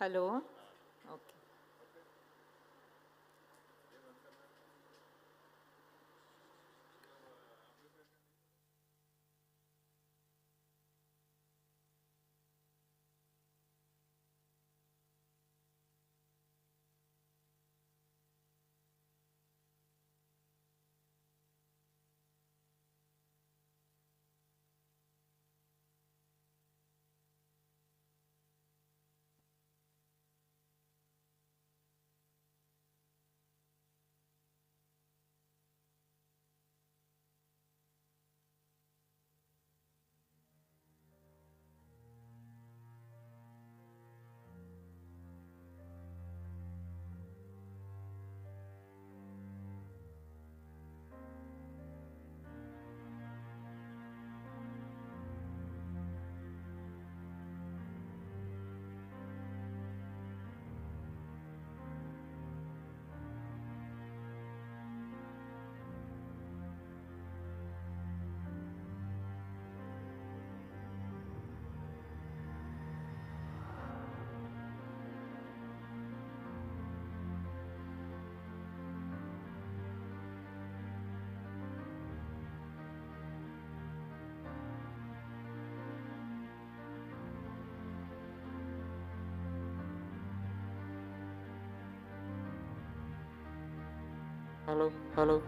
Hello. Okay. Hello, hello.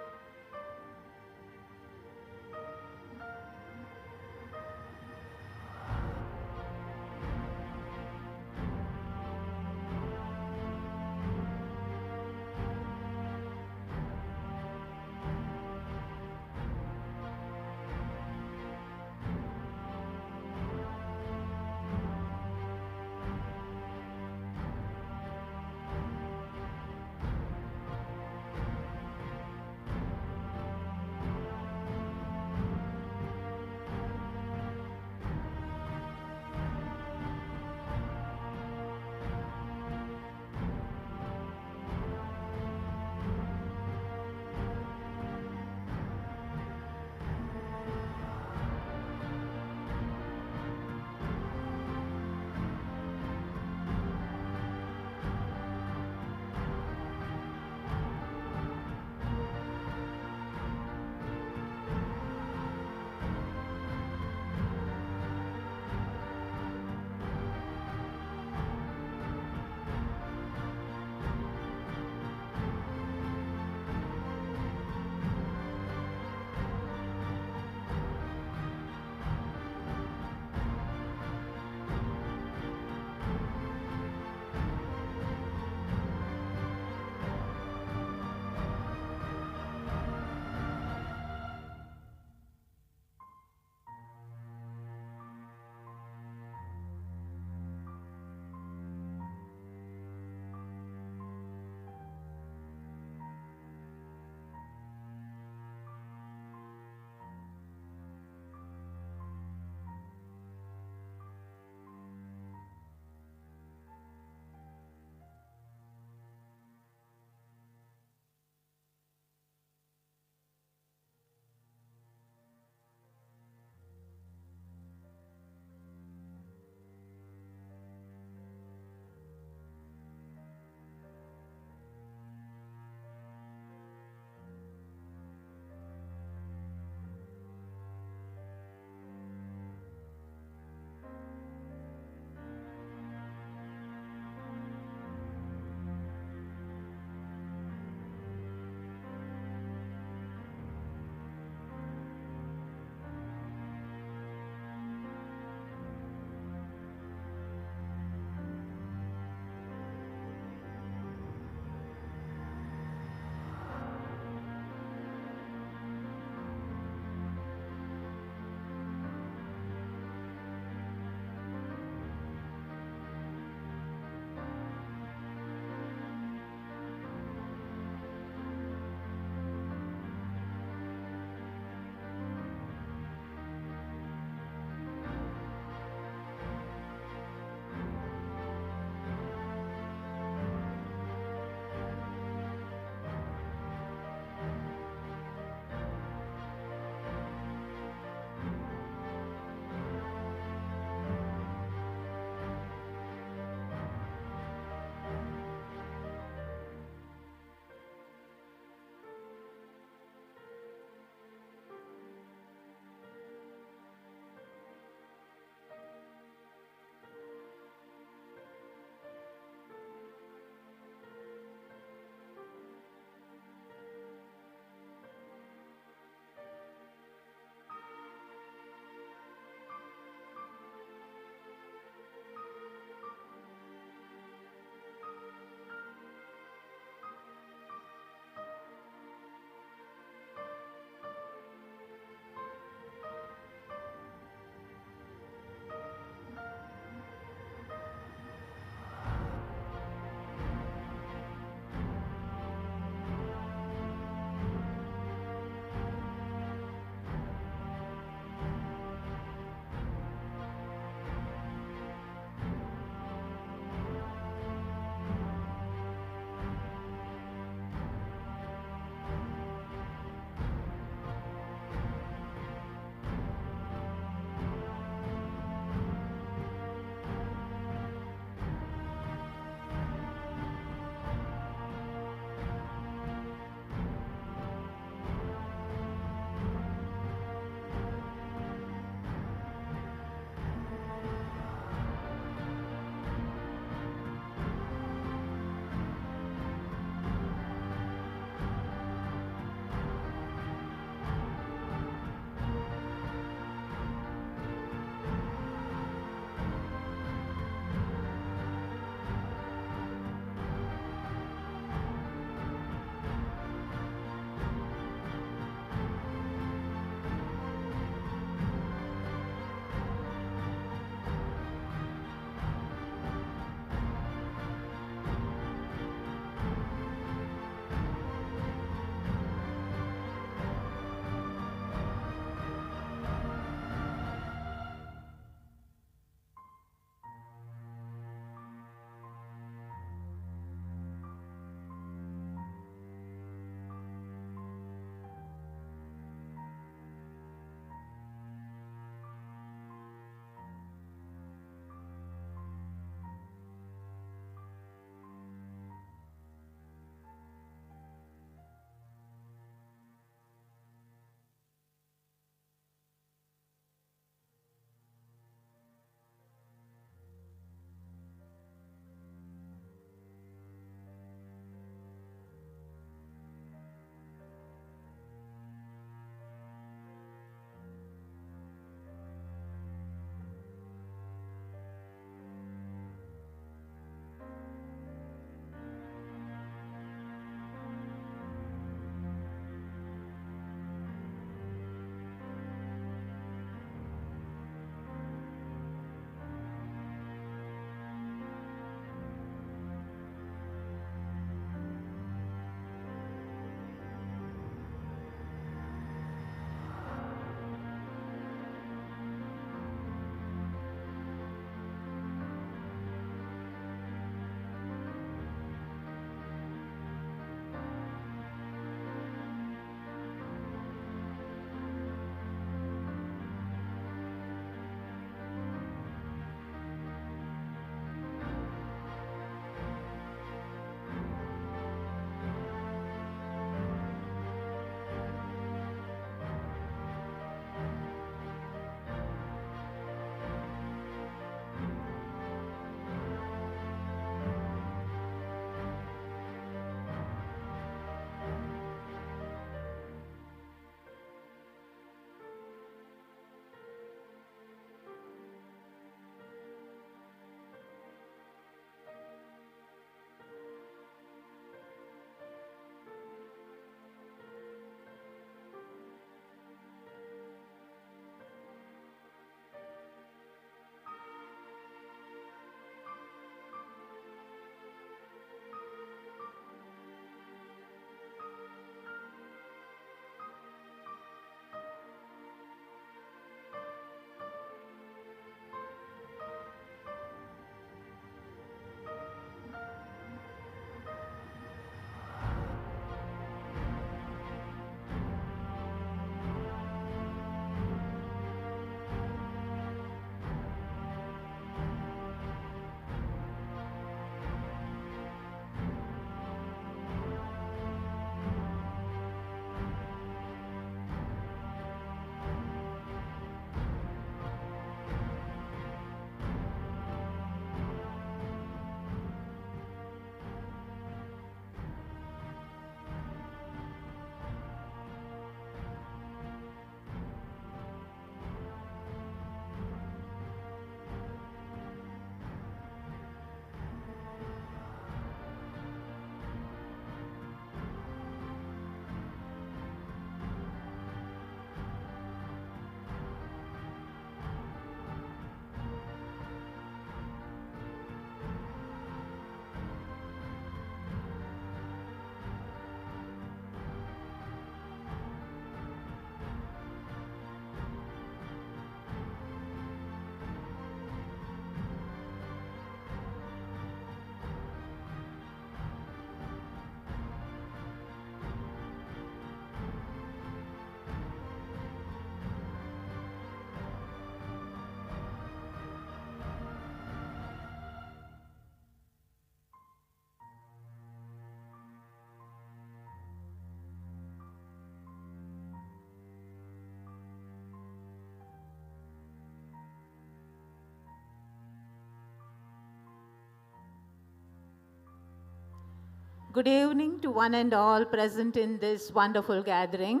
Good evening to one and all present in this wonderful gathering.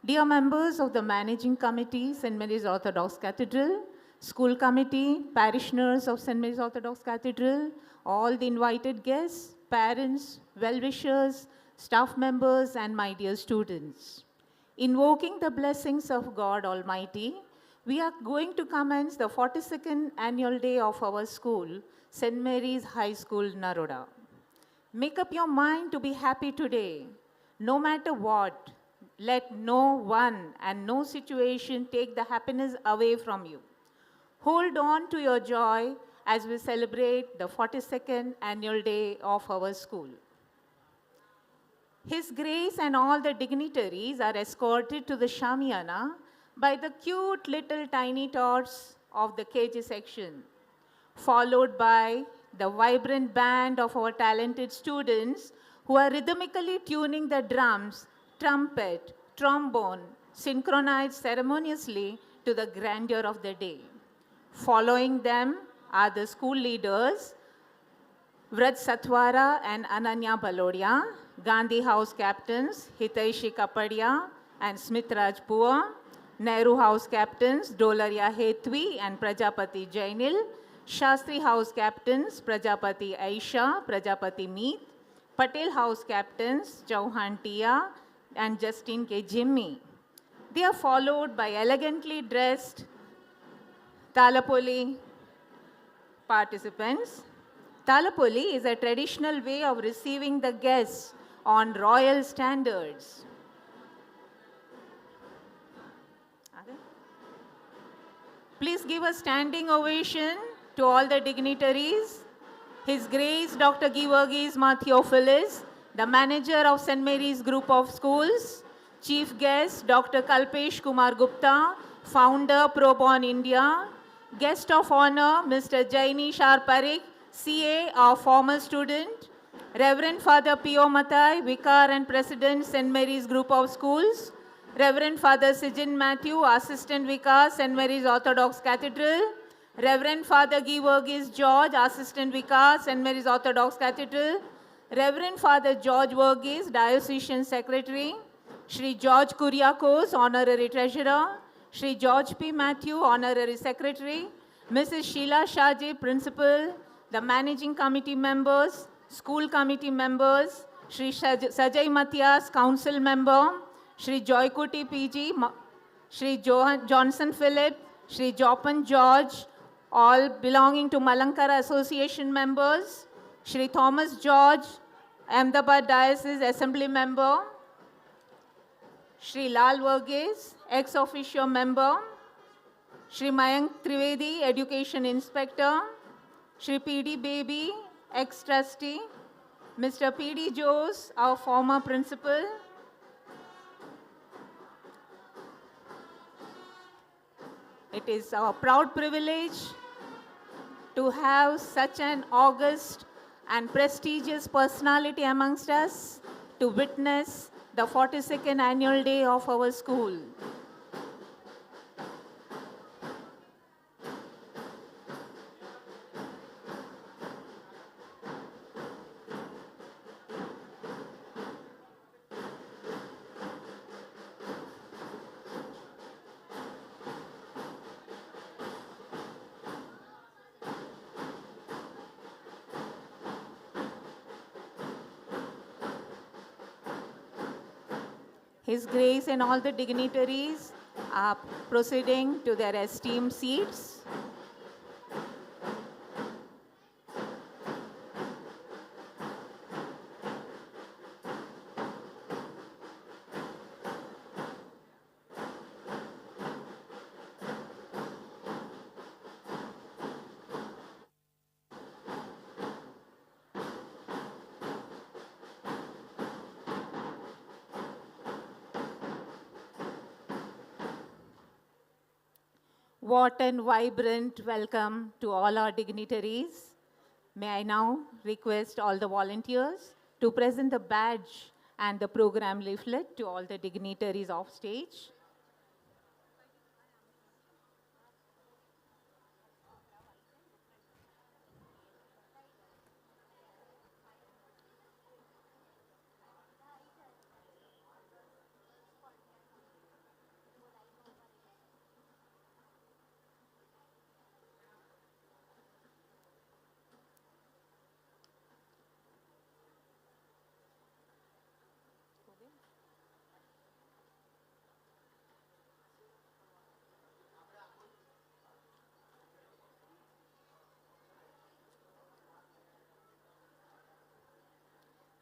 Dear members of the Managing Committee, St. Mary's Orthodox Cathedral, School Committee, parishioners of St. Mary's Orthodox Cathedral, all the invited guests, parents, well-wishers, staff members, and my dear students. Invoking the blessings of God Almighty, we are going to commence the 42nd annual day of our school, St. Mary's High School, Naroda. Make up your mind to be happy today. No matter what, let no one and no situation take the happiness away from you. Hold on to your joy as we celebrate the 42nd annual day of our school. His Grace and all the dignitaries are escorted to the Shamiana by the cute little tiny tots of the KG section, followed by the vibrant band of our talented students who are rhythmically tuning the drums, trumpet, trombone, synchronized ceremoniously to the grandeur of the day. Following them are the school leaders, Vraj Satwara and Ananya Balodia, Gandhi House captains Hitaishi Kapadia and Smith Rajpur, Nehru House captains Dolaria Hetwi and Prajapati Jainil, Shastri House captains Prajapati Aisha, Prajapati Meet, Patel House captains Chauhan Tia and Justin K. Jimmy. They are followed by elegantly dressed Talapoli participants. Talapoli is a traditional way of receiving the guests on royal standards. Please give a standing ovation to all the dignitaries. His Grace Dr. Givargis Mathiophilus, the manager of St. Mary's Group of Schools, Chief Guest Dr. Kalpesh Kumar Gupta, founder Probon India, Guest of Honor Mr. Jaini Shar Parikh, CA, our former student, Reverend Father Pio Matai, Vicar and President, St. Mary's Group of Schools, Reverend Father Sijin Matthew, Assistant Vicar, St. Mary's Orthodox Cathedral, Reverend Father Givargis George, Assistant Vicar, St. Mary's Orthodox Cathedral, Reverend Father George Verghese, Diocesan Secretary, Shri George Kuriakos, Honorary Treasurer, Shri George P. Matthew, Honorary Secretary, Mrs. Sheila Shaji, Principal, the Managing Committee members, School Committee members, Shri Sajay Matthias, Council Member, Shri Joykuti PG, Shri Johnson Philip, Shri Jopan George, all belonging to Malankara Association members, Shri Thomas George, Ahmedabad Diocese Assembly Member, Shri Lal Verghese, ex officio member, Shri Mayank Trivedi, Education Inspector, Shri P.D. Baby, ex-trustee, Mr. P.D. Jose, our former principal, it is our proud privilege to have such an august and prestigious personality amongst us to witness the 42nd annual day of our school. His Grace and all the dignitaries are proceeding to their esteemed seats. What a vibrant welcome to all our dignitaries. May I now request all the volunteers to present the badge and the program leaflet to all the dignitaries off stage.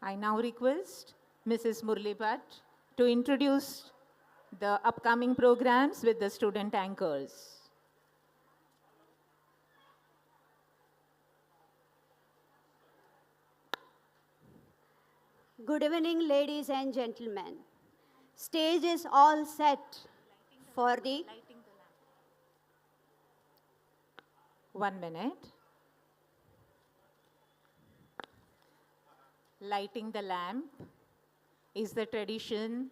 I now request Mrs. Murli Bhatt to introduce the upcoming programs with the student anchors. Good evening, ladies and gentlemen. Stage is all set for the... 1 minute. Lighting the lamp is the tradition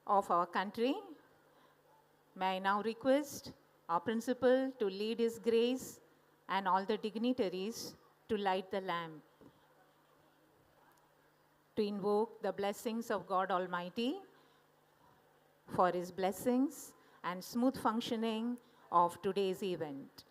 of our country. May I now request our principal to lead His Grace and all the dignitaries to light the lamp, to invoke the blessings of God Almighty for His blessings and smooth functioning of today's event.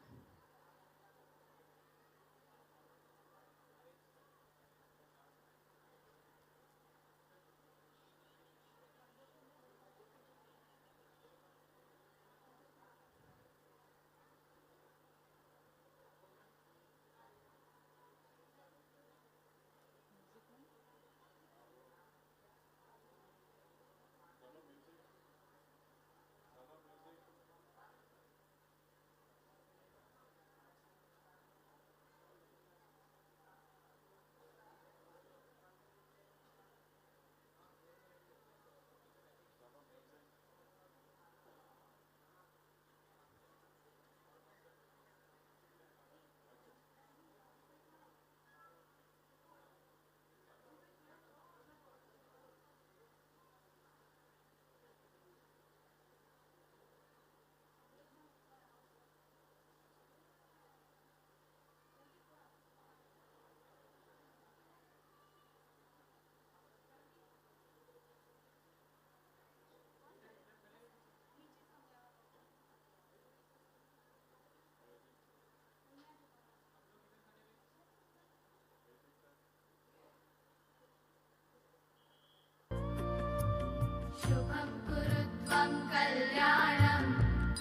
शुभं कुरुत्वं कल्याणम्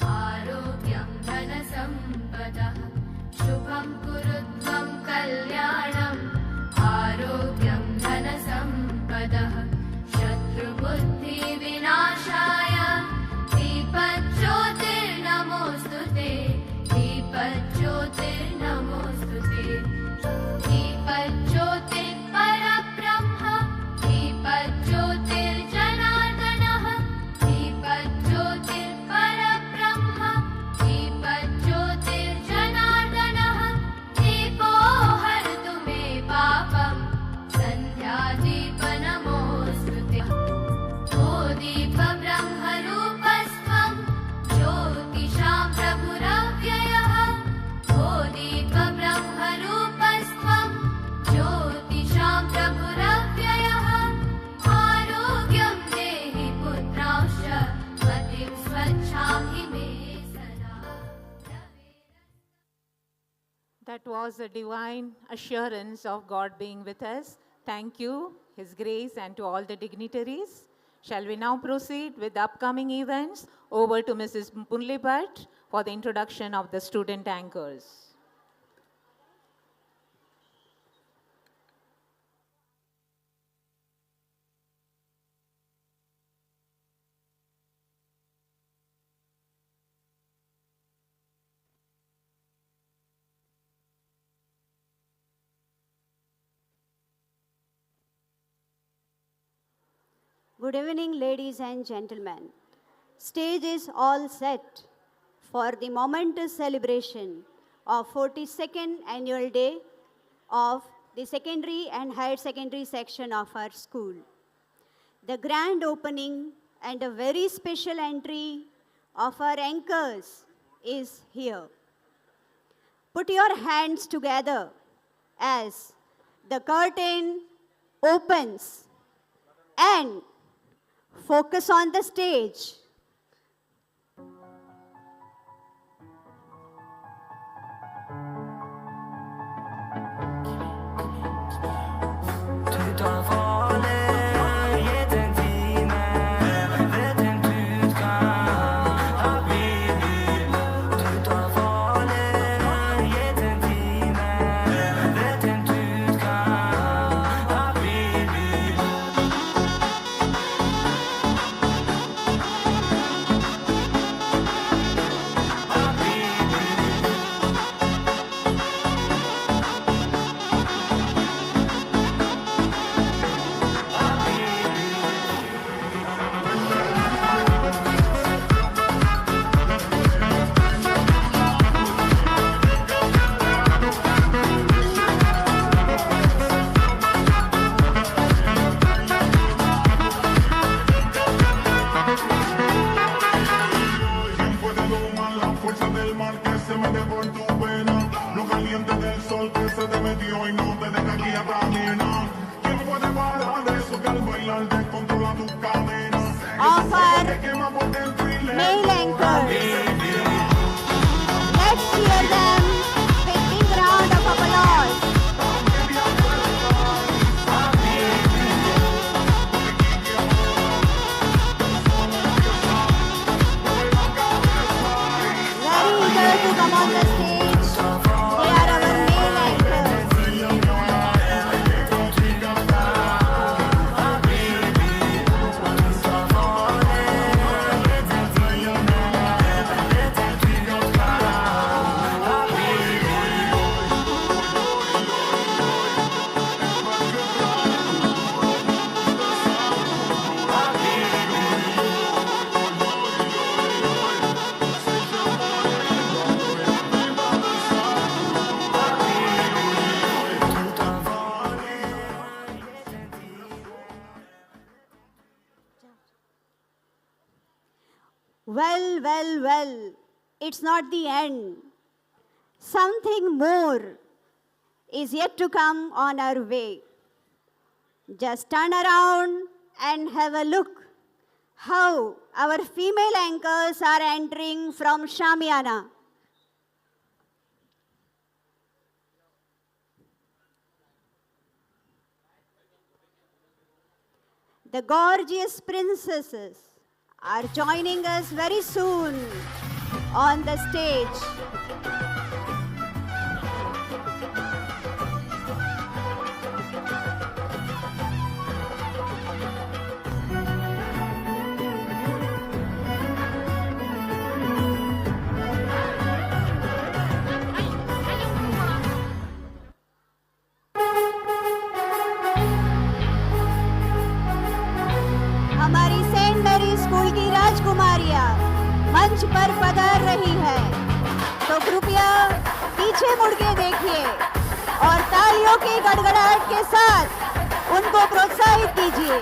आरोग्यं धनसम्पदः शुभं कुरुत्वं कल्याणम् आरोग्यं धनसम्पदः शत्रुबुद्धिविनाशाय दीपज्योतिर्नमोऽस्तु ते दीपज्योतिर्नमोऽस्तु ते दीपज्योतिर्परब्रह्म दीपज्योतिर्जनार्दनः दीपज्योतिर्परब्रह्म दीपज्योतिर्जनार्दनः दीपो हरतु मे पापं सन्ध्यादीपनमोऽस्तु ते ओ दीपब्रह्मरूपस्त्वं ज्योतिषां प्रभुरव्ययः ओ दीपब्रह्मरूपस्त्वं ज्योतिषां प्रभुरव्ययः आरोग्यं देहि पुत्रांश्च मतिं स्वच्छां हि मे सदा That was a divine assurance of God being with us. Thank you, His Grace, and to all the dignitaries. Shall we now proceed with the upcoming events? Over to Mrs. Murli Bhatt for the introduction of the student anchors. Good evening, ladies and gentlemen. Stage is all set for the momentous celebration of 42nd Annual Day of the secondary and higher secondary section of our school. The grand opening and a very special entry of our anchors is here. Put your hands together as the curtain opens and focus on the stage. Vet en se te metió y no te deja aquí atrás, nena. ¿Quién puede parar eso que al bailar descontrola tus cadenas? Of our Te quema por dentro y male anchors. Let's hear them with big round of applause. Very eager to come on the stage. They are our male anchors. Well, well, well, it's not the end. Something more is yet to come on our way. Just turn around and have a look how our female anchors are entering from Shamiana. The gorgeous princesses are joining us very soon on the stage. हमारी Saint Mary school की राजकुमारियां मंच पर पधार रही है, तो कृपया पीछे मुड़ के देखिए और तालियों की गड़गड़ाहट के साथ उनको प्रोत्साहित कीजिए।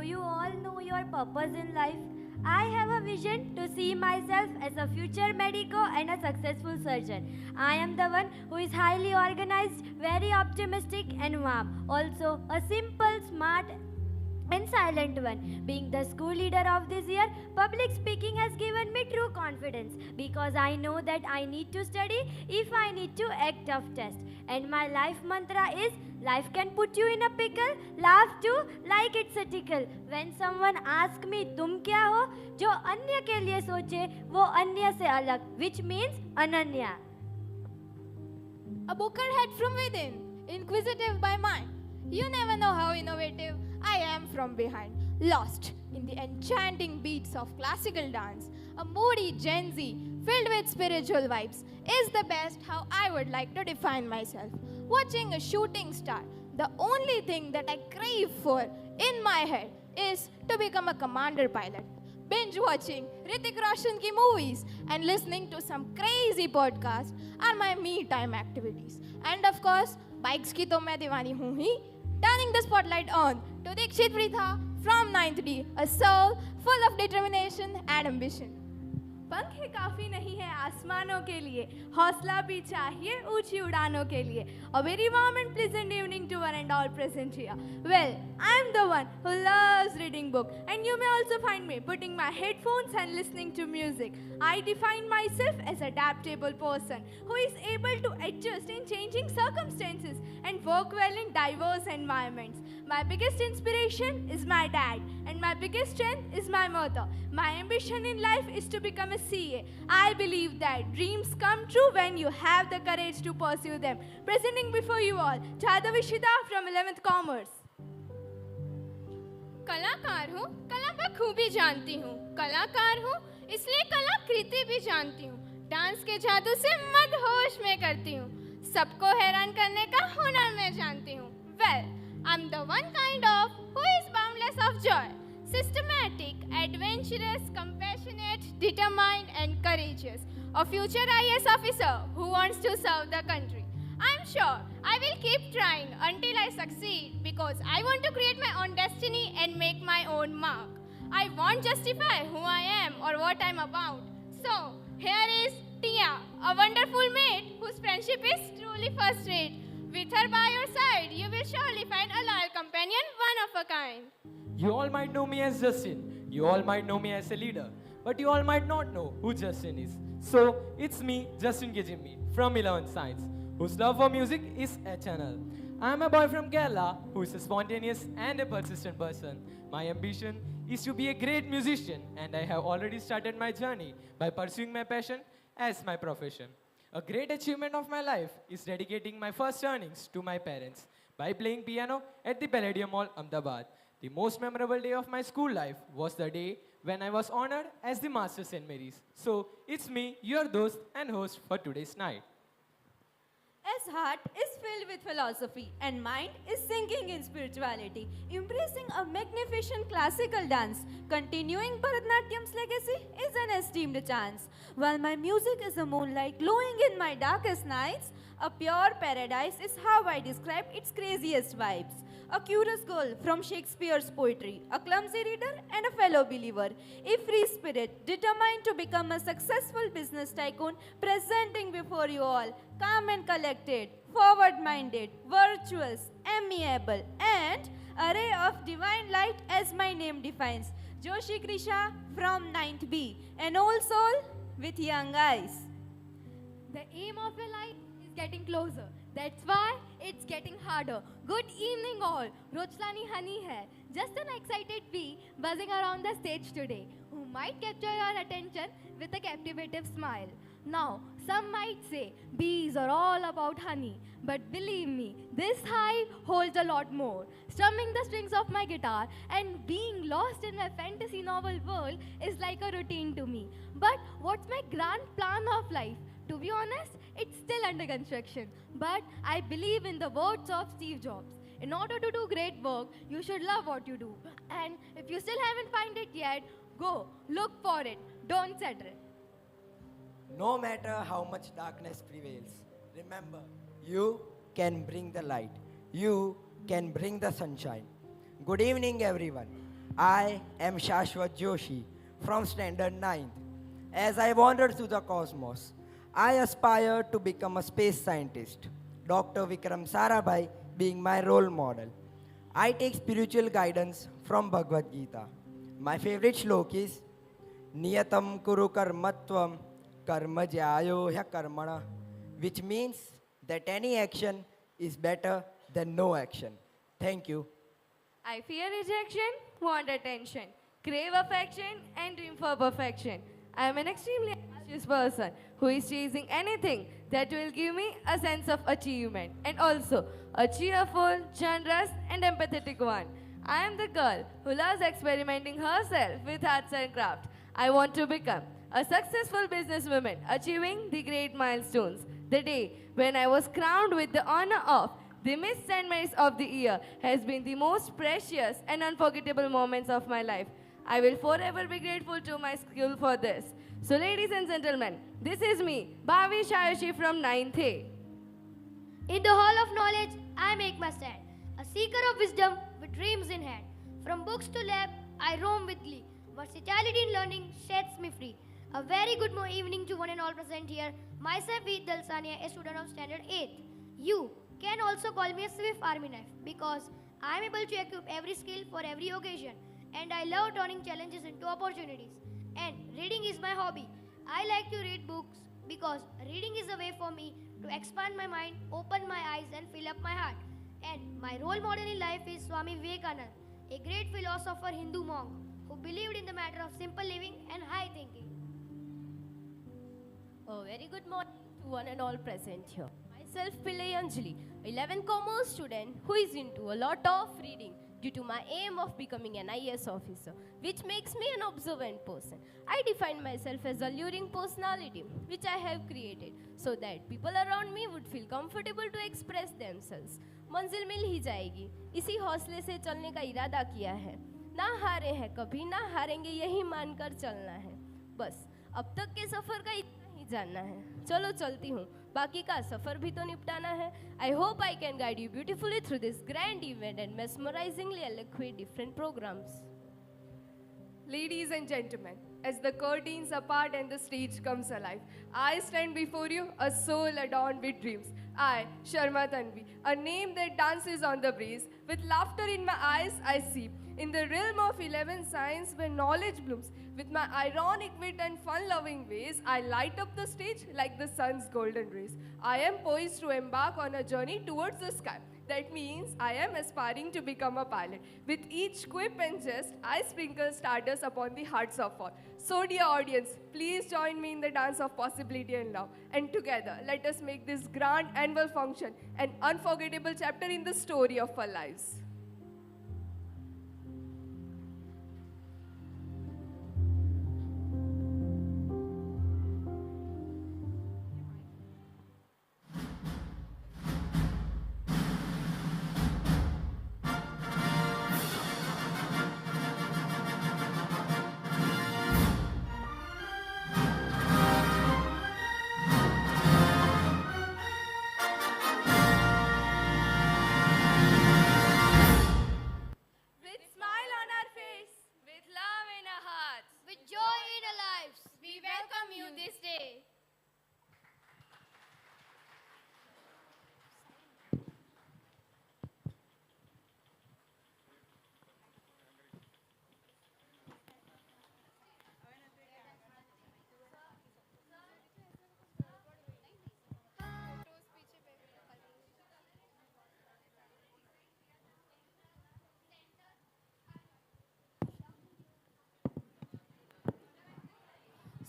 you all know your purpose in life? I have a vision to see myself as a future medico and a successful surgeon. I am the one who is highly organized, very optimistic and warm. Also, a simple, smart and silent one. Being the school leader of this year, public speaking has given me true confidence because I know that I need to study if I need to act tough test. And my life mantra is life can put you in a pickle, laugh too like it's a tickle. When someone asks me तुम क्या हो, जो अन्य के लिए सोचे वो अन्य से अलग, which means Ananya. A booker head from within, inquisitive by mind. You never know how innovative I am from behind. Lost in the enchanting beats of classical dance, a moody Gen Z filled with spiritual vibes is the best how I would like to define myself. Watching a shooting star, the only thing that I crave for in my head is to become a commander pilot. Binge watching Hrithik Roshan ki movies and listening to some crazy podcasts are my me time activities. And of course, bikes ki to main diwani hu hi. Turning the spotlight on to Dikshit Pritha from 9th D, a soul full of determination and ambition. पंख काफी नहीं है आसमानों के लिए, हौसला भी चाहिए ऊंची उड़ानों के लिए. A very warm and pleasant evening to one and all present here. Well, I'm the one who loves reading book, and you may also find me putting my headphones and listening to music. I define myself as adaptable person who is able to adjust in changing circumstances and work well in diverse environments. My biggest inspiration is my dad, and my biggest strength is my mother. My ambition in life is to become a CA. I believe that dreams come true when you have the courage to pursue them. Presenting before you all, Chadavishita from 11th Commerce. कलाकार हूँ, कला बखूबी जानती हूँ. कलाकार हूँ, इसलिए कलाकृति भी जानती हूँ. डांस के जादू से मदहोश में करती हूँ. सबको हैरान करने का हुनर मैं जानती हूँ. Well, I'm the one kind of who is boundless of joy. Systematic, adventurous, compassionate, determined and courageous. A future IAS officer who wants to serve the country. I'm sure I will keep trying until I succeed because I want to create my own destiny and make my own mark. I won't justify who I am or what I'm about. So, here is Tia, a wonderful mate whose friendship is truly first rate. With her by your side, you will surely find a loyal companion, one of a kind. You all might know me as Justin. You all might know me as a leader. But you all might not know who Justin is. So, it's me, Justin Kijimmi, from 11th Science, whose love for music is eternal. I'm a boy from Kerala who is a spontaneous and a persistent person. My ambition is to be a great musician, and I have already started my journey by pursuing my passion as my profession. A great achievement of my life is dedicating my first earnings to my parents by playing piano at the Palladium Hall, Ahmedabad. The most memorable day of my school life was the day when I was honored as the Master St.Mary's. So, it's me, your dost and host for today's night. As heart is filled with philosophy and mind is sinking in spirituality, embracing a magnificent classical dance, continuing Bharatanatyam's legacy is an esteemed chance. While my music is a moonlight glowing in my darkest nights, a pure paradise is how I describe its craziest vibes. A curious girl from Shakespeare's poetry, a clumsy reader and a fellow believer, a free spirit determined to become a successful business tycoon, presenting before you all, calm and collected, forward-minded, virtuous, amiable, and a ray of divine light as my name defines. Joshi Krisha from 9th B, an old soul with young eyes. The aim of a life is getting closer. That's why it's getting harder. Good evening all. Rochlani Honey here. Just an excited bee buzzing around the stage today who might capture your attention with a captivative smile. Now, some might say bees are all about honey, but believe me, this hive holds a lot more. Strumming the strings of my guitar and being lost in my fantasy novel world is like a routine to me. But what's my grand plan of life? To be honest, it's still under construction. But I believe in the words of Steve Jobs. In order to do great work, you should love what you do. And if you still haven't found it yet, go, look for it. Don't settle. No matter how much darkness prevails, remember, you can bring the light. You can bring the sunshine. Good evening, everyone. I am Shashwat Joshi from Standard 9th. As I wander through the cosmos, I aspire to become a space scientist, Dr. Vikram Sarabhai being my role model. I take spiritual guidance from Bhagavad Gita. My favorite shlok is Niyatam Kuru Karmatvam Karma Jyayo Hya Karmana, which means that any action is better than no action. Thank you. I fear rejection, want attention, crave affection, and dream for perfection. I am an extremely ambitious person who is chasing anything that will give me a sense of achievement and also a cheerful, generous, and empathetic one. I am the girl who loves experimenting herself with arts and craft. I want to become a successful businesswoman achieving the great milestones. The day when I was crowned with the honor of the Miss St.Mary's of the Year has been the most precious and unforgettable moments of my life. I will forever be grateful to my school for this. So ladies and gentlemen, this is me, Bhavi Shayoshi from 9th A. In the hall of knowledge, I make my stand, a seeker of wisdom with dreams in hand. From books to lab, I roam with glee. Versatility in learning sets me free. A very good evening to one and all present here. Myself, Veet Dalsania, a student of Standard 8th. You can also call me a swift army knife because I am able to equip every skill for every occasion. And I love turning challenges into opportunities. And reading is my hobby. I like to read books because reading is a way for me to expand my mind, open my eyes, and fill up my heart. And my role model in life is Swami Vivekananda, a great philosopher Hindu monk who believed in the matter of simple living and high thinking. A very good morning to one and all present here. Myself Pillai Anjali, 11th commerce student who is into a lot of reading due to my aim of becoming an IAS officer, which makes me an observant person. I define myself as a alluring personality, which I have created so that people around me would feel comfortable to express themselves. मंजिल मिल ही जाएगी, इसी हौसले से चलने का इरादा किया है. ना हारे हैं कभी, ना हारेंगे यही मानकर चलना है. बस अब तक के सफ़र का इतना ही जानना है. चलो चलती हूँ, बाकी का सफ़र भी तो निपटाना है. I hope I can guide you beautifully through this grand event and mesmerizingly eloquent different programs. Ladies and gentlemen, as the curtains apart and the stage comes alive, I stand before you, a soul adorned with dreams. I, Sharma Tanvi, a name that dances on the breeze. With laughter in my eyes, I see. In the realm of 11 science where knowledge blooms, with my ironic wit and fun-loving ways, I light up the stage like the sun's golden rays. I am poised to embark on a journey towards the sky. That means I am aspiring to become a pilot. With each quip and jest, I sprinkle stardust upon the hearts of all. So dear audience, please join me in the dance of possibility and love. And together, let us make this grand annual function an unforgettable chapter in the story of our lives.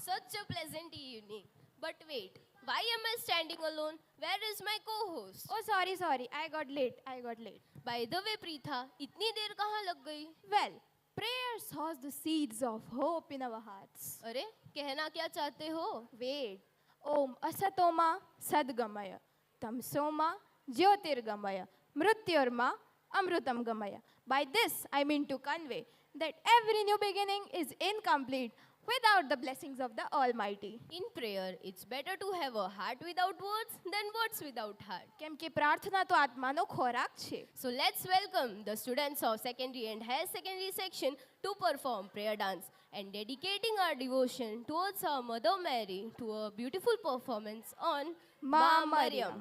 Such a pleasant evening. But wait, why am I standing alone? Where is my co-host? Oh, sorry. I got late. By the way, Preetha, इतनी देर कहाँ लग गई? Well, prayer sows the seeds of hope in our hearts. अरे, कहना क्या चाहते हो? Wait. Om asatoma sadgamaya, tamsoma jyotirgamaya, mrityorma amrutam gamaya. By this, I mean to convey that every new beginning is incomplete without the blessings of the Almighty. In prayer, it's better to have a heart without words than words without heart. કેમ કે પ્રાર્થના તો આત્માનો ખોરાક છે. So let's welcome the students of secondary and higher secondary section to perform prayer dance and dedicating our devotion towards our Mother Mary to a beautiful performance on Ma Maryam.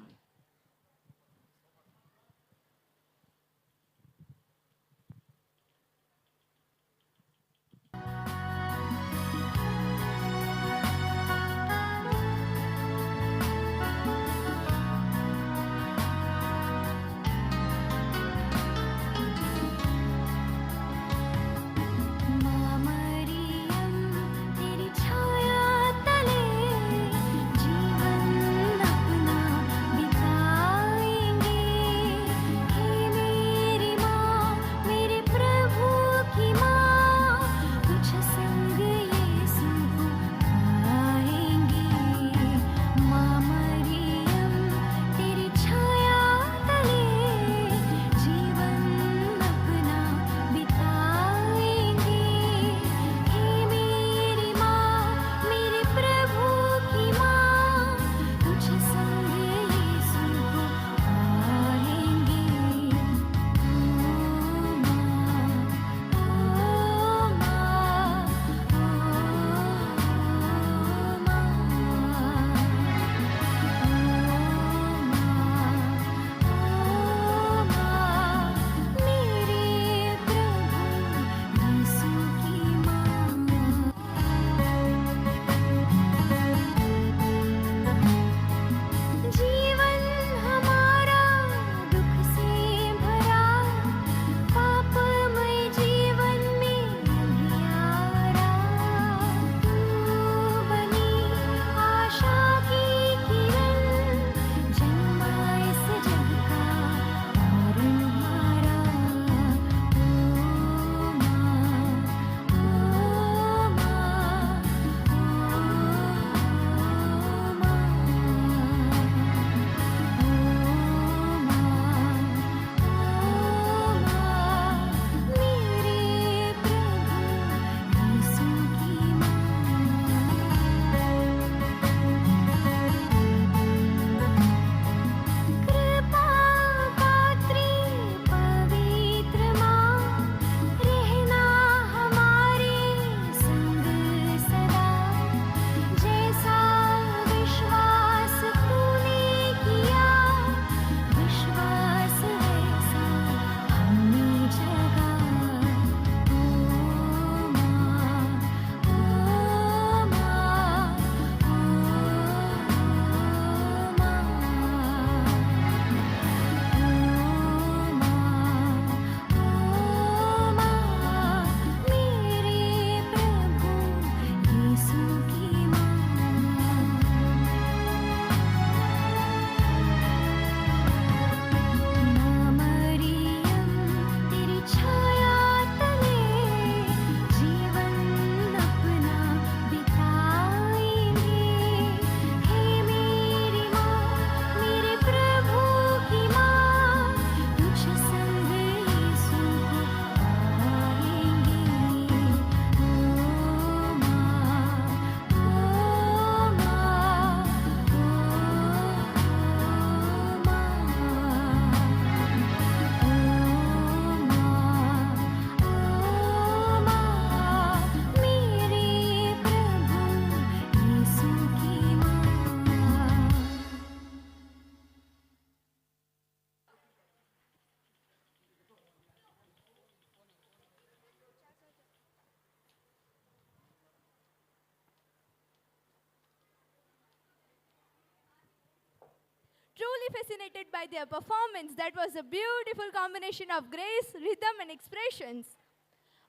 Truly fascinated by their performance, that was a beautiful combination of grace, rhythm, and expressions.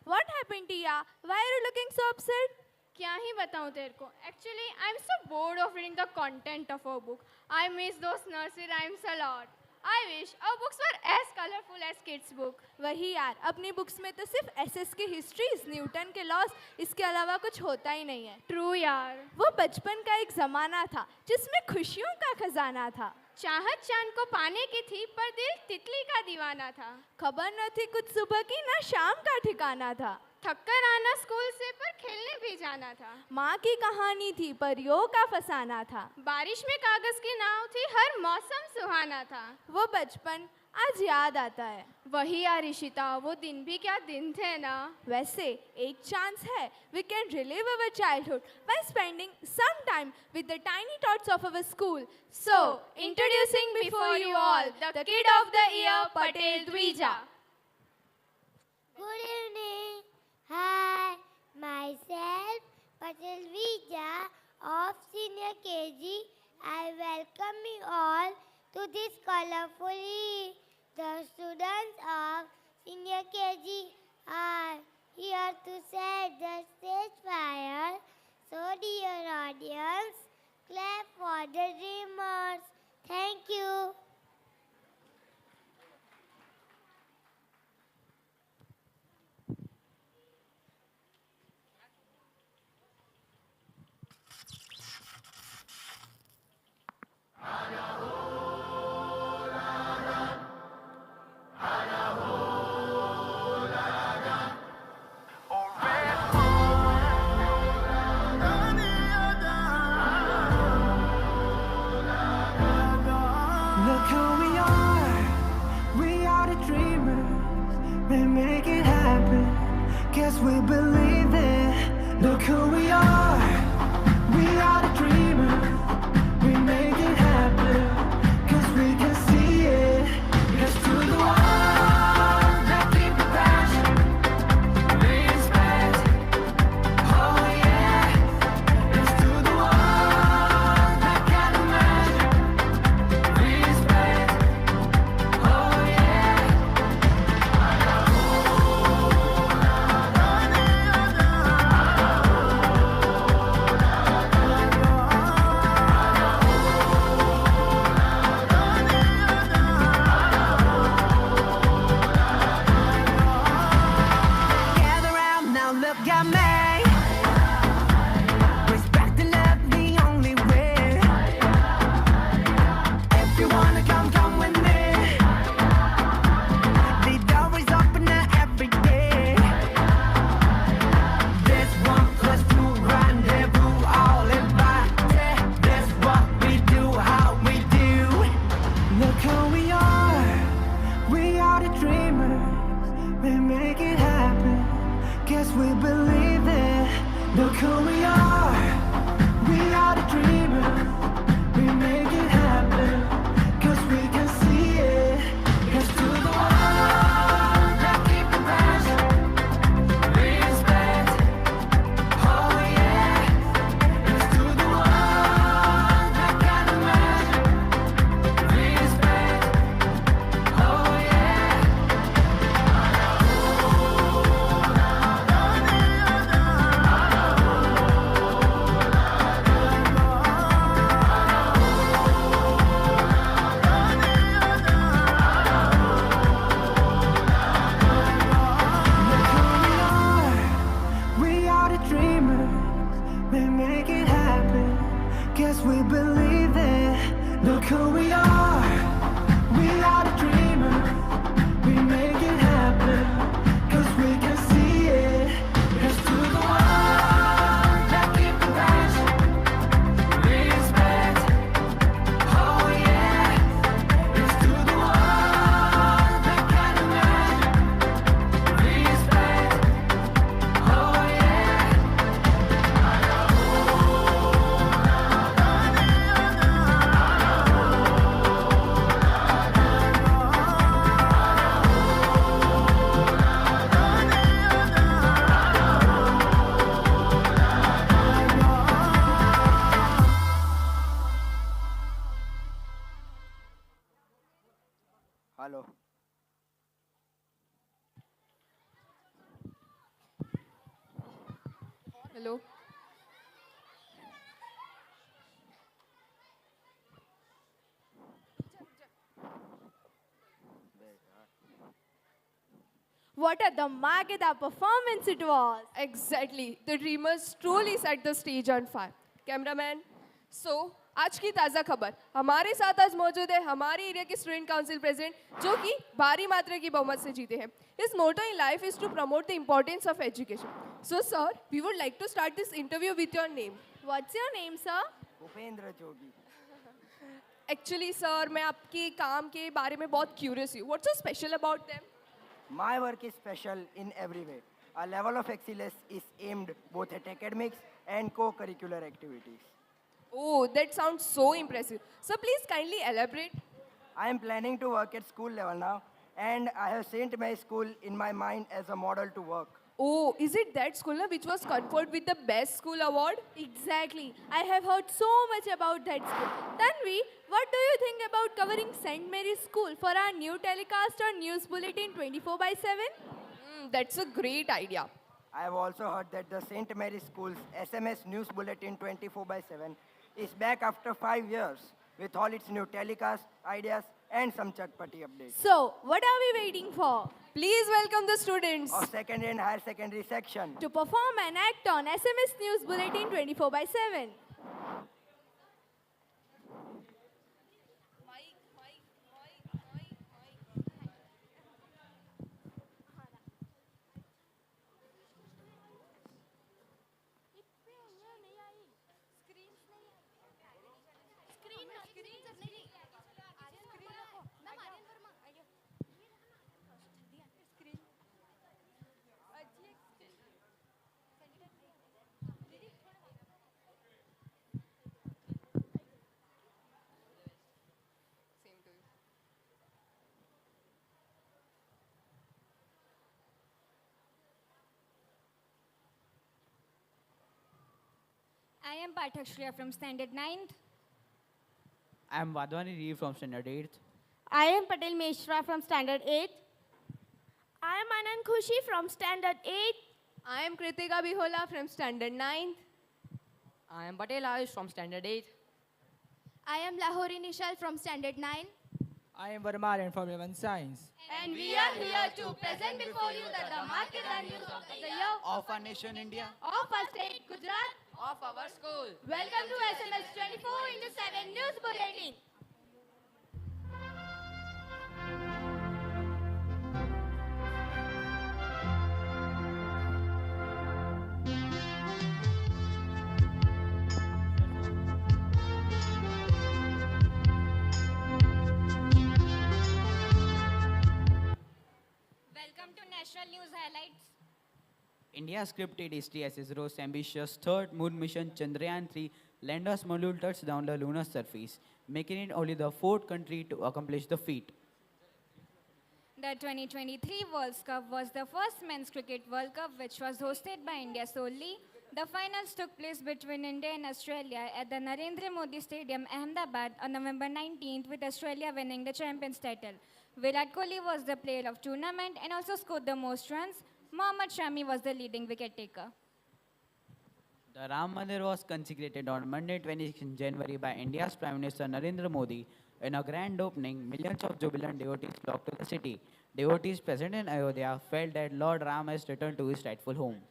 What happened, Tia? Why are you looking so upset? क्या ही बताऊं तेरे को. Actually, I'm so bored of reading the content of our book. I miss those nursery rhymes a lot. I wish our books were as colorful as kids' book. वही यार, अपनी books में तो सिर्फ एसएस की हिस्ट्रीज, न्यूटन के loss, इसके अलावा कुछ होता ही नहीं है. True यार. वो बचपन का एक जमाना था जिसमें खुशियों का खजाना था. चाहत चांद को पाने की थी पर दिल तितली का दीवाना था. खबर न थी कुछ सुबह की ना शाम का ठिकाना था. थककर आना स्कूल से पर खेलने भी जाना था। माँ की कहानी थी परियों का फसाना था। बारिश में कागज की नाव थी, हर मौसम सुहाना था। वो बचपन आज याद आता है। वही आरिशिता, वो दिन भी क्या दिन थे ना। वैसे एक चांस है, we can relive our childhood by spending some time with the tiny tots of our school. So, introducing before you all the kid of the year, Patel Dvija. Good evening. Hi, myself Patel Dvija of Senior KG. I welcome you all to this colorful Eid. The students of Senior KG are here to set the stage fire. So dear audience, clap for the dreamers. Thank you. Look who we are the dreamers, we make it happen, guess we believe it. Look who we are the dreamers, we make it happen, cause we can see it. Here's to the one that keep the passion, respect, oh yeah. Here's to the one that can imagine, respect, oh yeah. Gather round now, look at me. Respect and love the only way. If you wanna come, come with me. The door is open every day. This 1 plus 2 rendezvous, all invited. This what we do, how we do. Look who we are the dreamers. We make it happen, guess we believe it. Look who we are the dreamers. We make it happen, cause we can see it. Here's to the one that keep the passion, respect, oh yeah. Here's to the one that can imagine, respect, oh yeah. We are the dreamers, we make it happen, guess we believe it. Look who we are the dreamers, we make it happen, cause we can see it. Here's to the one that keep the passion, respect, oh yeah. Here's to the one that can imagine, respect, oh yeah. Hello. Hello. What a Dhammakedaar performance it was. Exactly. The dreamers truly set the stage on fire. Cameraman. So, आज की ताज़ा खबर, हमारे साथ आज मौजूद है हमारे एरिया के स्टूडेंट काउंसिल प्रेसिडेंट जो कि भारी मात्रा की बहुमत से जीते हैं. His motto in life is to promote the importance of education. So sir, we would like to start this interview with your name. What's your name, sir? Bhupendra Jogi. Actually sir, मैं आपके काम के बारे में बहुत curious हूँ. What's so special about them? My work is special in every way. A level of excellence is aimed both at academics and co-curricular activities. Oh, that sounds so impressive. So please kindly elaborate. I am planning to work at school level now, and I have St.Mary school in my mind as a model to work. Oh, is it that school which was conferred with the best school award? Exactly. I have heard so much about that school. Tanvi, what do you think about covering St. Mary's School for our new telecast on News Bulletin 24/7? That's a great idea. I have also heard that the St. Mary School's SMS News Bulletin 24/7 is back after 5 years with all its new telecast, ideas, and some chatpati updates. So, what are we waiting for? Please welcome the students of secondary and higher secondary section to perform an act on SMS News Bulletin 24/7. I am Pathak Shreya from Standard 9th. I am Vadwani Ree from Standard 8th. I am Patel Meshra from Standard 8th. I am Anand Khushi from Standard 8th. I am Kritika Bihola from Standard 9th. I am Patel Ayush from Standard 8th. I am Lahori Nishal from Standard 9. I am Varmaran from 11 Science. And we are here to present before you the Dhamakedar news of the year Of our nation, India. of our state, Gujarat. Of our school. Welcome to SMS 24/7 News Bulletin. Welcome to National News Highlights. India's scripted STS ISRO's ambitious third moon mission Chandrayaan-3 landers module touched down the lunar surface, making it only the fourth country to accomplish the feat. The 2023 World Cup was the first men's cricket World Cup which was hosted by India solely. The finals took place between India and Australia at the Narendra Modi Stadium, Ahmedabad on November 19th, with Australia winning the champions title. Virat Kohli was the player of tournament and also scored the most runs. Mohammad Shami was the leading wicket taker. The Ram Mandir was consecrated on Monday 26 January by India's Prime Minister Narendra Modi. In a grand opening, millions of jubilant devotees flocked to the city. Devotees present in Ayodhya felt that Lord Ram has returned to his rightful home.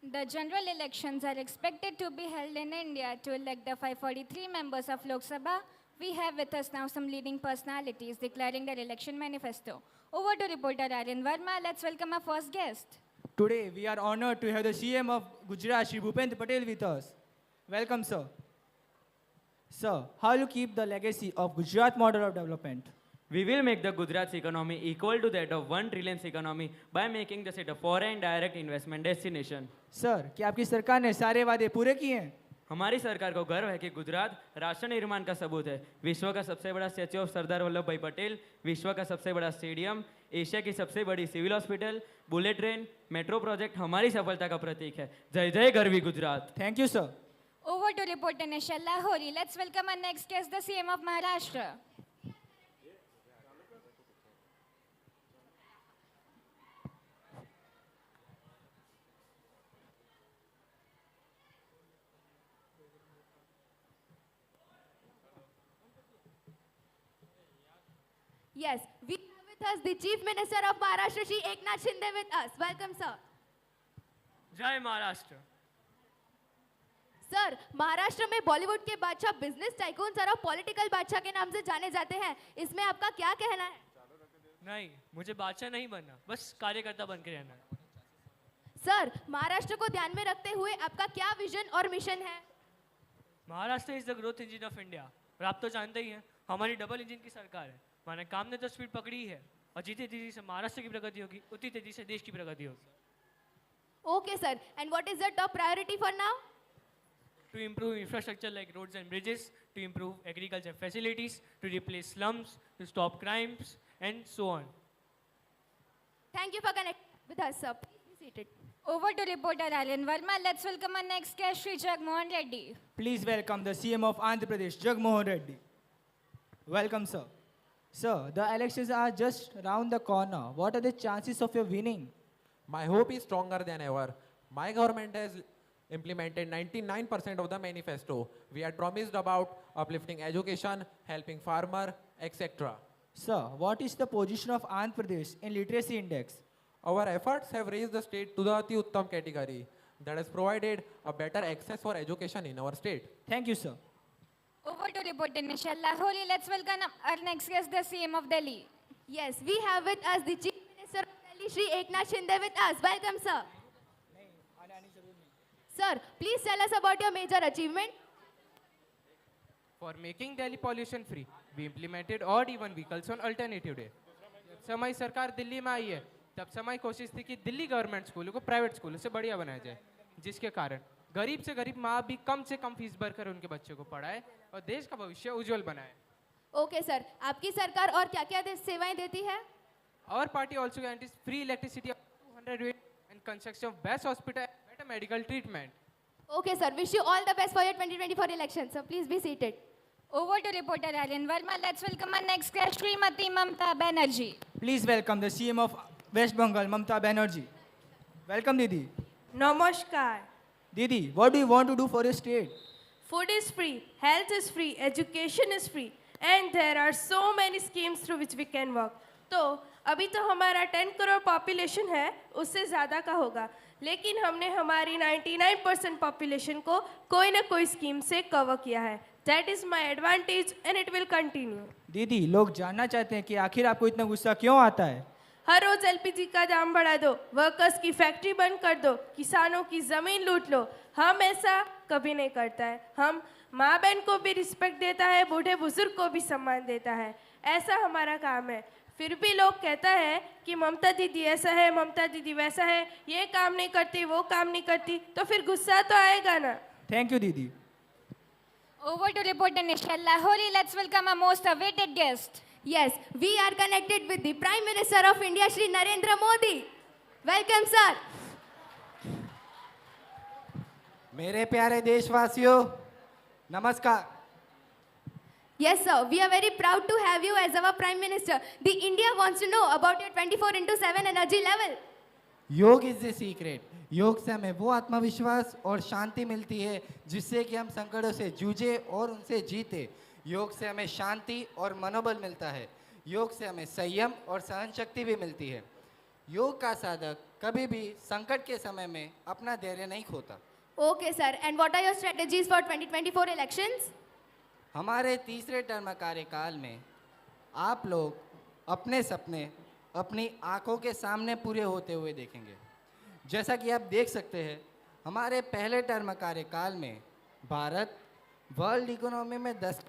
The general elections are expected to be held in India to elect the 543 members of Lok Sabha. We have with us now some leading personalities declaring their election manifesto. Over to reporter Aryan Verma. Let's welcome our first guest. Today, we are honored to have the CM of Gujarat, Shri Bhupendra Patel, with us. Welcome, sir. Sir, how will you keep the legacy of Gujarat model of development? We will make the Gujarat's economy equal to that of 1 trillion economy by making the state a foreign direct investment destination. Sir, क्या आपकी सरकार ने सारे वादे पूरे किए हैं? हमारी सरकार को गर्व है कि गुजरात राष्ट्र निर्माण का सबूत है। विश्व का सबसे बड़ा स्टैच्यू ऑफ सरदार वल्लभ भाई पटेल, विश्व का सबसे बड़ा स्टेडियम, एशिया की सबसे बड़ी civil hospital, bullet train, metro project हमारी सफलता का प्रतीक है। जय जय गर्वी Gujarat. Thank you, sir. Over to reporter Nishal Lahori. Let's welcome our next guest, the CM of Maharashtra. Yes, we have with us the Chief Minister of Maharashtra, Shri Eknath Shinde, with us. Welcome, sir. जय Maharashtra. Sir, Maharashtra में बॉलीवुड के बादशाह, business tycoon और political बादशाह के नाम से जाने जाते हैं। इसमें आपका क्या कहना है? नहीं, मुझे बादशाह नहीं बनना, बस कार्यकर्ता बन के रहना है। सर, महाराष्ट्र को ध्यान में रखते हुए आपका क्या विजन और मिशन है? Maharashtra is the growth engine of India. और आप तो जानते ही हैं, हमारी डबल इंजन की सरकार है। हमारे काम ने तो स्पीड पकड़ी है, और जितनी तेजी से महाराष्ट्र की प्रगति होगी, उतनी तेजी से देश की प्रगति होगी। Okay, sir. And what is the top priority for now? To improve infrastructure like roads and bridges, to improve agriculture facilities, to replace slums, to stop crimes, and so on. Thank you for connecting with us, sir. Please be seated. Over to reporter Alan Verma. Let's welcome our next guest, Shri Jagmohan Reddy. Please welcome the CM of Andhra Pradesh, Jagmohan Reddy. Welcome, sir. Sir, the elections are just round the corner. What are the chances of your winning? My hope is stronger than ever. My government has implemented 99% of the manifesto. We had promised about uplifting education, helping farmer, etc. Sir, what is the position of Andhra Pradesh in literacy index? Our efforts have raised the state to the Ati Uttam category. That has provided a better access for education in our state. Thank you, sir. Over to reporter Nishal Lahori. Let's welcome our next guest, the CM of Delhi. Yes, we have with us the Chief Minister of Delhi, Shri Eknath Shinde with us. Welcome, sir. Sir, please tell us about your major achievement. For making Delhi pollution free, we implemented odd even vehicles on alternative day. जब से हमारी सरकार दिल्ली में आई है, तब से हमारी कोशिश थी कि दिल्ली गवर्नमेंट स्कूलों को प्राइवेट स्कूलों से बढ़िया बनाया जाए, जिसके कारण गरीब से गरीब माँ भी कम से कम फीस भरकर उनके बच्चों को पढ़ाए और देश का भविष्य उज्जवल बनाए। ओके सर, आपकी सरकार और क्या-क्या सेवाएं देती है? Our party also guarantees free electricity of 200 units and construction of best hospital and better medical treatment. Okay, sir. Wish you all the best for your 2024 elections. So please be seated. Over to reporter Alan Verma. Let's welcome our next guest, Srimati Mamta Banerjee. Please welcome the CM of West Bengal, Mamta Banerjee. Welcome, Didi. Namaskar. Didi, what do you want to do for your state? Food is free, health is free, education is free, and there are so many schemes through which we can work. तो अभी तो हमारा 10 crore population है, उससे ज़्यादा का होगा, लेकिन हमने हमारी 99% पॉपुलेशन को कोई ना कोई स्कीम से कवर किया है. That is my advantage and it will continue. दीदी, लोग जानना चाहते हैं कि आखिर आपको इतना गुस्सा क्यों आता है? हर रोज एलपीजी का दाम बढ़ा दो, वर्कर्स की फैक्ट्री बंद कर दो, किसानों की जमीन लूट लो. हम ऐसा कभी नहीं करता है. हम माँ बहन को भी रिस्पेक्ट देता है, बूढ़े बुजुर्ग को भी सम्मान देता है. ऐसा हमारा काम है. फिर भी लोग कहता है कि ममता दीदी ऐसा है, ममता दीदी वैसा है, ये काम नहीं करती, वो काम नहीं करती, तो फिर गुस्सा तो आएगा ना. Thank you, दीदी. Over to reporter Nishal Lahori. Let's welcome our most awaited guest. Yes, we are connected with the Prime Minister of India, Shri Narendra Modi. Welcome, sir. मेरे प्यारे देशवासियों, नमस्कार. Yes, sir. We are very proud to have you as our Prime Minister. The India wants to know about your 24/7 energy level. योग is the secret. योग से हमें वो आत्मविश्वास और शांति मिलती है जिससे कि हम संकटों से जूझे और उनसे जीते. योग से हमें शांति और मनोबल मिलता है. योग से हमें संयम और सहन शक्ति भी मिलती है. योग का साधक कभी भी संकट के समय में अपना धैर्य नहीं खोता. Okay, sir. And what are your strategies for 2024 elections? हमारे तीसरे टर्म कार्यकाल में आप लोग अपने सपने अपनी आंखों के सामने पूरे होते हुए देखेंगे. जैसा कि आप देख सकते हैं, हमारे पहले टर्म कार्यकाल में भारत वर्ल्ड इकोनॉमी में 10,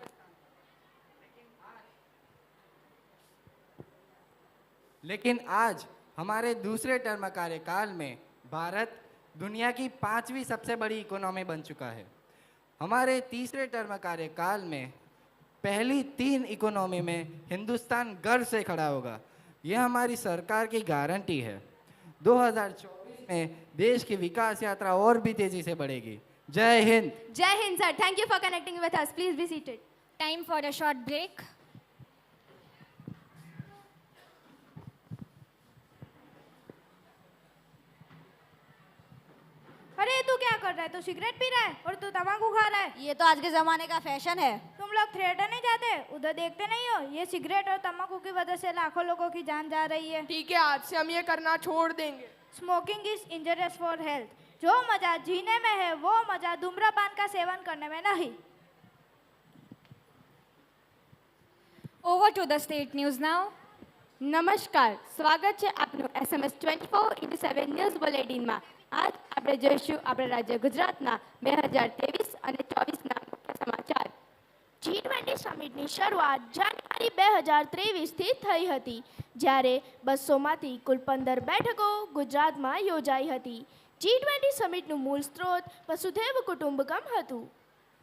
लेकिन आज हमारे दूसरे टर्म कार्यकाल में भारत दुनिया की 5वीं सबसे बड़ी इकोनॉमी बन चुका है. हमारे तीसरे टर्म कार्यकाल में पहली 3 इकोनॉमी में हिंदुस्तान गर्व से खड़ा होगा. यह हमारी सरकार की गारंटी है. 2024 में देश की विकास यात्रा और भी तेजी से बढ़ेगी. जय Hind. Jai Hind, sir. Thank you for connecting with us. Please be seated. Time for a short break. अरे तू क्या कर रहा है? तू सिगरेट पी रहा है और तू तंबाकू खा रहा है. ये तो आज के जमाने का फैशन है. तुम लोग थिएटर नहीं जाते? उधर देखते नहीं हो? ये सिगरेट और तंबाकू की वजह से लाखों लोगों की जान जा रही है. ठीक है, आज से हम ये करना छोड़ देंगे. Smoking is injurious for health. जो मजा जीने में है वो मजा धूम्रपान का सेवन करने में नहीं. Over to the state news now. નમસ્કાર, સ્વાગત છે આપનું SMS 24/7 ન્યૂઝ બુલેટિનમાં. આજ આપણે જોઈશું આપણા રાજ્ય ગુજરાતના 2023 અને 24ના મુખ્ય સમાચાર. G20 સમિટની શરૂઆત જાન્યુઆરી 2023થી થઈ હતી, જ્યારે 200માંથી કુલ 15 બેઠકો ગુજરાતમાં યોજાઈ હતી. G20 સમિટનું મૂળ સ્ત્રોત વસુધૈવ કુટુંબકમ હતું.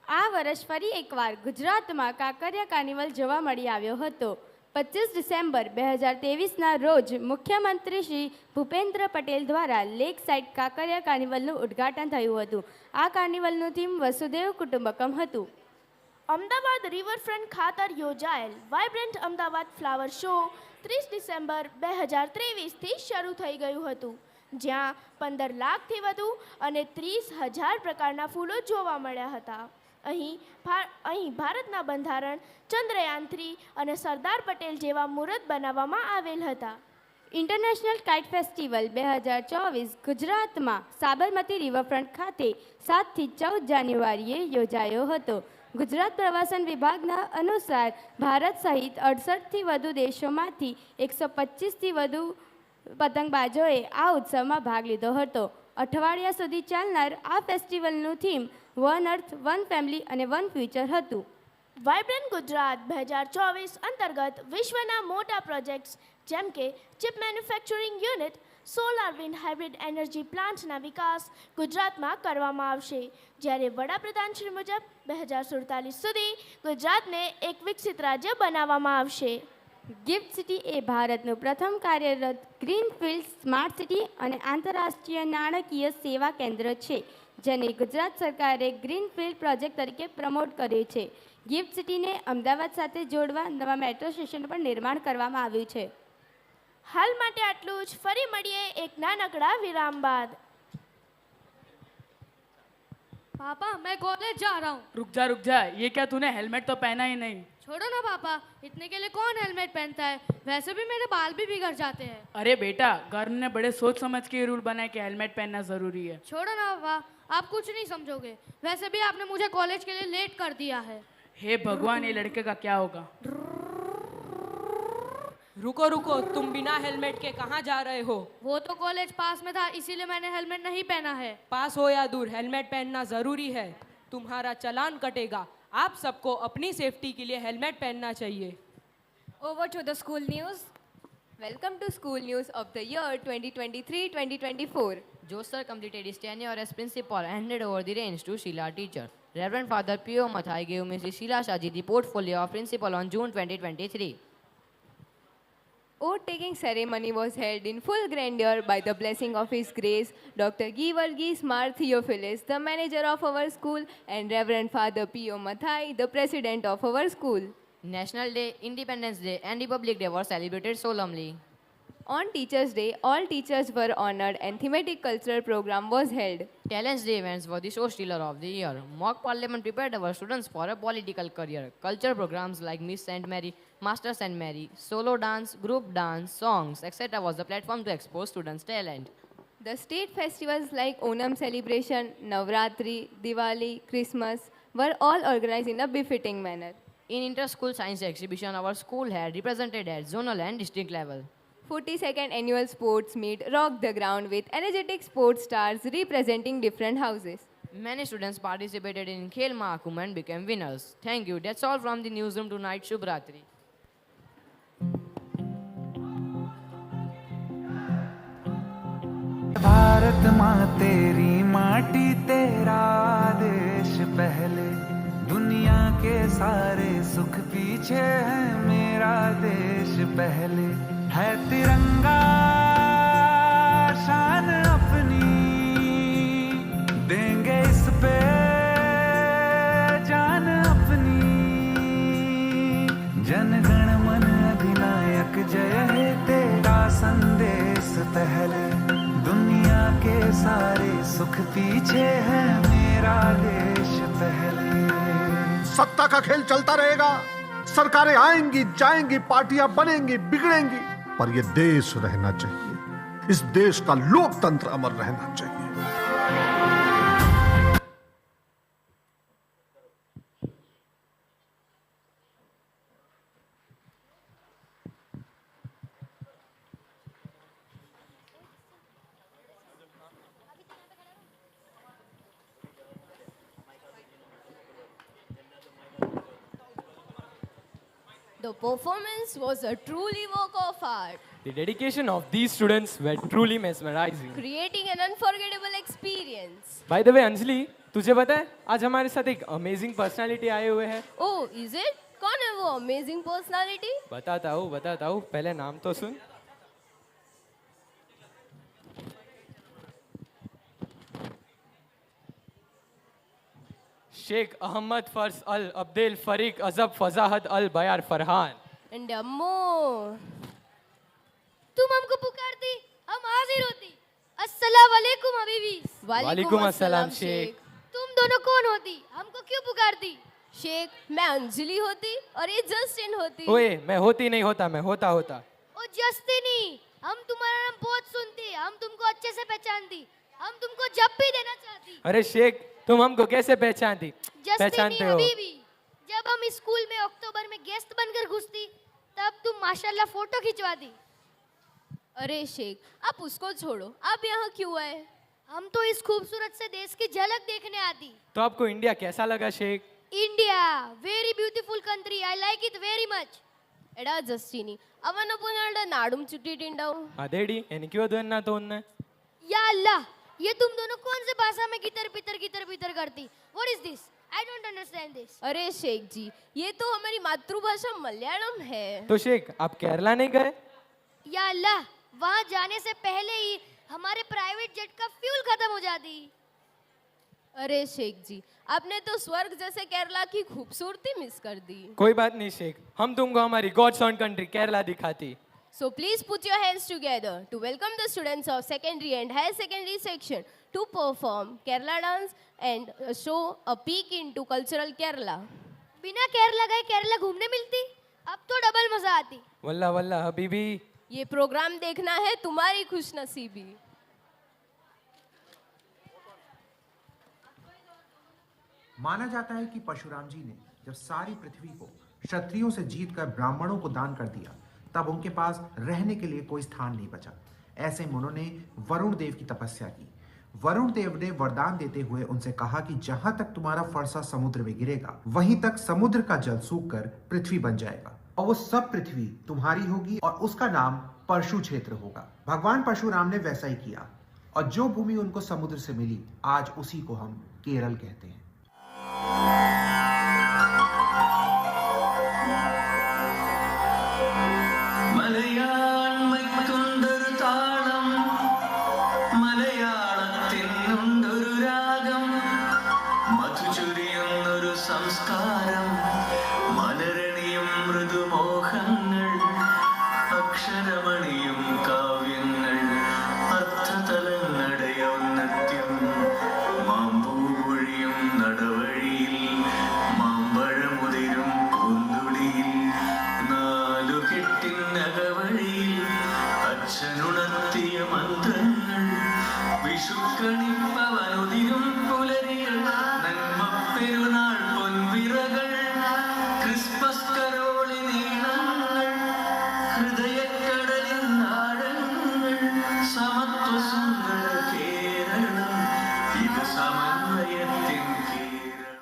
આ વર્ષ ફરી એકવાર ગુજરાતમાં કાંકરિયા કાર્નિવલ જોવા મળી આવ્યો હતો. 25 ડિસેમ્બર 2023ના રોજ મુખ્યમંત્રી શ્રી ભૂપેન્દ્ર પટેલ દ્વારા લેક સાઇડ કાંકરિયા કાર્નિવલનું ઉદ્ઘાટન થયું હતું. આ કાર્નિવલનું થીમ વસુધૈવ કુટુંબકમ હતું. અમદાવાદ રિવરફ્રન્ટ ખાતર યોજાયેલ vibrant Ahmedabad flower show 30 December 2023થી શરૂ થઈ ગયું હતું, જ્યાં 15 લાખથી વધુ અને 30,000 પ્રકારના ફૂલો જોવા મળ્યા હતા. અહીં ભારતના બંધારણ, ચંદ્રયાન-3 અને સરદાર પટેલ જેવા મૂર્ત બનાવવામાં આવેલ હતા. ઇન્ટરનેશનલ કાઇટ ફેસ્ટિવલ 2024 ગુજરાતમાં સાબરમતી રિવરફ્રન્ટ ખાતે 7થી 14 જાન્યુઆરીએ યોજાયો હતો. ગુજરાત પ્રવાસન વિભાગના અનુસાર ભારત સહિત 68થી વધુ દેશોમાંથી 125થી વધુ પતંગબાજોએ આ ઉત્સવમાં ભાગ લીધો હતો. અઠવાડિયા સુધી ચાલનાર આ ફેસ્ટિવલનું theme one earth, one family અને વન ફ્યુચર હતું. વાઇબ્રન્ટ ગુજરાત 2024 અંતર્ગત વિશ્વના મોટા પ્રોજેક્ટ્સ જેમ કે chip manufacturing unit, solar wind hybrid energy પ્લાન્ટના વિકાસ ગુજરાતમાં કરવામાં આવશે, જ્યારે વડાપ્રધાન શ્રી મુજબ 2047 સુધી ગુજરાતને એક વિકસિત રાજ્ય બનાવવામાં આવશે. ગિફ્ટ સિટી એ ભારતનું પ્રથમ કાર્યરત ગ્રીનફિલ્ડ સ્માર્ટ સિટી અને આંતરરાષ્ટ્રીય નાણાકીય સેવા કેન્દ્ર છે, જેને ગુજરાત સરકારે ગ્રીનફિલ્ડ પ્રોજેક્ટ તરીકે પ્રમોટ કર્યું છે. ગિફ્ટ સિટીને અમદાવાદ સાથે જોડવા નવા મેટ્રો સ્ટેશન પર નિર્માણ કરવામાં આવ્યું છે. હાલ માટે આટલું જ. ફરી મળીએ એક નાનકડા વિરામ બાદ. पापा मैं कॉलेज जा रहा हूँ. रुक जा, ये क्या तूने हेलमेट तो पहना ही नहीं. छोड़ो ना पापा, इतने के लिए कौन हेलमेट पहनता है? वैसे भी मेरे बाल भी बिगड़ जाते हैं. अरे बेटा, गवर्नमेंट ने बड़े सोच समझ के ये रूल बनाए कि हेलमेट पहनना जरूरी है. छोड़ो ना पापा, आप कुछ नहीं समझोगे. वैसे भी आपने मुझे कॉलेज के लिए लेट कर दिया है. हे भगवान, ये लड़के का क्या होगा? रुको, तुम बिना हेलमेट के कहाँ जा रहे हो? वो तो कॉलेज पास में था, इसीलिए मैंने हेलमेट नहीं पहना है. पास हो या दूर, हेलमेट पहनना जरूरी है. तुम्हारा चालान कटेगा. आप सबको अपनी सेफ्टी के लिए हेलमेट पहनना चाहिए. Over to the school news. Welcome to school news of the year 2023-2024. Jose sir completed his tenure as principal and handed over the reins to Sheila teacher. Reverend Father Pio Mathai gave Mrs. Sheila Shaji the portfolio of principal on June 2023. Oath-taking ceremony was held in full grandeur by the blessing of His Grace, Dr. Givargis Mar Theophilus, the manager of our school, and Reverend Father Pio Mathai, the president of our school. National Day, Independence Day, and Republic Day were celebrated solemnly. On Teachers' Day, all teachers were honored and thematic cultural program was held. Talents Day events were the show stealer of the year. Mock Parliament prepared our students for a political career. Culture programs like Miss St.Mary, Master St.Mary, solo dance, group dance, songs, etc. was the platform to expose students' talent. The state festivals like Onam celebration, Navratri, Diwali, Christmas were all organized in a befitting manner. In inter-school science exhibition, our school had represented at zonal and district level. 42nd annual sports meet rocked the ground with energetic sports stars representing different houses. Many students participated in Khel Mahakumbh and became winners. Thank you. That's all from the newsroom tonight. Shubh Ratri. Bharat माँ तेरी माटी तेरा देश पहले, दुनिया के सारे सुख पीछे है, मेरा देश पहले है. तिरंगा शान अपनी देंगे इस पे जान अपनी. जनगण मन अधिनायक जय हे तेरा संदेश पहले, दुनिया के सारे सुख पीछे है, मेरा देश पहले. सत्ता का खेल चलता रहेगा, सरकारें आएंगी जाएंगी, पार्टियां बनेंगी बिगड़ेंगी, पर यह देश रहना चाहिए. इस देश का लोकतंत्र अमर रहना चाहिए. The performance was a truly work of art, The dedication of these students were truly mesmerizing. creating an unforgettable experience. By the way, Anjali, तुझे पता है आज हमारे साथ एक अमेजिंग पर्सनालिटी आए हुए हैं. Oh, is it? कौन है वो amazing personality? बताता हूँ. पहले नाम तो सुन. शेख अहमद फर्ज अल अब्देल फरीक अजब फजाहत अल बयार फरहान. And अम्मो. तुम हमको पुकारती, हम हाजिर होती। अस्सलाम वालेकुम हबीबी। वालेकुम अस्सलाम शेख. तुम दोनों कौन होती? हमको क्यों पुकारती? शेख, मैं अंजलि होती और ये जस्टिन होती। ओए, मैं होती नहीं होता, मैं होता. ओ जस्टिनी, हम तुम्हारा नाम बहुत सुनते, हम तुमको अच्छे से पहचानती, हम तुमको जब भी देना चाहती। अरे शेख, तुम हमको कैसे पहचानती? जस्टिनी पहचानते हो? हबीबी, जब हम स्कूल में अक्टूबर में गेस्ट बनकर घुसती, तब तुम माशाल्लाह फोटो खिंचवाती। अरे शेख, आप उसको छोड़ो, आप यहाँ क्यों आए? हम तो इस खूबसूरत से देश की झलक देखने आती। तो आपको इंडिया कैसा लगा Sheikh? India very beautiful country, I like it very much. എടാ ജസ്റ്റിനി, അവനൊപ്പം ഞങ്ങളുടെ നാടും ചുറ്റിയിട്ടുണ്ടാവും. അതേടി, എനിക്കും അത് തന്നെ തോന്നുന്നേ. या अल्लाह, ये तुम दोनों कौन से भाषा में गितर पितर करती? What is this? I don't understand this. अरे शेख जी, ये तो हमारी मातृभाषा मलयालम है। तो शेख, आप केरला नहीं गए? या अल्लाह, वहाँ जाने से पहले ही हमारे प्राइवेट जेट का फ्यूल खत्म हो जाती। अरे शेख जी, आपने तो स्वर्ग जैसे केरला की खूबसूरती मिस कर दी। कोई बात नहीं शेख, हम तुमको हमारी गॉड्स ओन कंट्री केरला दिखाती. So please put your hands together to welcome the students of secondary and higher secondary section to perform Kerala dance and show a peek into cultural Kerala. बिना केरला गए केरला घूमने मिलती, अब तो डबल मजा आती। वल्ला हबीबी, ये प्रोग्राम देखना है तुम्हारी खुशनसीबी। माना जाता है कि परशुराम जी ने जब सारी पृथ्वी को क्षत्रियों से जीतकर ब्राह्मणों को दान कर दिया, तब उनके पास रहने के लिए कोई स्थान नहीं बचा। ऐसे में उन्होंने वरुण देव की तपस्या की। वरुण देव ने वरदान देते हुए उनसे कहा कि जहां तक तुम्हारा फरसा समुद्र में गिरेगा, वहीं तक समुद्र का जल सूखकर पृथ्वी बन जाएगा और वो सब पृथ्वी तुम्हारी होगी और उसका नाम परशु क्षेत्र होगा। भगवान परशुराम ने वैसा ही किया और जो भूमि उनको समुद्र से मिली, आज उसी को हम केरल कहते हैं। സംസ്കാരം മലരണിയും മൃദുമോഹങ്ങൾ അക്ഷരമണിയും കാവ്യങ്ങൾ അർത്ഥതലങ്ങടയൗന്നത്യം മാമ്പൂവഴിയും നടവഴിയിൽ മാമ്പഴമുതിരും പൂന്തുടിയിൽ നാലുകെട്ടിനകവഴിയിൽ അച്ഛനുണർത്തിയ മന്ത്രങ്ങൾ വിഷുക്കണിപ്പവനുതിരും പുലരികൾ നന്മ പെരുന്നാൾ പൊൻവിറകൾ ക്രിസ്മസ് കരോളി നീളങ്ങൾ ഹൃദയക്കടലിൻ നാടങ്ങൾ സമത്വ സുന്ദര കേരളം ഇത് സമന്വയത്തിൻ കേരളം.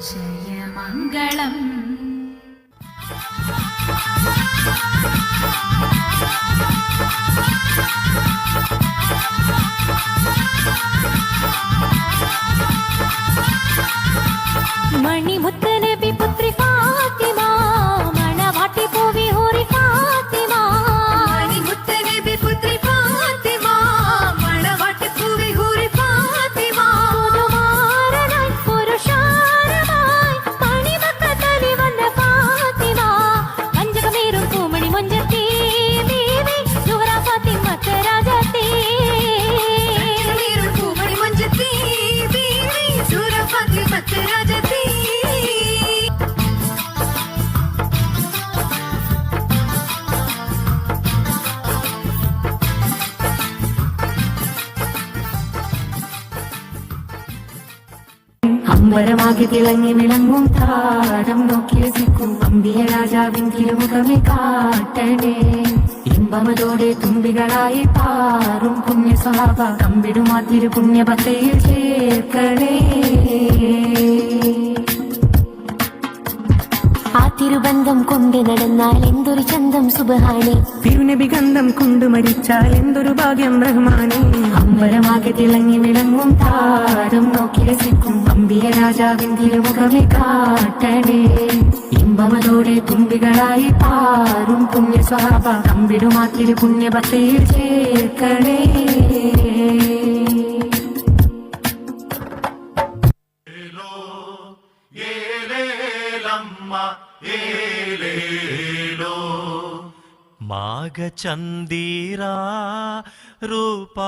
ജയമംഗളം. മണിമുത്ത് നബി പുത്രി ഫാത്തിമ മണവാട്ടി പൂവി ഹൂറി ഫാത്തിമ. മണിമുത്ത് നബി പുത്രി ഫാത്തിമ മണവാട്ടി പൂവി ഹൂറി ഫാത്തിമ. പുതുമാരനായി പുരുഷാരമായി മണിമക്കത്തലി വന്ന ഫാത്തിമ. പഞ്ചകമേറും പൂമണി മൊഞ്ചത്തി ബീവി സുഹറ ഫാത്തിമത്ത് രാജത്തി. പഞ്ചകമേറും പൂമണി മൊഞ്ചത്തി ബീവി സുഹറ ഫാത്തിമത്ത് രാജത്തി. അമ്പരമാകെ തിളങ്ങി വിളങ്ങും താരം നോക്കി രസിക്കും അമ്പിയ രാജാവിൻ തിരുമുഖമേ കാട്ടണേ. ഇമ്പമതോടെ തുമ്പികളായി പാറും പുണ്യ സ്വഭാവ കമ്പിടുമാ തിരു പുണ്യഭക്തയിൽ ചേർക്കണേ. ആ തിരുബന്ധം കൊണ്ട് നടന്നാൽ എന്തൊരു ചന്തം സുബ്ഹാനേ. തിരുനബി ഗന്ധം കൊണ്ട് മരിച്ചാൽ എന്തൊരു ഭാഗ്യം റഹ്മാനേ. അമ്പരമാകെ തിളങ്ങി വിളങ്ങും താരം നോക്കി രസിക്കും അമ്പിയ രാജാവിൻ തിരുമുഖമേ കാട്ടണേ. ഇമ്പമതോടെ തുമ്പികളായി പാറും പുണ്യ സ്വഭാവ കമ്പിടുമാ തിരു പുണ്യഭക്തയിൽ ചേർക്കണേ. മാഘചന്ദിരാ ರೂಪಾಮಣಿಯೇ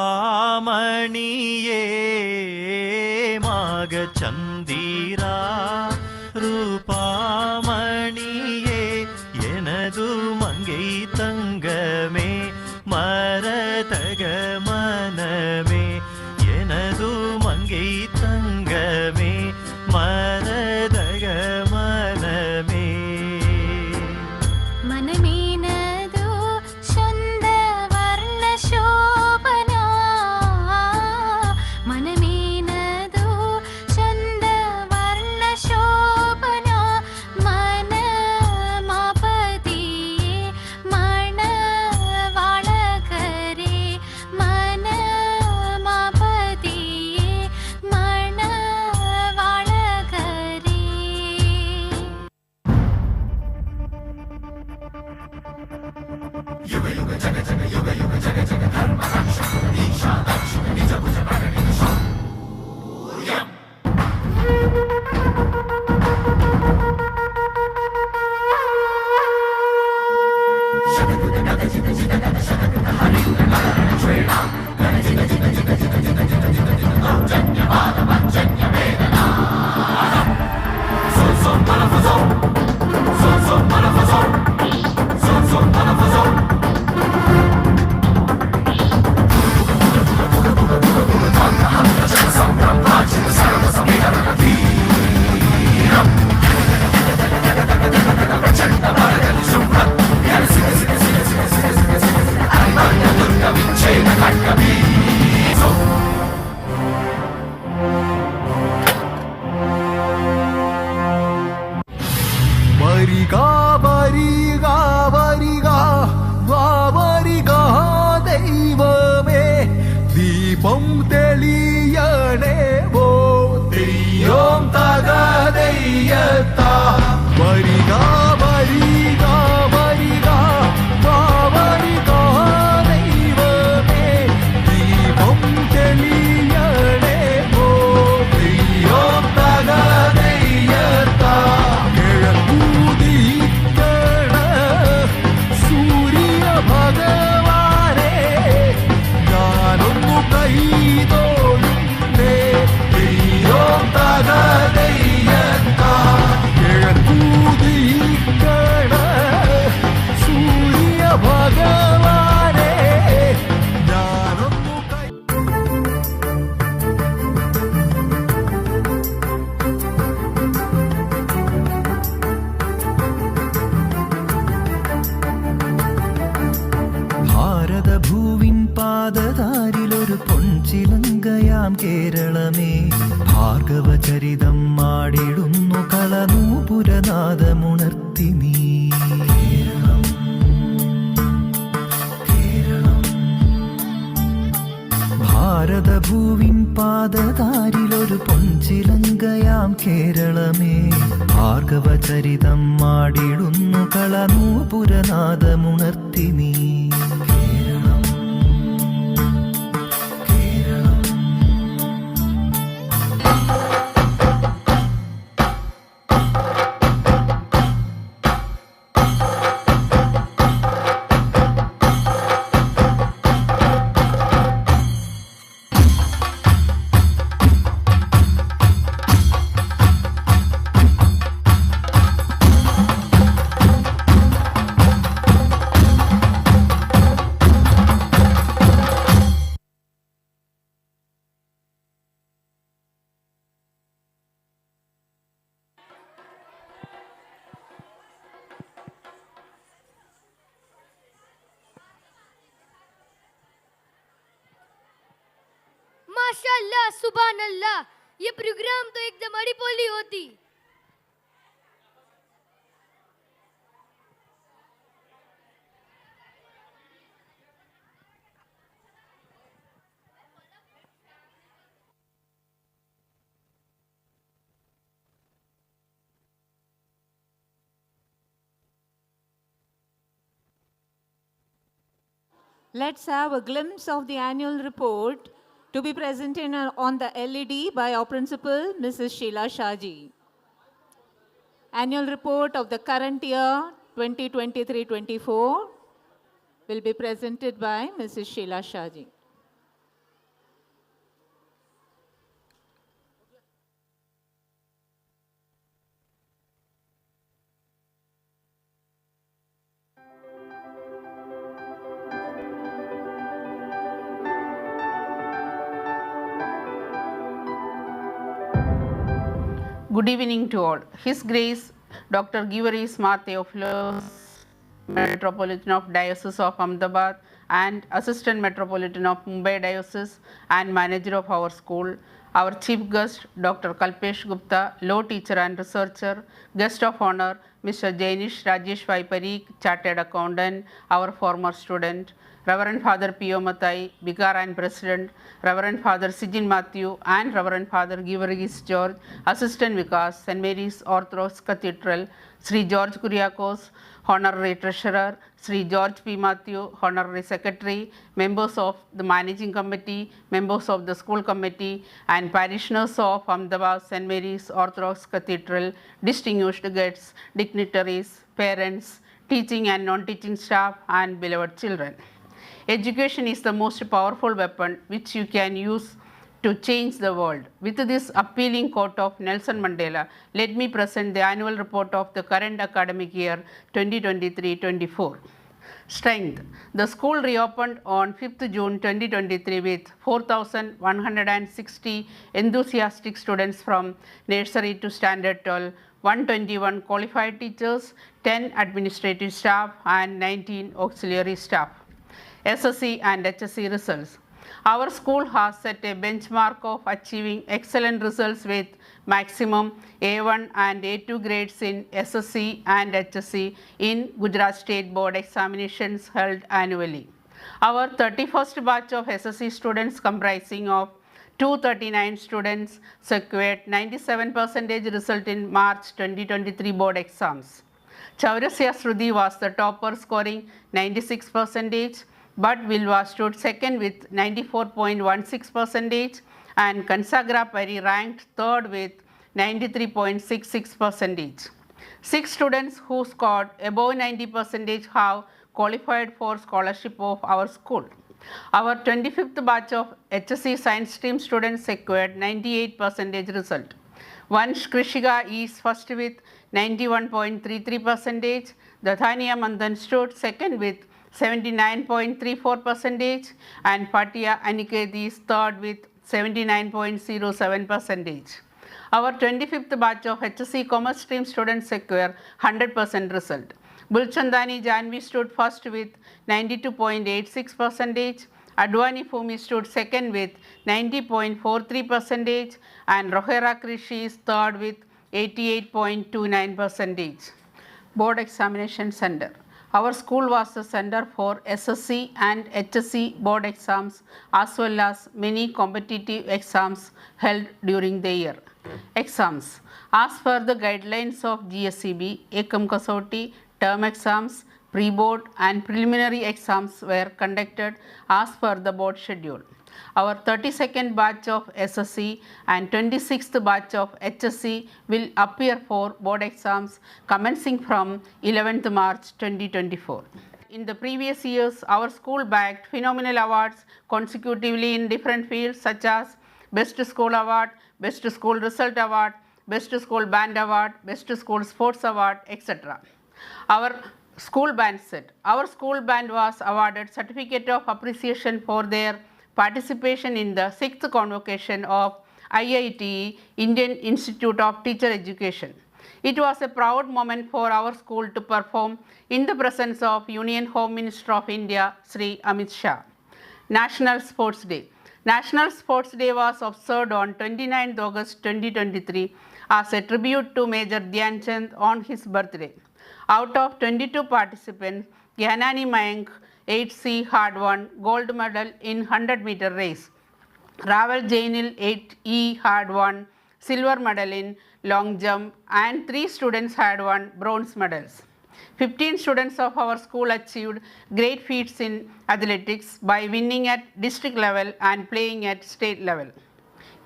ಮಾಘಚಂದಿರಾ ರೂಪಾಮಣಿಯೇ எனது மங்கை தங்கமே மரதக மனமே எனது மங்கை தங்கமே மரதக மனமே മനമേനതു ചന്ദ വർണ്ണ ശോഭന മനമേനതു ചന്ദ വർണ്ണ ശോഭന മന മാപതിയേ മണ വാളകരേ മന മാപതിയേ മണ വാളകരേ. വരിക വരിക വരിക വരിക ദൈവമേ ദീപം തെളിയണേ ഓ തെയ്യം തകതയ്യത്ത വരിക വരിക വരിക വരിക ദൈവമേ ദീപം തെളിയണേ ഓ തെയ്യം തകതയ്യത്ത സൂര്യ ഭഗവാനെ ഞാനൊന്നു കൈതോഴുന്നേ ദൈവം തകതയ്യത്ത കിഴക്കൂതിക്കണ സൂര്യ ഭഗവാനെ ഞാനൊന്നു കൈ ഭാരതഭൂവിൻ പാദതാരിലൊരു പൊൻചിലങ്കയാം കേരളമേ ഭാർഗവചരിതം ആടിടുന്നു പാദതാരിലൊരു പൊൻചിലങ്കയാം കേരളമേ ഭാർഗവചരിതം മാടിടുന്നു കളനൂപുരനാദമുണർത്തി നീ माशाल्लाह सुभान अल्लाह, ये प्रोग्राम तो एकदम अड़ीपोली होती। Let's have a glimpse of the annual report to be presented on the LED by our principal, Mrs. Sheila Shaji. Annual report of the current year 2023-24 will be presented by Mrs. Sheila Shaji. Good evening to all. His Grace Dr. Givaris Mar Theophilus, Metropolitan of Diocese of Ahmedabad and Assistant Metropolitan of Mumbai Diocese and Manager of our school, our Chief Guest Dr. Kalpesh Gupta, Law Teacher and Researcher, Guest of Honor Mr. Jainish Rajesh Vaiparik, Chartered Accountant, our former student, Reverend Father Pio Mathai, Vicar and President, Reverend Father Sijin Matthew and Reverend Father Givargis George, Assistant Vicars, St. Mary's Orthodox Cathedral, Sri George Kuriakos, Honorary Treasurer, Sri George P. Matthew, Honorary Secretary, members of the Managing Committee, members of the School Committee and parishioners of Ahmedabad St. Mary's Orthodox Cathedral, distinguished guests, dignitaries, parents, teaching and non-teaching staff and beloved children. Education is the most powerful weapon which you can use to change the world. With this appealing quote of Nelson Mandela, let me present the annual report of the current academic year 2023-24. Strength. The school reopened on 5th June 2023 with 4,160 enthusiastic students from nursery to standard 12, 121 qualified teachers, 10 administrative staff and 19 auxiliary staff. SSC and HSC results. Our school has set a benchmark of achieving excellent results with maximum A1 and A2 grades in SSC and HSC in Gujarat State Board examinations held annually. Our 31st batch of SSC students comprising of 239 students secured 97% result in March 2023 board exams. Chaurasya Shruti was the topper scoring 96%, but Vilva stood second with 94.16% and Kansagra Pari ranked third with 93.66%. 6 students who scored above 90% have qualified for scholarship of our school. Our 25th batch of HSC science stream students secured 98% result. Vansh Krishika is first with 91.33%. Dathania Mandan stood second with 79.34% and Patia Aniket is third with 79.07%. Our 25th batch of HSC commerce stream students secure 100% result. Bulchandani Janvi stood first with 92.86%. Adwani Fumi stood second with 90.43% and Rohera Krishi is third with 88.29%. Board Examination Center. Our school was the center for SSC and HSC board exams as well as many competitive exams held during the year. Exams. As per the guidelines of GSEB, Ekam Kasauti, term exams, pre-board and preliminary exams were conducted as per the board schedule. Our 32nd batch of SSC and 26th batch of HSC will appear for board exams commencing from 11th March 2024. In the previous years, our school bagged phenomenal awards consecutively in different fields such as Best School Award, Best School Result Award, Best School Band Award, Best School Sports Award, etc. Our school band set. Our school band was awarded Certificate of Appreciation for their participation in the 6th convocation of IIT, Indian Institute of Teacher Education. It was a proud moment for our school to perform in the presence of Union Home Minister of India, Sri Amit Shah. National Sports Day. National Sports Day was observed on 29th August 2023 as a tribute to Major Dhyan Chand on his birthday. Out of 22 participants, Gyanani Mayank 8C had won gold medal in 100-meter race. Raval Jainil 8E had won silver medal in long jump and 3 students had won bronze medals. 15 students of our school achieved great feats in athletics by winning at district level and playing at state level.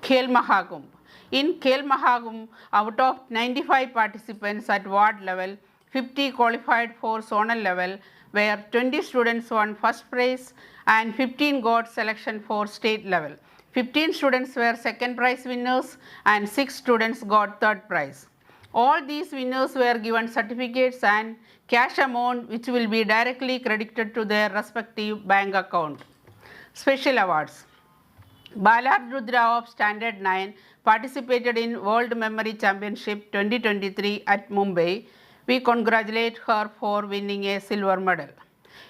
Khel Mahakumbh. In Khel Mahakumbh, out of 95 participants at ward level, 50 qualified for zonal level, where 20 students won first prize and 15 got selection for state level. 15 students were second prize winners and 6 students got third prize. All these winners were given certificates and cash amount which will be directly credited to their respective bank account. Special awards. Bala Rudra of Standard 9 participated in World Memory Championship 2023 at Mumbai. We congratulate her for winning a silver medal.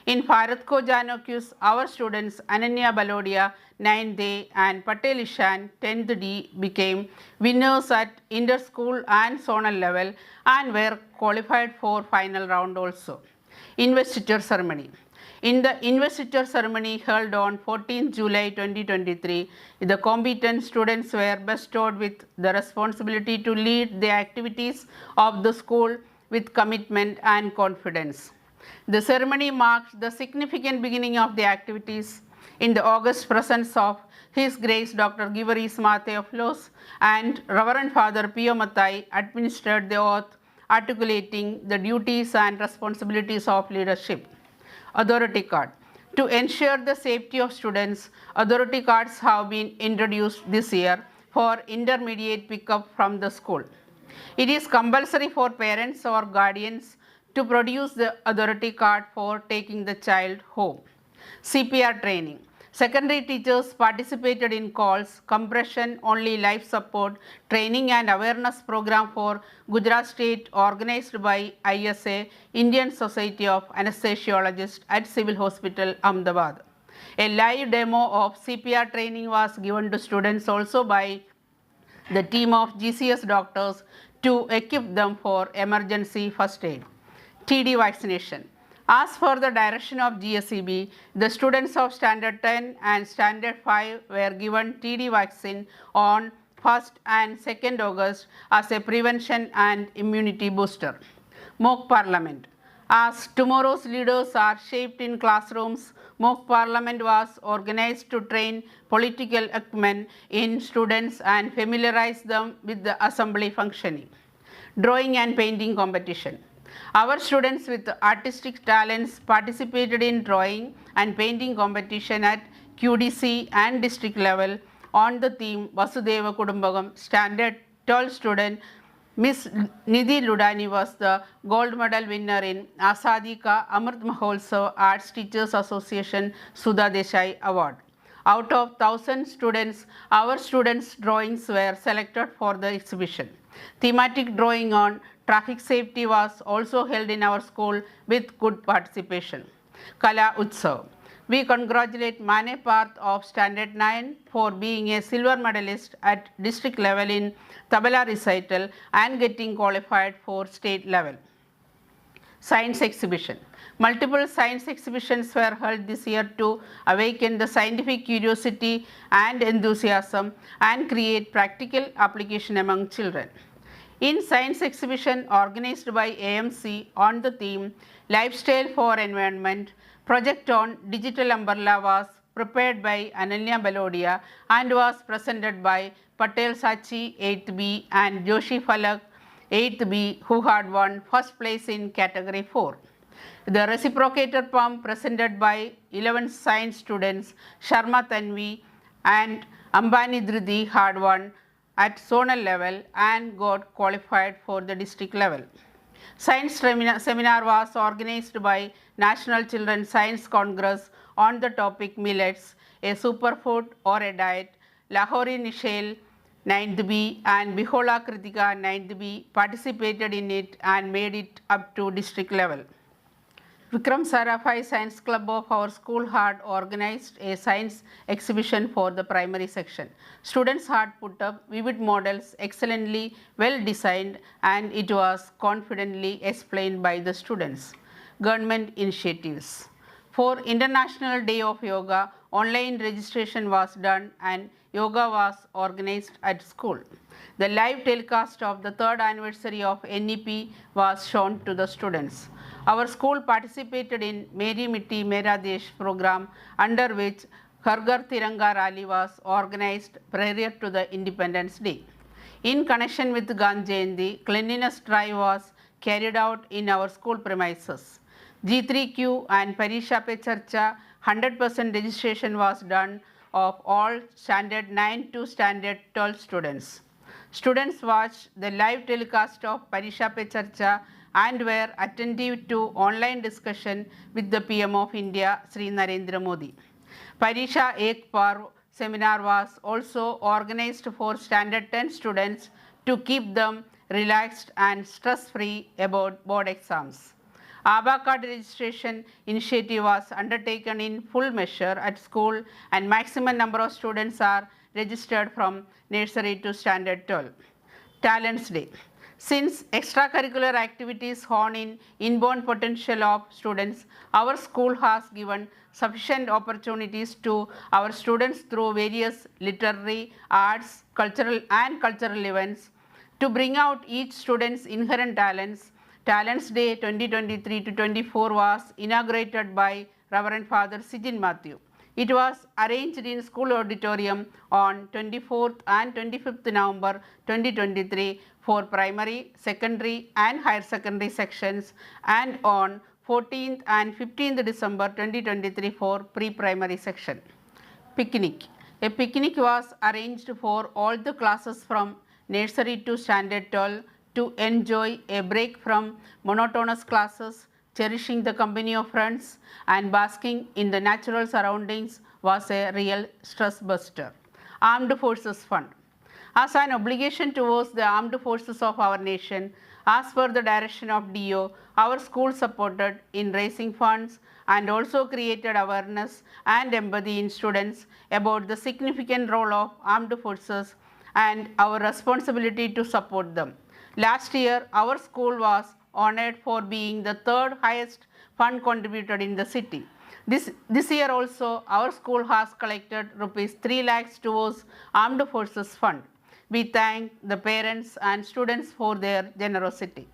In Bharat Ko Jano Quiz, our students Ananya Balodia 9th A and Patel Ishan 10th D became winners at inter-school and zonal level and were qualified for final round also. Investiture ceremony. In the investiture ceremony held on 14 July 2023, the competent students were bestowed with the responsibility to lead the activities of the school with commitment and confidence. The ceremony marked the significant beginning of the activities in the august presence of His Grace Dr. Givaris Theophilus and Reverend Father Pio Mathai administered the oath articulating the duties and responsibilities of leadership. Authority card. To ensure the safety of students, authority cards have been introduced this year for intermediate pickup from the school. It is compulsory for parents or guardians to produce the authority card for taking the child home. CPR training. Secondary teachers participated in calls, compression only life support, training and awareness program for Gujarat State organized by ISA, Indian Society of Anesthesiologists at Civil Hospital, Ahmedabad. A live demo of CPR training was given to students also by the team of GCS doctors to equip them for emergency first aid. TD vaccination. As per the direction of GSEB, the students of Standard 10 and Standard 5 were given TD vaccine on 1st and 2nd August as a prevention and immunity booster. Mock Parliament. As tomorrow's leaders are shaped in classrooms, Mock Parliament was organized to train political acumen in students and familiarize them with the assembly functioning. Drawing and painting competition. Our students with artistic talents participated in drawing and painting competition at QDC and district level on the theme Vasudeva Kudumbagam. Standard 12 student Miss Nidhi Ludani was the gold medal winner in Azadi Ka Amrit Mahotsav Arts Teachers Association Sudha Desai Award. Out of 1,000 students, our students' drawings were selected for the exhibition. Thematic drawing on traffic safety was also held in our school with good participation. Kala Utsav. We congratulate Mane Parth of Standard 9 for being a silver medalist at district level in Tabla recital and getting qualified for state level. Science exhibition. Multiple science exhibitions were held this year to awaken the scientific curiosity and enthusiasm and create practical application among children. In science exhibition organized by AMC on the theme Lifestyle for Environment, project on digital umbrella was prepared by Ananya Balodia and was presented by Patel Sachi 8th B and Joshi Falak 8th B, who had won first place in category 4. The reciprocator pump presented by 11 science students Sharma Tanvi and Ambani Dhridi had won at zonal level and got qualified for the district level. Science seminar was organized by National Children's Science Congress on the topic millets, a superfood or a diet. Lahori Nishal 9th B and Bihola Kritika 9th B participated in it and made it up to district level. Vikram Sarafai Science Club of our school had organized a science exhibition for the primary section. Students had put up vivid models excellently well designed and it was confidently explained by the students. Government initiatives. For International Day of Yoga, online registration was done and yoga was organized at school. The live telecast of the 3rd anniversary of NEP was shown to the students. Our school participated in Meri Mitti Mera Desh program, under which Ghar Ghar Tiranga rally was organized prior to the Independence Day. In connection with Gandhi Jayanti, cleanliness drive was carried out in our school premises. G3Q and Parisha Pe Charcha 100% registration was done of all standard 9 to standard 12 students. Students watched the live telecast of Parisha Pe Charcha and were attentive to online discussion with the PM of India, Sri Narendra Modi. Parisha Ek Parv seminar was also organized for standard 10 students to keep them relaxed and stress-free about board exams. ABA card registration initiative was undertaken in full measure at school and maximum number of students are registered from nursery to standard 12. Talents Day. Since extracurricular activities hone in inborn potential of students, our school has given sufficient opportunities to our students through various literary, arts, cultural events to bring out each student's inherent talents. Talents Day 2023 to 24 was inaugurated by Reverend Father Sijin Matthew. It was arranged in school auditorium on 24th and 25th November 2023 for primary, secondary and higher secondary sections and on 14th and 15th December 2023 for pre-primary section. Picnic. A picnic was arranged for all the classes from nursery to standard 12 to enjoy a break from monotonous classes. Cherishing the company of friends and basking in the natural surroundings was a real stress buster. Armed Forces Fund. As an obligation towards the armed forces of our nation, as per the direction of DO, our school supported in raising funds and also created awareness and empathy in students about the significant role of armed forces and our responsibility to support them. Last year, our school was honored for being the 3rd highest fund contributor in the city. This year also, our school has collected rupees 3 lakhs towards Armed Forces Fund. We thank the parents and students for their generosity.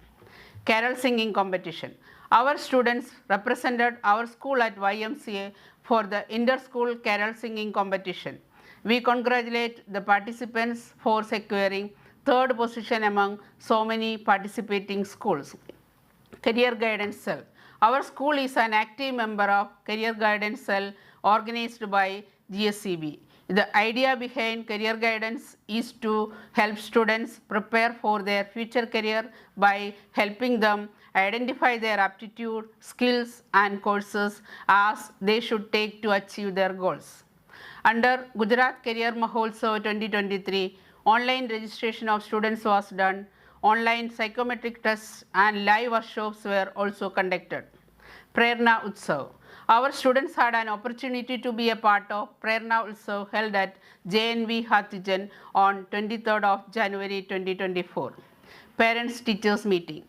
Carol singing competition. Our students represented our school at YMCA for the inter-school carol singing competition. We congratulate the participants for securing 3rd position among so many participating schools. Career Guidance Cell. Our school is an active member of Career Guidance Cell organized by GSCB. The idea behind career guidance is to help students prepare for their future career by helping them identify their aptitude, skills and courses as they should take to achieve their goals. Under Gujarat Career Mahotsav 2023, online registration of students was done, online psychometric tests and live workshops were also conducted. Prerna Utsav. Our students had an opportunity to be a part of Prerna Utsav held at JNV Hathijan on 23rd of January 2024. Parents Teachers Meeting.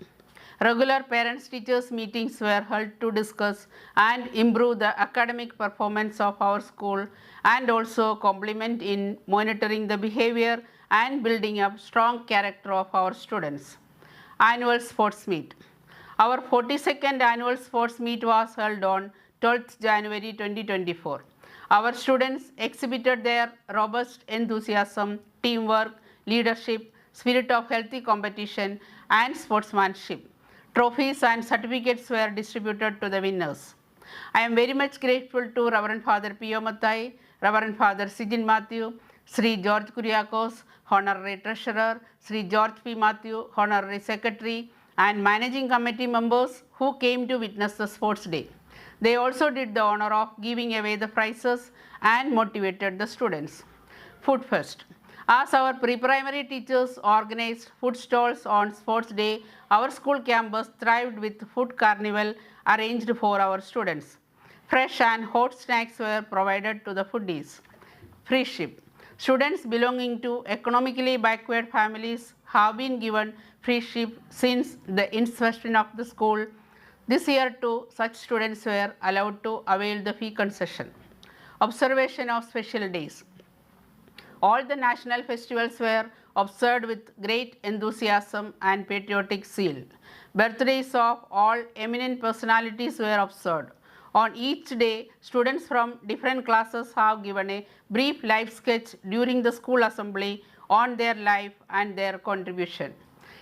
Regular parents-teachers meetings were held to discuss and improve the academic performance of our school and also complement in monitoring the behavior and building up strong character of our students. Annual sports meet. Our 42nd annual sports meet was held on 12th January 2024. Our students exhibited their robust enthusiasm, teamwork, leadership, spirit of healthy competition and sportsmanship. Trophies and certificates were distributed to the winners. I am very much grateful to Reverend Father Pio Mathai, Reverend Father Sijin Matthew, Sri George Kuriakos, Honorary Treasurer, Sri George P. Matthew, Honorary Secretary, and Managing Committee members who came to witness the sports day. They also did the honor of giving away the prizes and motivated the students. Food Fest. As our pre-primary teachers organized food stalls on sports day, our school campus thrived with food carnival arranged for our students. Fresh and hot snacks were provided to the foodies. Free ship. Students belonging to economically backward families have been given free ship since the inception of the school. This year too, such students were allowed to avail the fee concession. Observation of special days. All the national festivals were observed with great enthusiasm and patriotic zeal. Birthdays of all eminent personalities were observed. On each day, students from different classes have given a brief life sketch during the school assembly on their life and their contribution.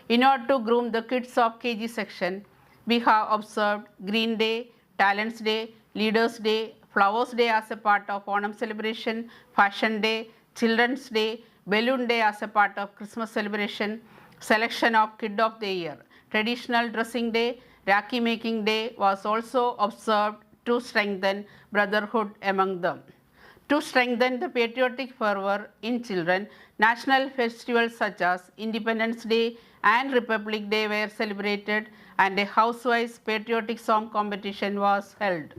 In order to groom the kids of KG section, we have observed Green Day, Talents Day, Leaders Day, Flowers Day as a part of Onam celebration, Fashion Day, Children's Day, Balloon Day as a part of Christmas celebration, selection of Kid of the Year, Traditional Dressing Day, Rakhi Making Day was also observed to strengthen brotherhood among them. To strengthen the patriotic fervor in children, national festivals such as Independence Day and Republic Day were celebrated and a house-wise patriotic song competition was held.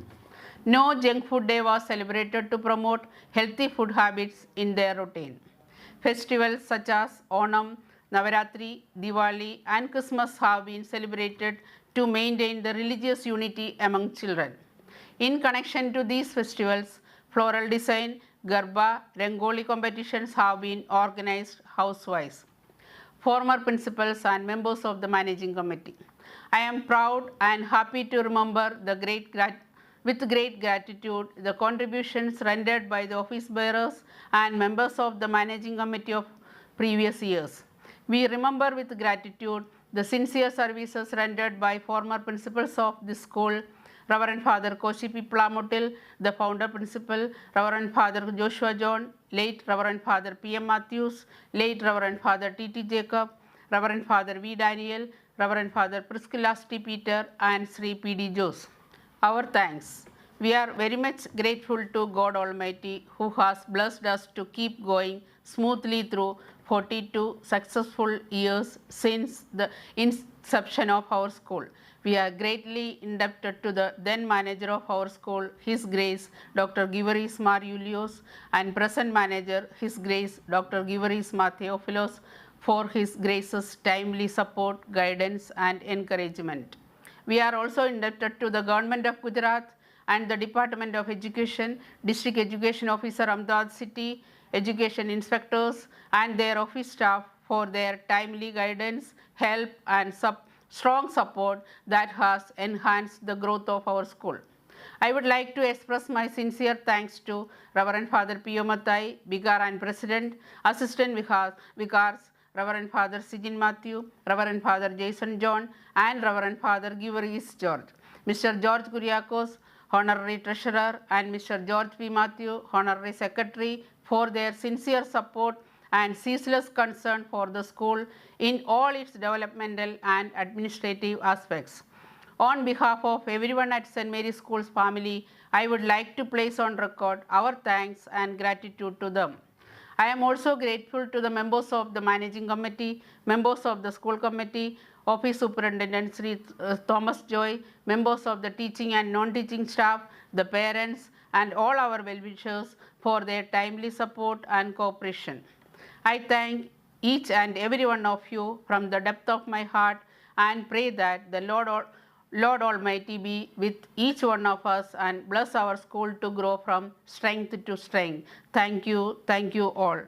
No junk food day was celebrated to promote healthy food habits in their routine. Festivals such as Onam, Navaratri, Diwali and Christmas have been celebrated to maintain the religious unity among children. In connection to these festivals, floral design, Garba, Rangoli competitions have been organized house-wise. Former principals and members of the managing committee. I am proud and happy to remember with great gratitude the contributions rendered by the office bearers and members of the managing committee of previous years. We remember with gratitude the sincere services rendered by former principals of this school, Reverend Father Koshipi Plamotil, the founder principal, Reverend Father Joshua John, late Reverend Father P.M. Matthews, late Reverend Father T.T. Jacob, Reverend Father V. Daniel, Reverend Father Priscilla T. Peter, and Sri P.D. Jose. Our thanks. We are very much grateful to God Almighty who has blessed us to keep going smoothly through 42 successful years since the inception of our school. We are greatly indebted to the then manager of our school, His Grace Dr. Givaris Mar Julius, and present manager, His Grace Dr. Givaris Mar Theophilos, for His Grace's timely support, guidance and encouragement. We are also indebted to the Government of Gujarat and the Department of Education, District Education Officer Ahmedabad City, Education Inspectors and their office staff for their timely guidance, help and strong support that has enhanced the growth of our school. I would like to express my sincere thanks to Reverend Father Pio Mathai, Vicar and President, Assistant Vicars, Reverend Father Sijin Matthew, Reverend Father Jason John, and Reverend Father Givaris George, Mr. George Kuriakos, Honorary Treasurer, and Mr. George P. Matthew, Honorary Secretary, for their sincere support and ceaseless concern for the school in all its developmental and administrative aspects. On behalf of everyone at St. Mary School's family, I would like to place on record our thanks and gratitude to them. I am also grateful to the members of the managing committee, members of the school committee, Office Superintendent Sri Thomas Joy, members of the teaching and non-teaching staff, the parents, and all our well-wishers for their timely support and cooperation. I thank each and every one of you from the depth of my heart and pray that the Lord Almighty be with each one of us and bless our school to grow from strength to strength. Thank you all.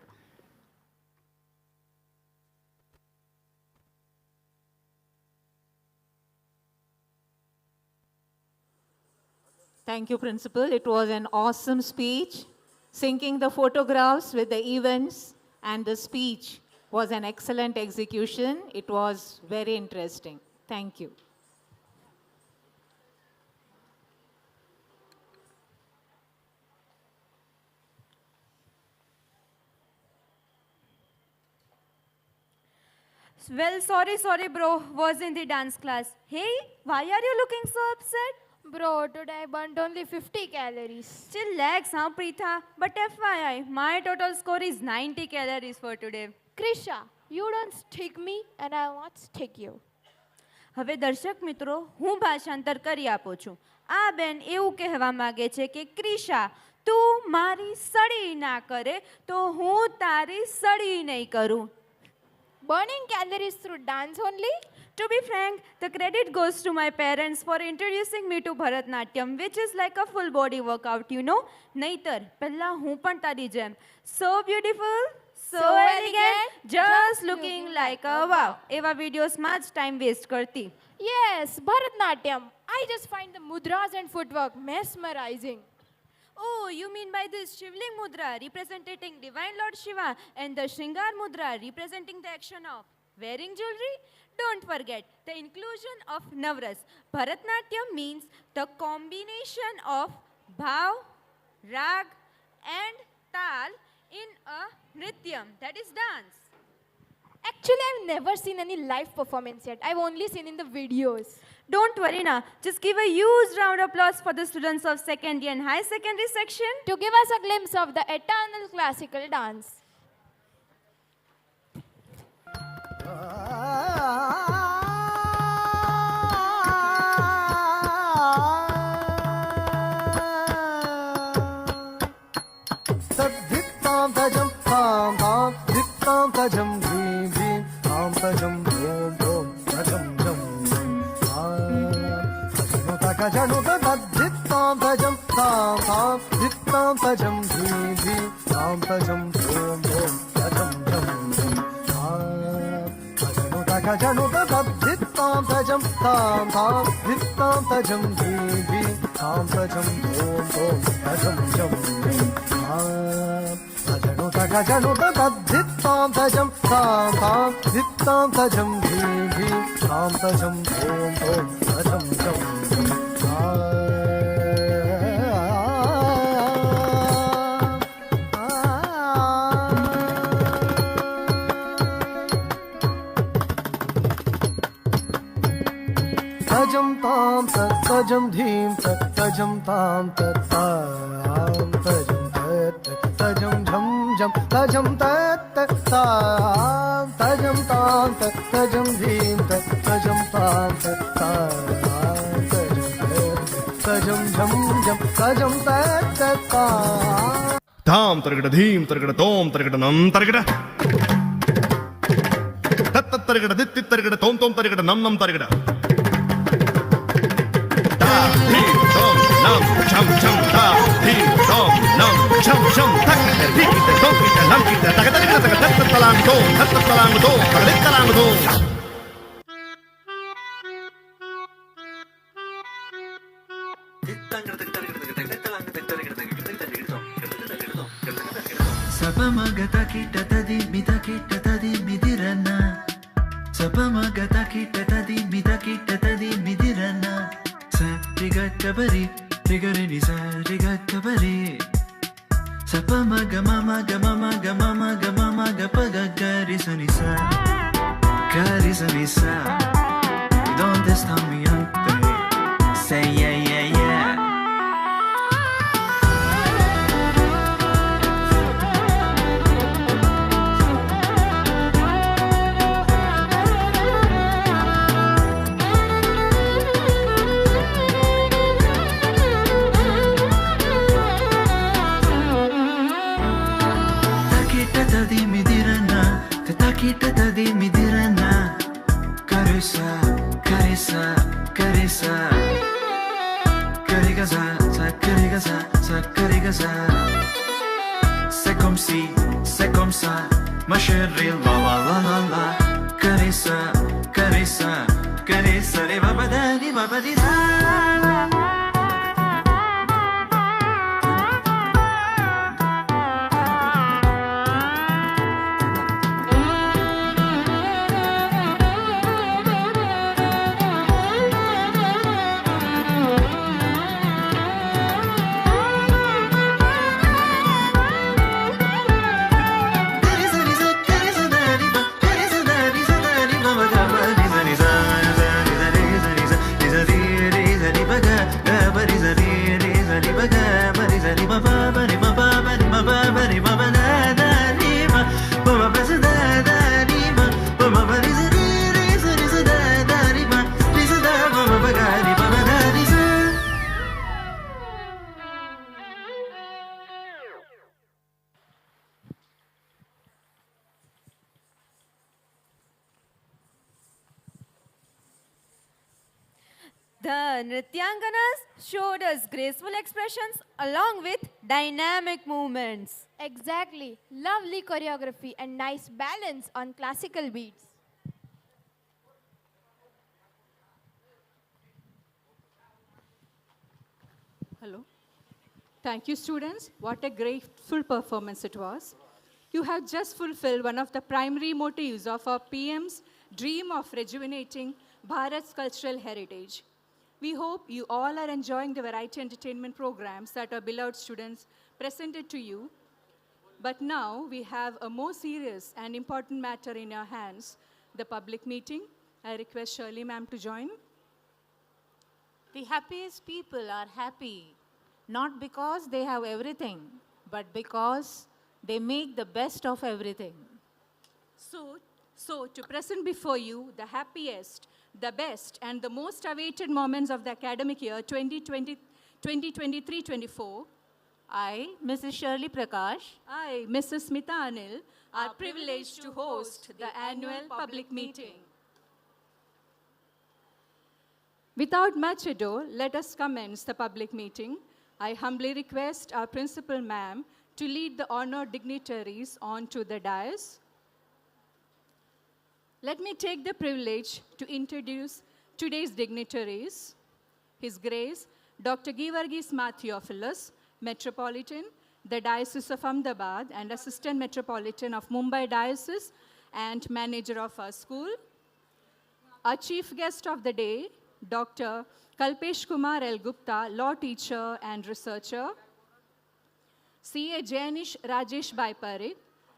Thank you, Principal. It was an awesome speech. Syncing the photographs with the events and the speech was an excellent execution. It was very interesting. Thank you. Well, sorry, bro. Was in the dance class. Hey, why are you looking so upset? Bro, today I burnt only 50 calories. Chillax, huh, Preetha? But FYI, my total score is 90 calories for today. Krisha, you don't stick me and I won't stick you. હવે દર્શક મિત્રો, હું ભાષાંતર કરી આપું છું. આ બેન એવું કહેવા માંગે છે કે ક્રિશા, તું મારી સડી ના કરે તો હું તારી સડી નહીં કરું. Burning calories through dance only? To be frank, the credit goes to my parents for introducing me to Bharatnatyam, which is like a full body workout, you know. નહીતર પહેલા હું પણ તારી જેમ. So beautiful, so elegant, just looking like a wow. એવા વિડીયોઝમાં જ time waste કરતી. Yes, Bharatnatyam. I just find the mudras and footwork mesmerizing. Oh, you mean by this Shivling Mudra representing Divine Lord Shiva and the Shringar Mudra representing the action of wearing jewelry? Don't forget the inclusion of Navras. Bharatnatyam means the combination of bhav, rag and tal in a nrityam, that is dance. Actually, I've never seen any live performance yet. I've only seen in the videos. Don't worry now. Just give a huge round of applause for the students of secondary and high secondary section to give us a glimpse of the eternal classical dance. Tadhittam tajam tham tham, dhittam tajam dhim dhim, tham tajam dhom dhom, tajam jam jam. Tajanu tadhittam tajam tham tham, dhittam tajam dhim dhim, tham tajam dhom dhom, tajam jam jam. Tajanu tadhittam tajam tham tham, dhittam tajam dhim dhim, tham tajam dhom dhom, tajam jam jam. Tajanu tadhittam tajam tham tham, dhittam tajam dhim dhim, tham tajam dhom dhom, tajam jam jam. Tajam tam tat tajam dhim tat tajam tam tat tam tajam tat tajam jam jam tajam tat tam tajam tam tat tajam dhim tat tajam tam tat tajam jam jam tajam tat tam. Dham targada dhim targada tom targada nam targada. Tat tat targada dit dit targada tom tom targada nam nam targada. Dhim tom nam cham cham ta dhim tom nam cham cham tak dik dik tom dik nam dik tak tak tak tak tak talang tom tak tak talang tom tak talang tom. Sapamagata kita tadi mita kita tadi midirana. Sapamagata kita tadi mita kita tadi midirana. Sa rigatta bari rigarini sa rigatta bari. Sapamaga mama ga mama ga mama ga mama ga paga gari sanisa. Gari sanisa. Donde está mi ante? Say yeah yeah yeah. Takita tadi midirana, karisa. Karisa, Karisa, Karigaza, Sakarigaza, Sakarigaza. C'est comme ça, ma chérie, la la la la la. Karisa, Karisa, Karisa, li baba di da. The Nrityanganas showed us graceful expressions along with dynamic movements. Exactly. Lovely choreography and nice balance on classical beats. Hello. Thank you, students. What a grateful performance it was. You have just fulfilled one of the primary motives of our PM's dream of rejuvenating Bharat's cultural heritage. We hope you all are enjoying the variety entertainment programs that our beloved students presented to you. But now we have a more serious and important matter in our hands, the public meeting. I request Shirley ma'am to join. The happiest people are happy, not because they have everything, but because they make the best of everything. So to present before you the happiest, the best, and the most awaited moments of the academic year 2023-24, I, Mrs. Shirley Prakash, I, Mrs. Smita Anil, are privileged to host the annual public meeting. Without much ado, let us commence the public meeting. I humbly request our principal ma'am to lead the honored dignitaries onto the dais. Let me take the privilege to introduce today's dignitaries. His Grace, Dr. Givargis Theophilus, Metropolitan, the Diocese of Ahmedabad, and Assistant Metropolitan of Mumbai Diocese, and Manager of our school. Our chief guest of the day, Dr. Kalpesh Kumar L. Gupta, law teacher and researcher. C.A. Janish Rajesh Baipare,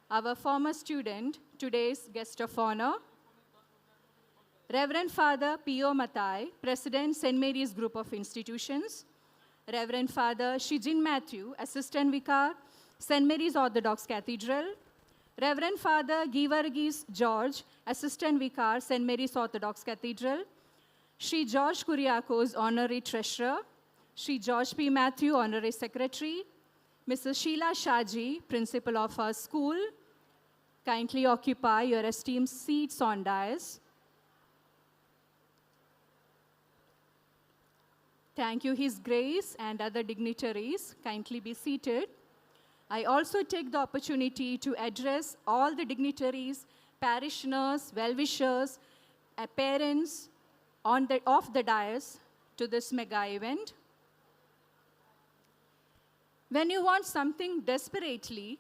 our former student, today's guest of honor. Reverend Father P.O. Mathai, President, St. Mary's Group of Institutions. Reverend Father Shijin Matthew, Assistant Vicar, St. Mary's Orthodox Cathedral. Reverend Father Givargis George, Assistant Vicar, St. Mary's Orthodox Cathedral. Shri George Kuriakos, Honorary Treasurer. Shri George P. Matthew, Honorary Secretary. Mrs. Sheila Shaji, Principal of our school. Kindly occupy your esteemed seats on dais. Thank you, His Grace and other dignitaries. Kindly be seated. I also take the opportunity to address all the dignitaries, parishioners, well-wishers, parents off the dais to this mega event. When you want something desperately,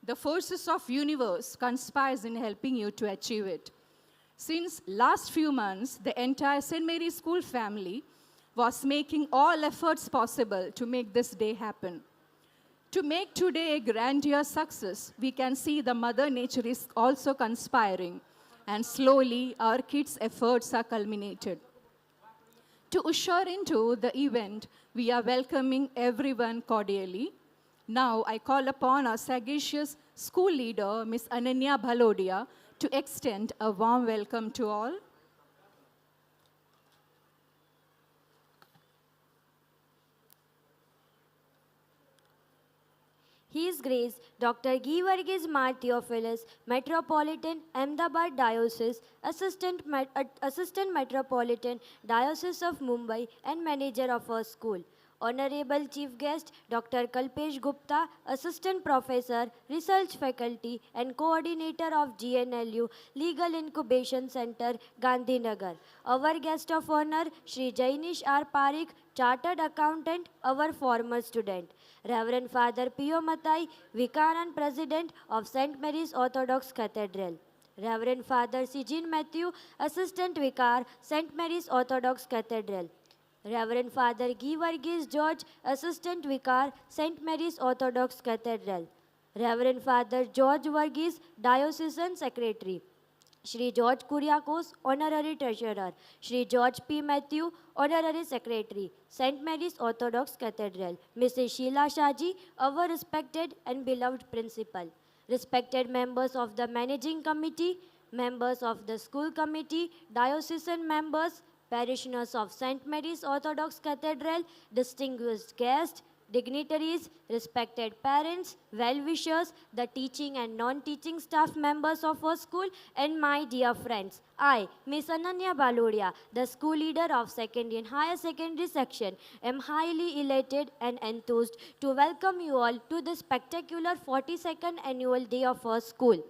the forces of universe conspires in helping you to achieve it. Since last few months, the entire St. Mary's School family was making all efforts possible to make this day happen. To make today a grandiose success, we can see the Mother Nature is also conspiring, and slowly our kids' efforts are culminated. To usher into the event, we are welcoming everyone cordially. Now I call upon our sagacious school leader, Ms. Ananya Bhalodia, to extend a warm welcome to all. His Grace Dr. Givargis Mar Theophilus, Metropolitan Ahmedabad Diocese, Assistant Metropolitan Diocese of Mumbai and Manager of our school. Honorable Chief Guest Dr. Kalpesh Gupta, Assistant Professor, Research Faculty and Coordinator of GNLU Legal Incubation Center, Gandhinagar. Our guest of honor, Shri Jainish R. Parikh, Chartered Accountant, our former student. Reverend Father Pio Matai, Vicar and President of St. Mary's Orthodox Cathedral. Reverend Father Sijin Matthew, Assistant Vicar, St. Mary's Orthodox Cathedral. Reverend Father Givargis George, Assistant Vicar, St. Mary's Orthodox Cathedral. Reverend Father George Varghese, Diocesan Secretary. Shri George Kuriakos, Honorary Treasurer. Shri George P. Matthew, Honorary Secretary, St. Mary's Orthodox Cathedral. Mrs. Sheila Shaji, our respected and beloved Principal. Respected members of the Managing Committee, members of the School Committee, diocesan members, parishioners of St. Mary's Orthodox Cathedral, distinguished guests, dignitaries, respected parents, well-wishers, the teaching and non-teaching staff members of our school, and my dear friends. I, Miss Ananya Balodia, the school leader of Secondary and Higher Secondary section, am highly elated and enthused to welcome you all to the spectacular 42nd annual day of our school.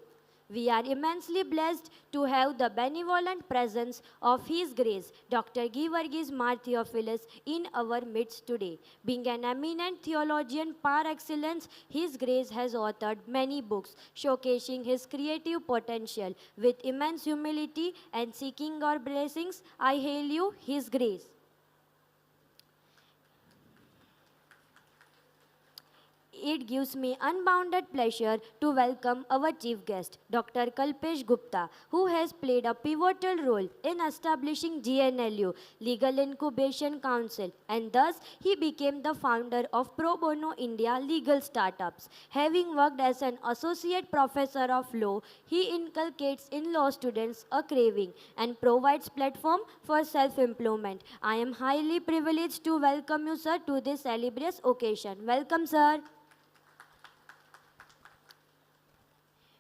We are immensely blessed to have the benevolent presence of His Grace, Dr. Givargis Mar Theophilus, in our midst today. Being an eminent theologian par excellence, His Grace has authored many books showcasing his creative potential. With immense humility and seeking our blessings, I hail you, His Grace. It gives me unbounded pleasure to welcome our chief guest, Dr. Kalpesh Gupta, who has played a pivotal role in establishing GNLU, Legal Incubation Council, and thus he became the founder of Pro Bono India Legal Startups. Having worked as an associate professor of law, he inculcates in law students a craving and provides platform for self-employment. I am highly privileged to welcome you, sir, to this celebrous occasion. Welcome, sir.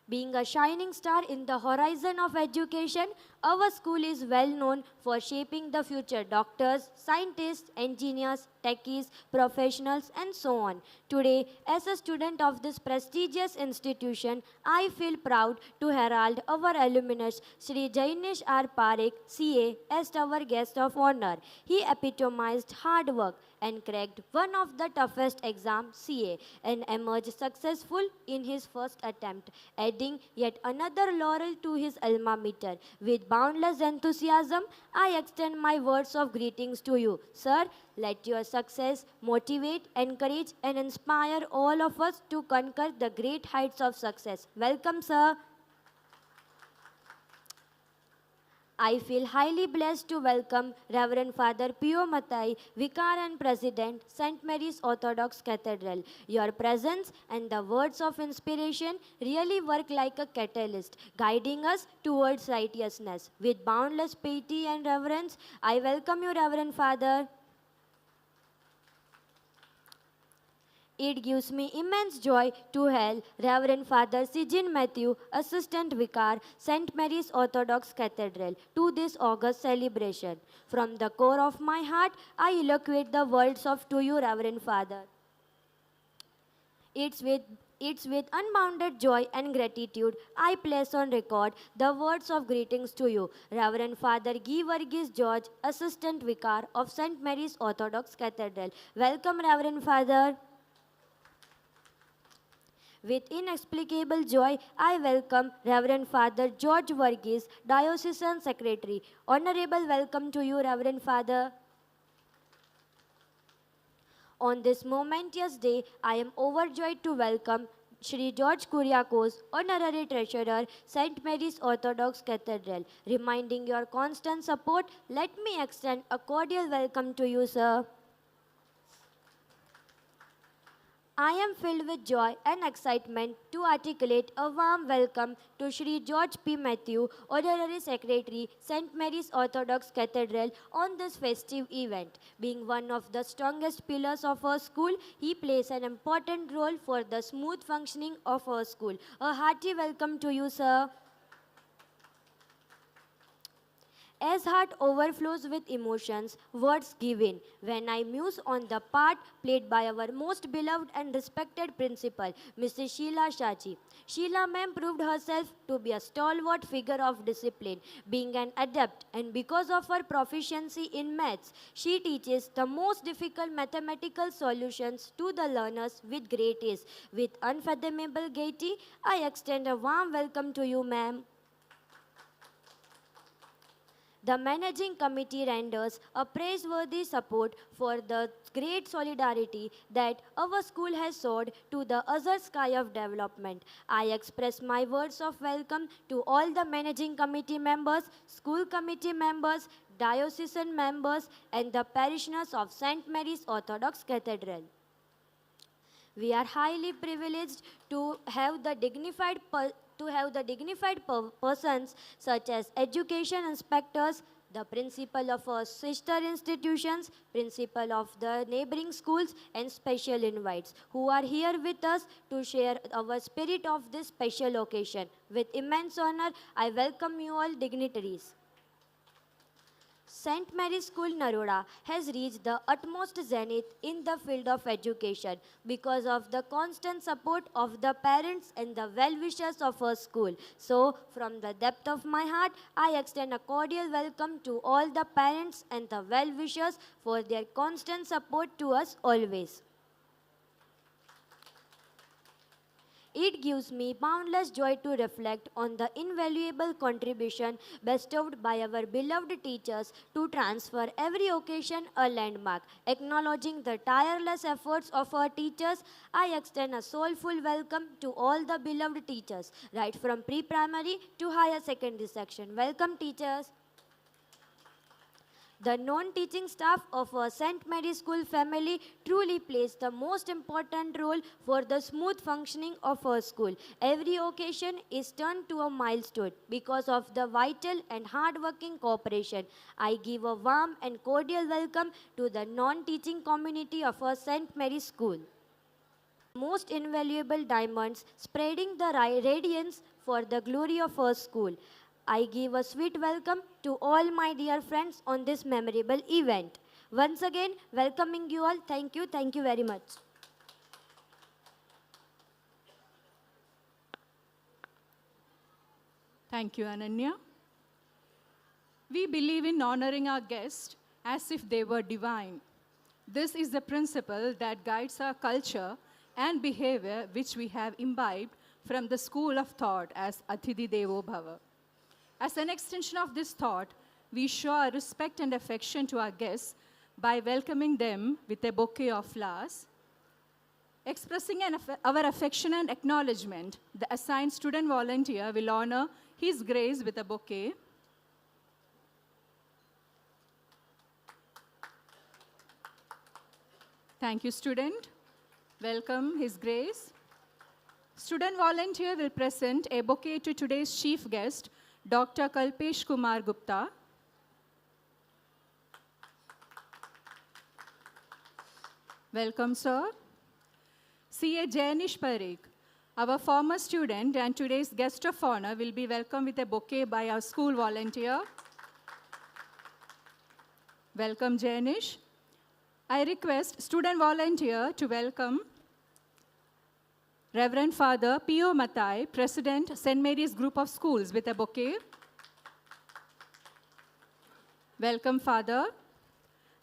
Being a shining star in the horizon of education, our school is well known for shaping the future doctors, scientists, engineers, techies, professionals, and so on. Today, as a student of this prestigious institution, I feel proud to herald our alumnus, Shri Jainish R. Parikh, CA, as our guest of honor. He epitomized hard work and cracked one of the toughest exams, CA, and emerged successful in his first attempt, adding yet another laurel to his alma mater. With boundless enthusiasm, I extend my words of greetings to you. Sir, let your success motivate, encourage, and inspire all of us to conquer the great heights of success. Welcome, sir. I feel highly blessed to welcome Reverend Father Pio Matai, Vicar and President, St. Mary's Orthodox Cathedral. Your presence and the words of inspiration really work like a catalyst, guiding us towards righteousness. With boundless piety and reverence, I welcome you, Reverend Father. It gives me immense joy to hail Reverend Father Sijin Matthew, Assistant Vicar, St. Mary's Orthodox Cathedral, to this august celebration. From the core of my heart, I eloquate the words of to you, Reverend Father. It's with unbounded joy and gratitude I place on record the words of greetings to you, Reverend Father Givargis George, Assistant Vicar of St. Mary's Orthodox Cathedral. Welcome, Reverend Father. With inexplicable joy, I welcome Reverend Father George Varghese, Diocesan Secretary. Honorable welcome to you, Reverend Father. On this momentous day, I am overjoyed to welcome Shri George Kuriakos, Honorary Treasurer, St. Mary's Orthodox Cathedral. Reminding your constant support, let me extend a cordial welcome to you, sir. I am filled with joy and excitement to articulate a warm welcome to Shri George P. Matthew, Honorary Secretary, St. Mary's Orthodox Cathedral, on this festive event. Being one of the strongest pillars of our school, he plays an important role for the smooth functioning of our school. A hearty welcome to you, sir. As heart overflows with emotions, words give in. When I muse on the part played by our most beloved and respected principal, Mrs. Sheila Shaji. Sheila ma'am proved herself to be a stalwart figure of discipline, being an adept, and because of her proficiency in maths, she teaches the most difficult mathematical solutions to the learners with great ease. With unfathomable gaiety, I extend a warm welcome to you, ma'am. The managing committee renders a praiseworthy support for the great solidarity that our school has soared to the other sky of development. I express my words of welcome to all the managing committee members, school committee members, diocesan members, and the parishioners of St. Mary's Orthodox Cathedral. We are highly privileged to have the dignified persons such as education inspectors, the principal of our sister institutions, principal of the neighboring schools, and special invites who are here with us to share our spirit of this special occasion. With immense honor, I welcome you all dignitaries. St. Mary School, Naroda has reached the utmost zenith in the field of education because of the constant support of the parents and the well-wishers of our school. So, from the depth of my heart, I extend a cordial welcome to all the parents and the well-wishers for their constant support to us always. It gives me boundless joy to reflect on the invaluable contribution bestowed by our beloved teachers to transfer every occasion a landmark. Acknowledging the tireless efforts of our teachers, I extend a soulful welcome to all the beloved teachers, right from pre-primary to higher secondary section. Welcome, teachers. The non-teaching staff of our St. Mary School family truly plays the most important role for the smooth functioning of our school. Every occasion is turned to a milestone because of the vital and hard-working cooperation. I give a warm and cordial welcome to the non-teaching community of our St. Mary School. Most invaluable diamonds spreading the radiance for the glory of our school. I give a sweet welcome to all my dear friends on this memorable event. Once again, welcoming you all. Thank you very much. Thank you, Ananya. We believe in honoring our guests as if they were divine. This is the principle that guides our culture and behavior, which we have imbibed from the school of thought as Athithi Devo Bhava. As an extension of this thought, we show our respect and affection to our guests by welcoming them with a bouquet of flowers. Expressing our affection and acknowledgement, the assigned student volunteer will honor His Grace with a bouquet. Thank you, student. Welcome, His Grace. Student volunteer will present a bouquet to today's chief guest, Dr. Kalpesh Kumar Gupta. Welcome, sir. C.A. Jayanish Parikh, our former student and today's guest of honor, will be welcomed with a bouquet by our school volunteer. Welcome, Jayanish. I request student volunteer to welcome Reverend Father P.O. Mathai, President, St. Mary's Group of Schools, with a bouquet. Welcome, Father.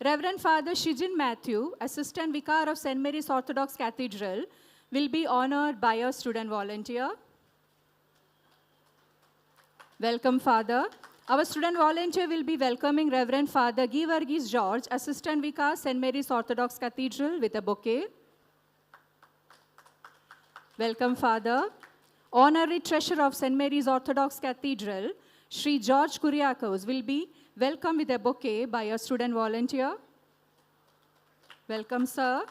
Reverend Father Shijin Matthew, Assistant Vicar of St. Mary's Orthodox Cathedral, will be honored by a student volunteer. Welcome, Father. Our student volunteer will be welcoming Reverend Father Givargis George, Assistant Vicar, St. Mary's Orthodox Cathedral, with a bouquet. Welcome, Father. Honorary Treasurer of St. Mary's Orthodox Cathedral, Sri George Kuriakos, will be welcomed with a bouquet by a student volunteer. Welcome, sir.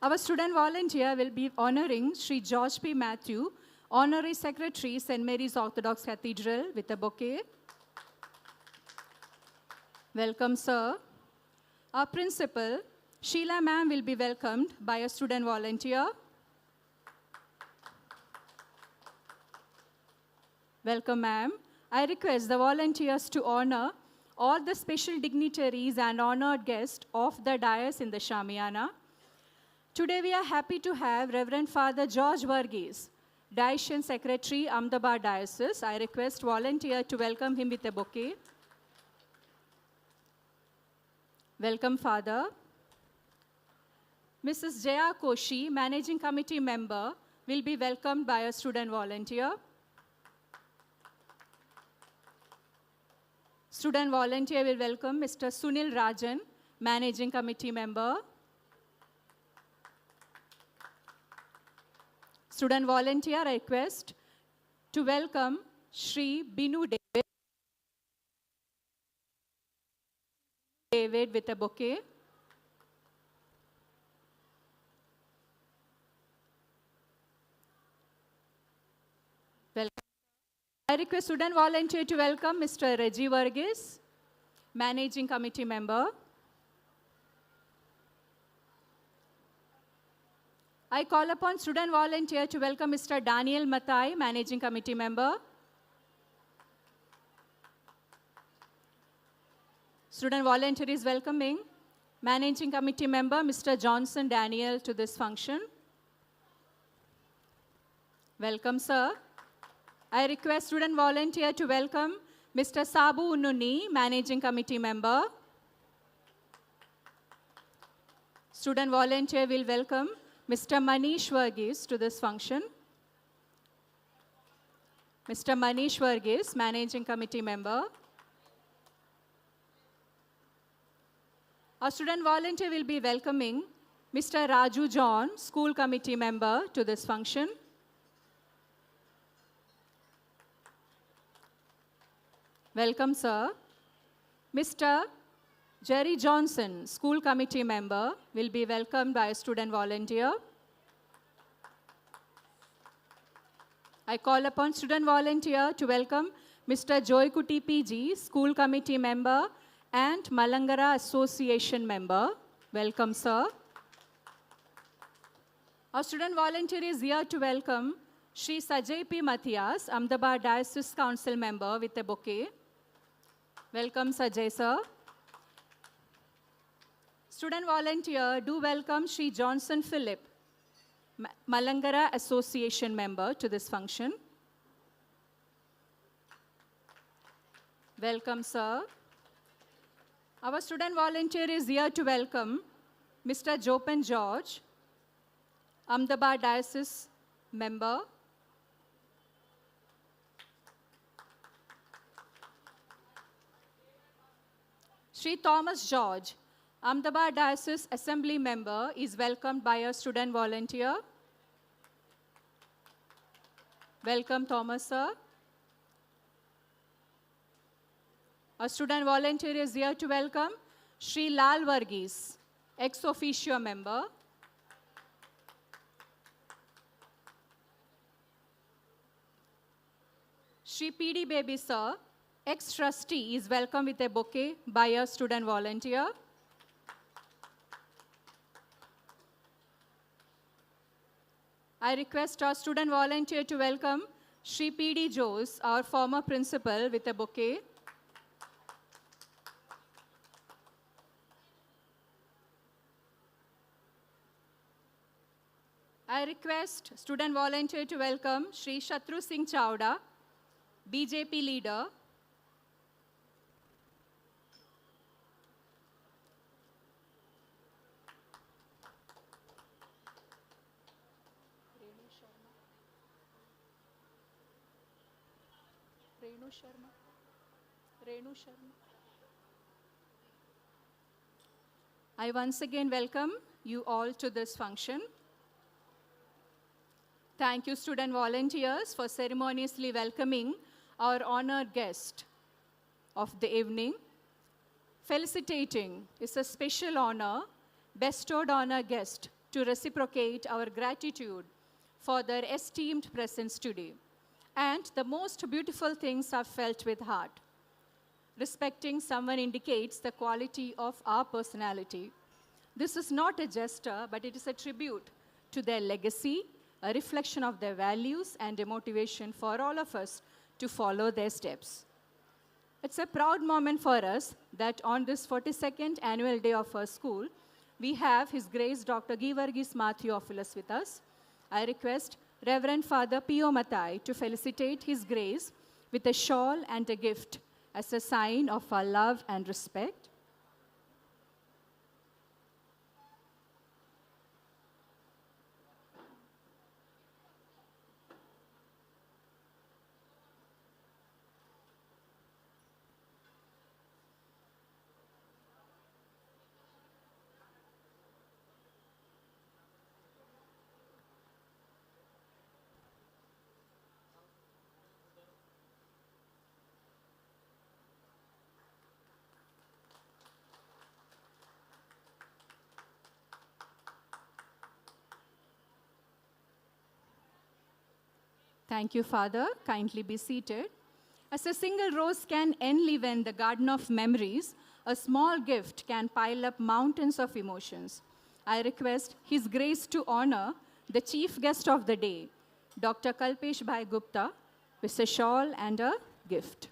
Our student volunteer will be honoring Sri George P. Matthew, Honorary Secretary, St. Mary's Orthodox Cathedral, with a bouquet. Welcome, sir. Our principal, Sheila ma'am, will be welcomed by a student volunteer. Welcome, ma'am. I request the volunteers to honor all the special dignitaries and honored guests of the dais in the Shamiana. Today we are happy to have Reverend Father George Varghese, Daishan Secretary, Ahmedabad Diocese. I request volunteer to welcome him with a bouquet. Welcome, Father. Mrs. Jaya Koshi, Managing Committee Member, will be welcomed by a student volunteer. Student volunteer will welcome Mr. Sunil Rajan, Managing Committee Member. Student volunteer request to welcome Shri Binu David with a bouquet. Welcome. I request student volunteer to welcome Mr. Reggie Varghese, Managing Committee Member. I call upon student volunteer to welcome Mr. Daniel Mathai, Managing Committee Member. Student volunteer is welcoming Managing Committee Member Mr. Johnson Daniel to this function. Welcome, sir. I request student volunteer to welcome Mr. Sabu Ununi, Managing Committee Member. Student volunteer will welcome Mr. Manish Varghese to this function. Mr. Manish Varghese, Managing Committee Member. Our student volunteer will be welcoming Mr. Raju John, School Committee Member, to this function. Welcome, sir. Mr. Jerry Johnson, School Committee Member, will be welcomed by a student volunteer. I call upon student volunteer to welcome Mr. Joy Kuti PG, School Committee Member and Malangara Association Member. Welcome, sir. Our student volunteer is here to welcome Shri Sajay P. Matthias, Ahmedabad Diocese Council Member, with a bouquet. Welcome, Sajay, sir. Student volunteer, do welcome Shri Johnson Philip, Malangara Association Member, to this function. Welcome, sir. Our student volunteer is here to welcome Mr. Jopan George, Ahmedabad Diocese Member. Shri Thomas George, Ahmedabad Diocese Assembly Member, is welcomed by a student volunteer. Welcome, Thomas, sir. A student volunteer is here to welcome Shri Lal Varghese, ex officio member. Shri P.D. Baby, sir, ex-trustee, is welcome with a bouquet by a student volunteer. I request our student volunteer to welcome Shri P.D. Jose, our former principal, with a bouquet. I request student volunteer to welcome Shri Shatru Singh Chawda, BJP leader. Renu Sharma. I once again welcome you all to this function. Thank you, student volunteers, for ceremoniously welcoming our honored guest of the evening. Felicitating is a special honor bestowed on a guest to reciprocate our gratitude for their esteemed presence today. And the most beautiful things are felt with heart. Respecting someone indicates the quality of our personality. This is not a gesture, but it is a tribute to their legacy, a reflection of their values, and a motivation for all of us to follow their steps. It's a proud moment for us that on this 42nd annual day of our school, we have His Grace Dr. Givargis Theophilus with us. I request Reverend Father Pio Matai to felicitate His Grace with a shawl and a gift as a sign of our love and respect. Thank you, Father. Kindly be seated. As a single rose can enliven the garden of memories, a small gift can pile up mountains of emotions. I request His Grace to honor the chief guest of the day, Dr. Kalpesh Bhai Gupta, with a shawl and a gift.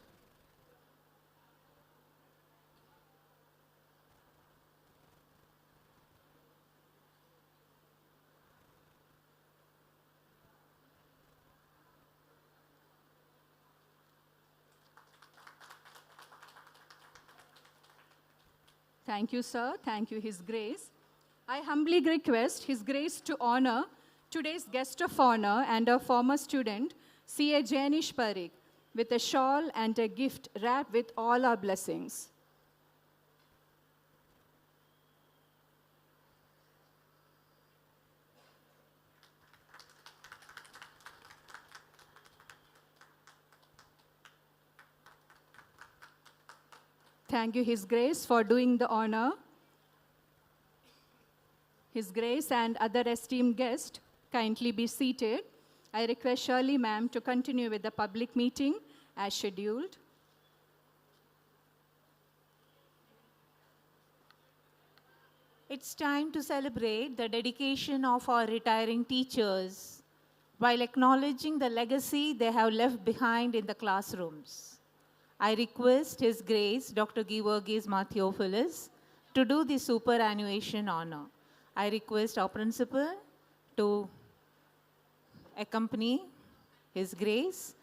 Thank you, sir. Thank you, His Grace. I humbly request His Grace to honor today's guest of honor and a former student, C.A. Janish Parikh, with a shawl and a gift wrapped with all our blessings. Thank you, His Grace, for doing the honor. His Grace and other esteemed guests, kindly be seated. I request Shirley ma'am to continue with the public meeting as scheduled. It's time to celebrate the dedication of our retiring teachers while acknowledging the legacy they have left behind in the classrooms. I request His Grace, Dr. Givargis Theophilus, to do the superannuation honor. I request our principal to accompany His Grace,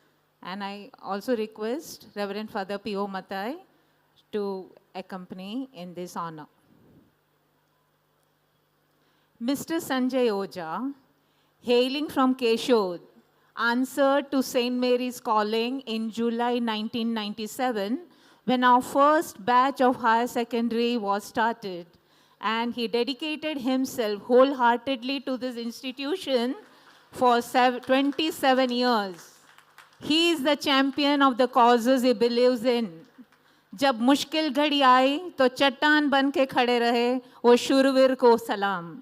and I also request Reverend Father Pio Matai to accompany in this honor. Mr. Sanjay Oja, hailing from Keshod, answered to St. Mary's calling in July 1997 when our first batch of higher secondary was started, and he dedicated himself wholeheartedly to this institution for 27 years. He is the champion of the causes he believes in. जब मुश्किल घड़ी आई तो चट्टान बन के खड़े रहे वो शूरवीर को सलाम.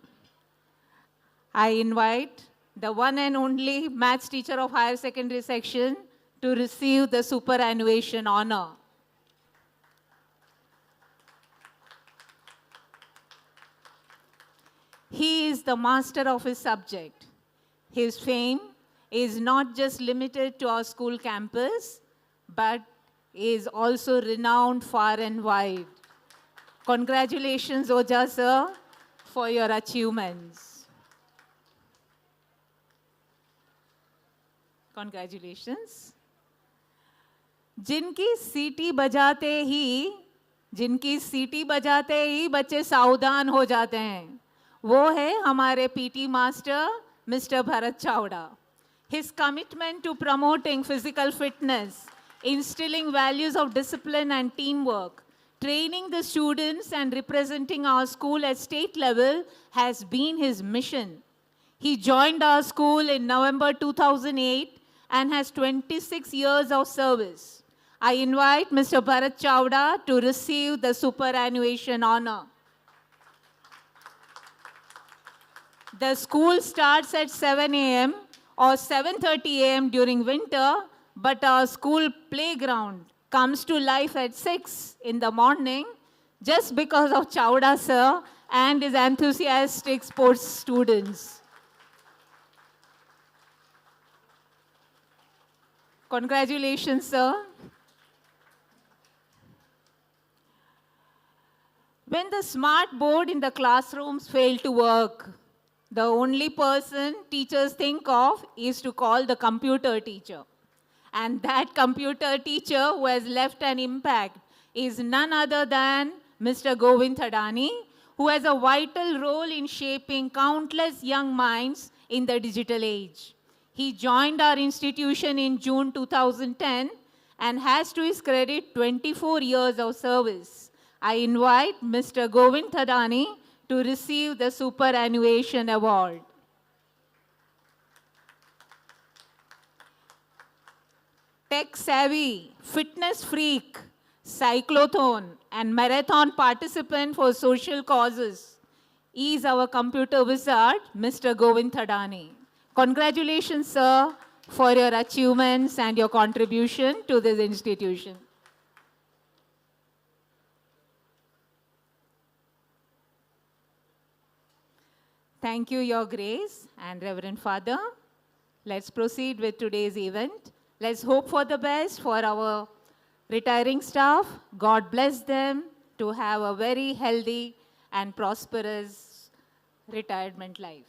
I invite the one and only maths teacher of higher secondary section to receive the superannuation honor. He is the master of his subject. His fame is not just limited to our school campus, but is also renowned far and wide. Congratulations, Oja sir, for your achievements. Congratulations. जिनकी सीटी बजाते ही बच्चे सावधान हो जाते हैं, वो है हमारे PT master mister Bharat Chavda. His commitment to promoting physical fitness, instilling values of discipline and teamwork, training the students and representing our school at state level has been his mission. He joined our school in November 2008 and has 26 years of service. I invite Mr. Bharat Chawda to receive the superannuation honor. The school starts at 7 a.m. or 7:30 a.m. during winter, but our school playground comes to life at 6 in the morning just because of Chowda sir and his enthusiastic sports students. Congratulations, sir. When the smart board in the classrooms fail to work, the only person teachers think of is to call the computer teacher. And that computer teacher who has left an impact is none other than Mr. Govind Thadani, who has a vital role in shaping countless young minds in the digital age. He joined our institution in June 2010 and has to his credit 24 years of service. I invite Mr. Govind Thadani to receive the Superannuation Award. Tech savvy, fitness freak, cyclothon, and marathon participant for social causes is our computer wizard, Mr. Govind Thadani. Congratulations, sir, for your achievements and your contribution to this institution. Thank you, Your Grace and Reverend Father. Let's proceed with today's event. Let's hope for the best for our retiring staff. God bless them to have a very healthy and prosperous retirement life.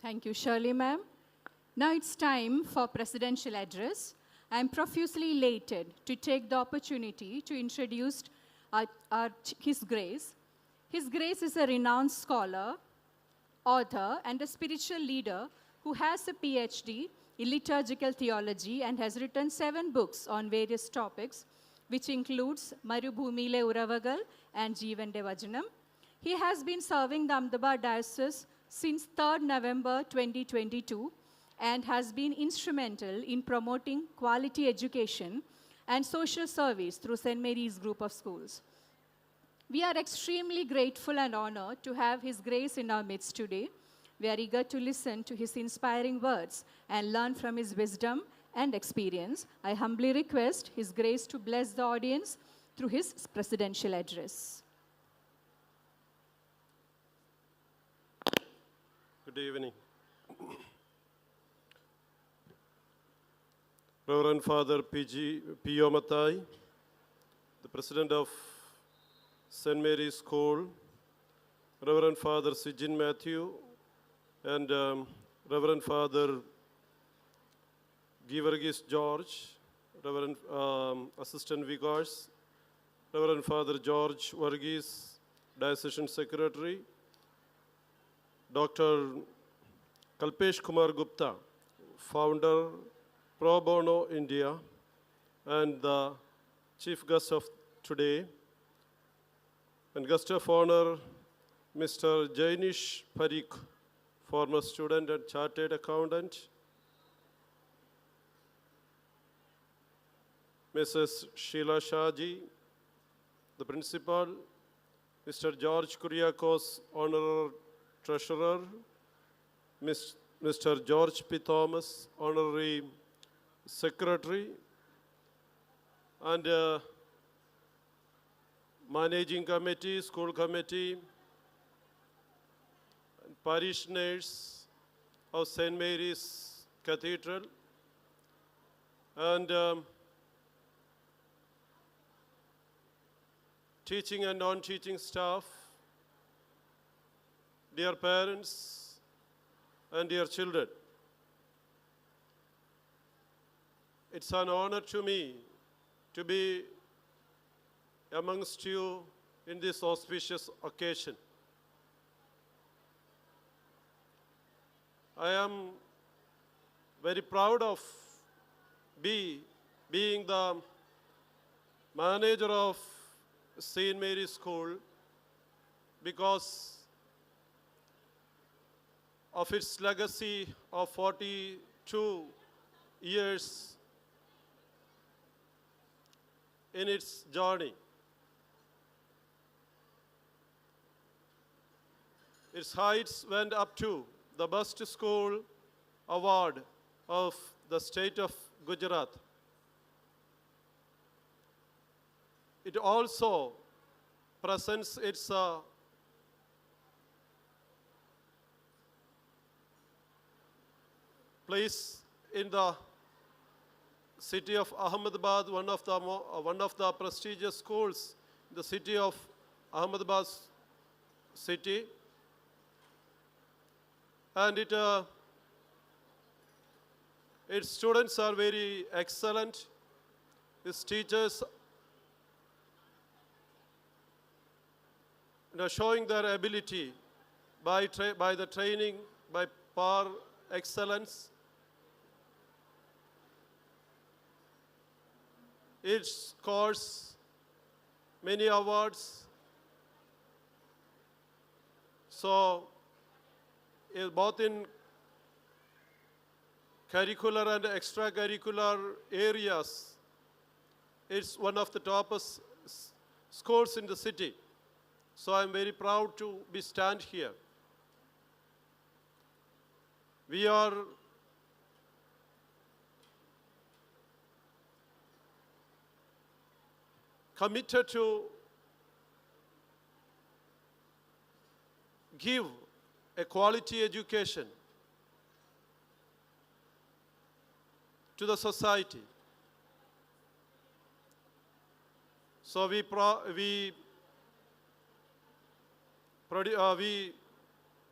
Thank you, Shirley ma'am. Now it's time for presidential address. I am profusely elated to take the opportunity to introduce His Grace. His Grace is a renowned scholar, author, and a spiritual leader who has a PhD in liturgical theology and has written 7 books on various topics, which includes Marubhumile Uravagal and Jeevande Vajanam. He has been serving the Ahmedabad Diocese since 3rd November 2022 and has been instrumental in promoting quality education and social service through St. Mary's group of schools. We are extremely grateful and honored to have His Grace in our midst today. We are eager to listen to his inspiring words and learn from his wisdom and experience. I humbly request His Grace to bless the audience through his presidential address. Good evening. Reverend Father P.O. Mathai, the President of St. Mary's School, Reverend Father Sijin Matthew, and Reverend Father Givargis George, Reverend Assistant Vicars, Reverend Father George Varghese, Diocesan Secretary, Dr. Kalpesh Kumar Gupta, Founder, Pro Bono India, and the chief guest of today, and guest of honor, Mr. Jainish Parikh, former student and chartered accountant, Mrs. Sheila Shaji, the principal, Mr. George Kuriakos, honorary treasurer, Mr. George P. Thomas, honorary secretary, and managing committee, school committee, and parishioners of St. Mary's Cathedral, and teaching and non-teaching staff, dear parents and dear children. It's an honor to me to be amongst you in this auspicious occasion. I am very proud of being the manager of St. Mary's School because of its legacy of 42 years in its journey. Its heights went up to the Best School Award of the state of Gujarat. It also presents its place in the city of Ahmedabad, one of the prestigious schools in the city of Ahmedabad city. And its students are very excellent. Its teachers showing their ability by the training, by par excellence. It scores many awards. So, both in curricular and extracurricular areas, it's one of the toppest schools in the city. So I'm very proud to be stand here. We are committed to give a quality education to the society. So we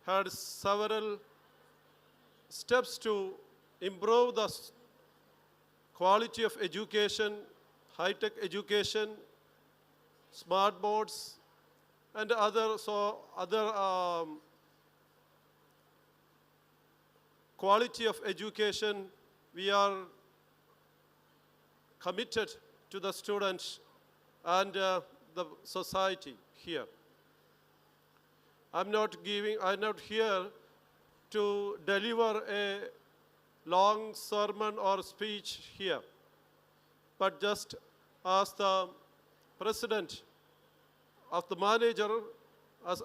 had several steps to improve the quality of education, high-tech education, smart boards, and other quality of education. We are committed to the students and the society here. I'm not here to deliver a long sermon or speech here, but just as the president of the manager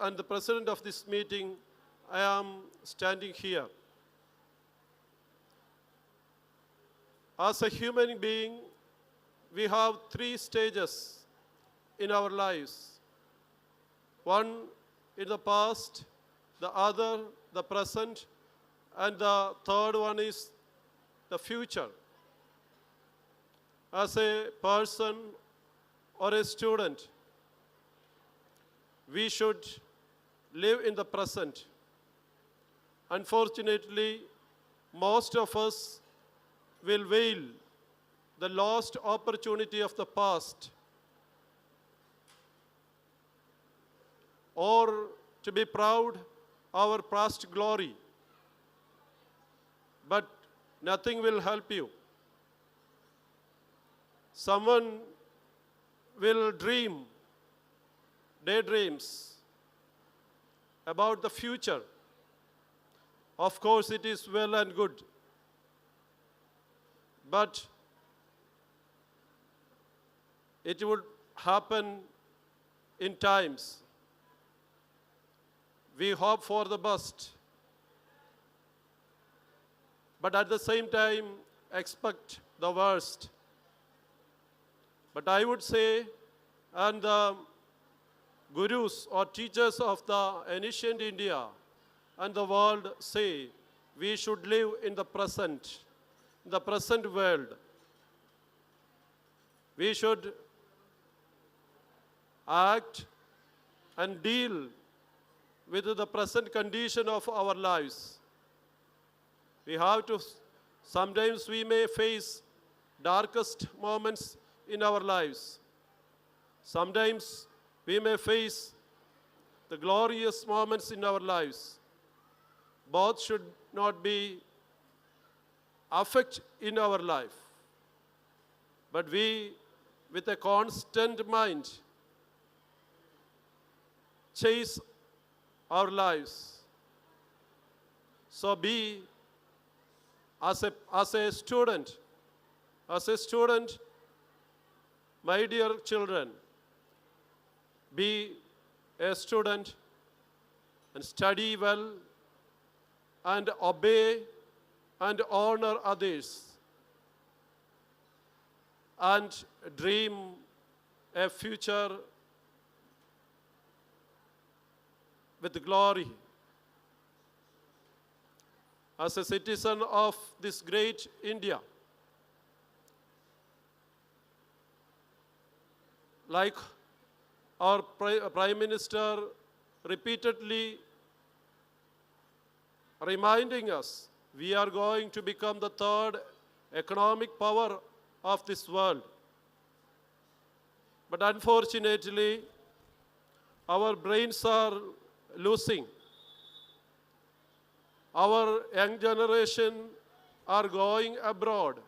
and the president of this meeting, I am standing here. As a human being, we have 3 stages in our lives. One in the past, the other, the present, and the third one is the future. As a person or a student, we should live in the present. Unfortunately, most of us will veil the lost opportunity of the past, or to be proud our past glory. But nothing will help you. Someone will daydreams about the future. Of course, it is well and good. But it would happen in times. We hope for the best, but at the same time expect the worst. But I would say, and the gurus or teachers of the ancient India and the world say, we should live in the present world. We should act and deal with the present condition of our lives. We have to, sometimes we may face darkest moments in our lives. Sometimes we may face the glorious moments in our lives. Both should not be affect in our life. But we, with a constant mind, chase our lives. So be as a student, my dear children, be a student and study well and obey and honor others and dream a future with glory. As a citizen of this great India, like our Prime Minister repeatedly reminding us, we are going to become the third economic power of this world. But unfortunately, our brains are losing. Our young generation are going abroad.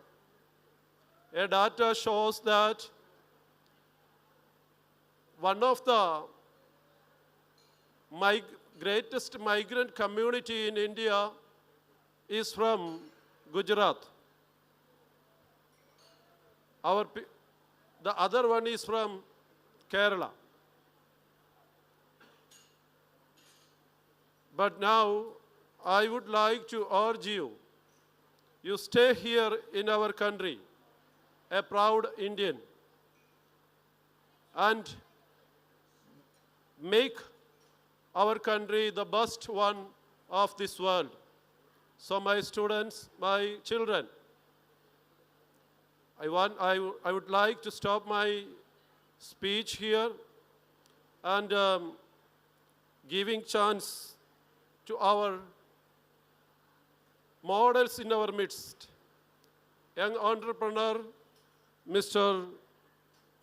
A data shows that one of the greatest migrant community in India is from Gujarat. The other one is from Kerala. But now, I would like to urge you, you stay here in our country, a proud Indian, and make our country the best one of this world. So my students, my children, I would like to stop my speech here and giving chance to our models in our midst. Young entrepreneur, Mr.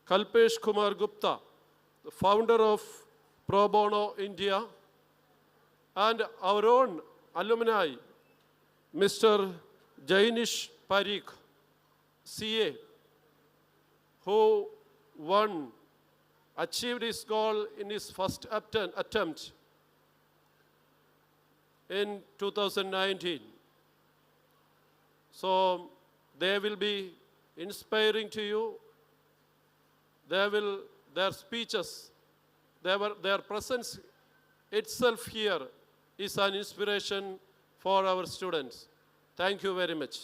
Kalpesh Kumar Gupta, the founder of Pro Bono India, and our own alumni, Mr. Jainish Parikh, CA, who achieved his goal in his first attempt in 2019. So they will be inspiring to you. Their speeches, their presence itself here is an inspiration for our students. Thank you very much.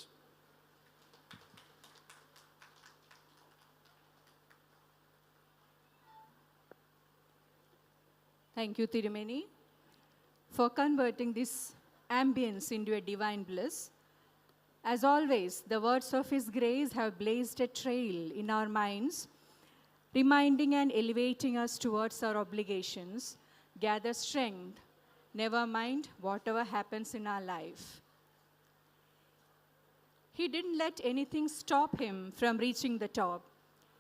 Thank you, Tirumeni, for converting this ambience into a divine bliss. As always, the words of His grace have blazed a trail in our minds, reminding and elevating us towards our obligations. Gather strength, never mind whatever happens in our life. He didn't let anything stop him from reaching the top.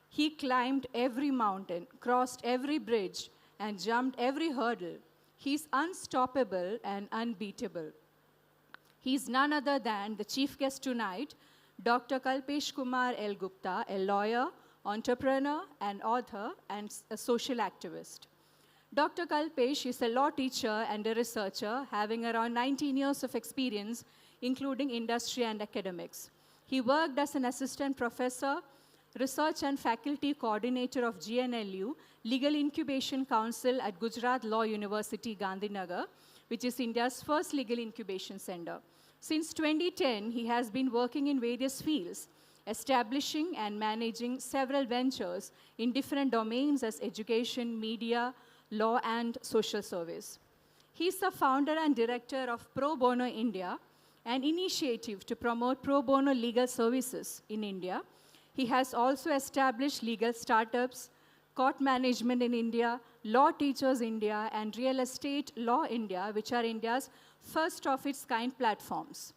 He climbed every mountain, crossed every bridge, and jumped every hurdle. He's unstoppable and unbeatable. He's none other than the chief guest tonight, Dr. Kalpesh Kumar L. Gupta, a lawyer, entrepreneur, and author, and a social activist. Dr. Kalpesh is a law teacher and a researcher, having around 19 years of experience, including industry and academics. He worked as an assistant professor, research and faculty coordinator of GNLU, Legal Incubation Council at Gujarat Law University, Gandhinagar, which is India's first legal incubation center. Since 2010, he has been working in various fields, establishing and managing several ventures in different domains as education, media, law, and social service. He is the founder and director of Pro Bono India, an initiative to promote pro bono legal services in India. He has also established legal startups, court management in India, Law Teachers India, and Real Estate Law India, which are India's first of its kind platforms.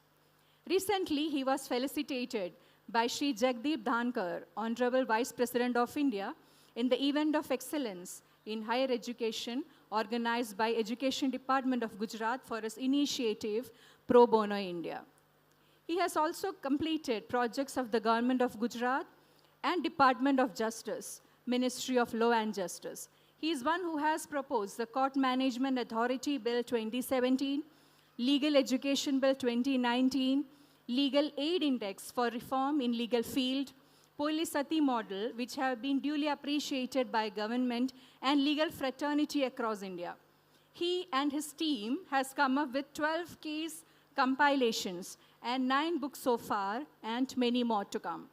Recently, he was felicitated by Shri Jagdeep Dhankar, Honorable Vice President of India, in the Event of Excellence in Higher Education organized by Education Department of Gujarat for his initiative Pro Bono India. He has also completed projects of the Government of Gujarat and Department of Justice, Ministry of Law and Justice. He is one who has proposed the Court Management Authority Bill 2017, Legal Education Bill 2019, Legal Aid Index for Reform in Legal Field, Police Sati model, which have been duly appreciated by government and legal fraternity across India. He and his team has come up with 12 case compilations and 9 books so far and many more to come.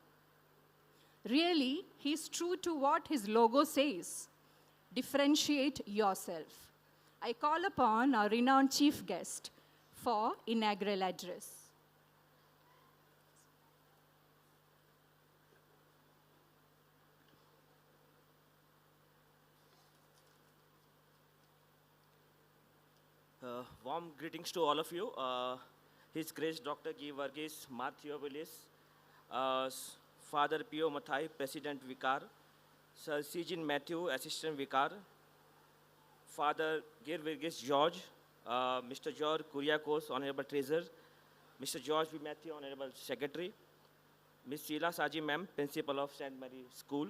Really, he's true to what his logo says. Differentiate yourself. I call upon our renowned chief guest for inaugural address. Warm greetings to all of you. His Grace Dr. G. Varghese Matthiopoulos, Father Pio Mathai, President Vicar, Sir Sijin Matthew, Assistant Vicar, Father Gir Varghese George, Mr. George Kuriakos, Honorable Treasurer, Mr. George V. Matthew, Honorable Secretary, Ms. Sheila Saji Ma'am, Principal of St.Mary School,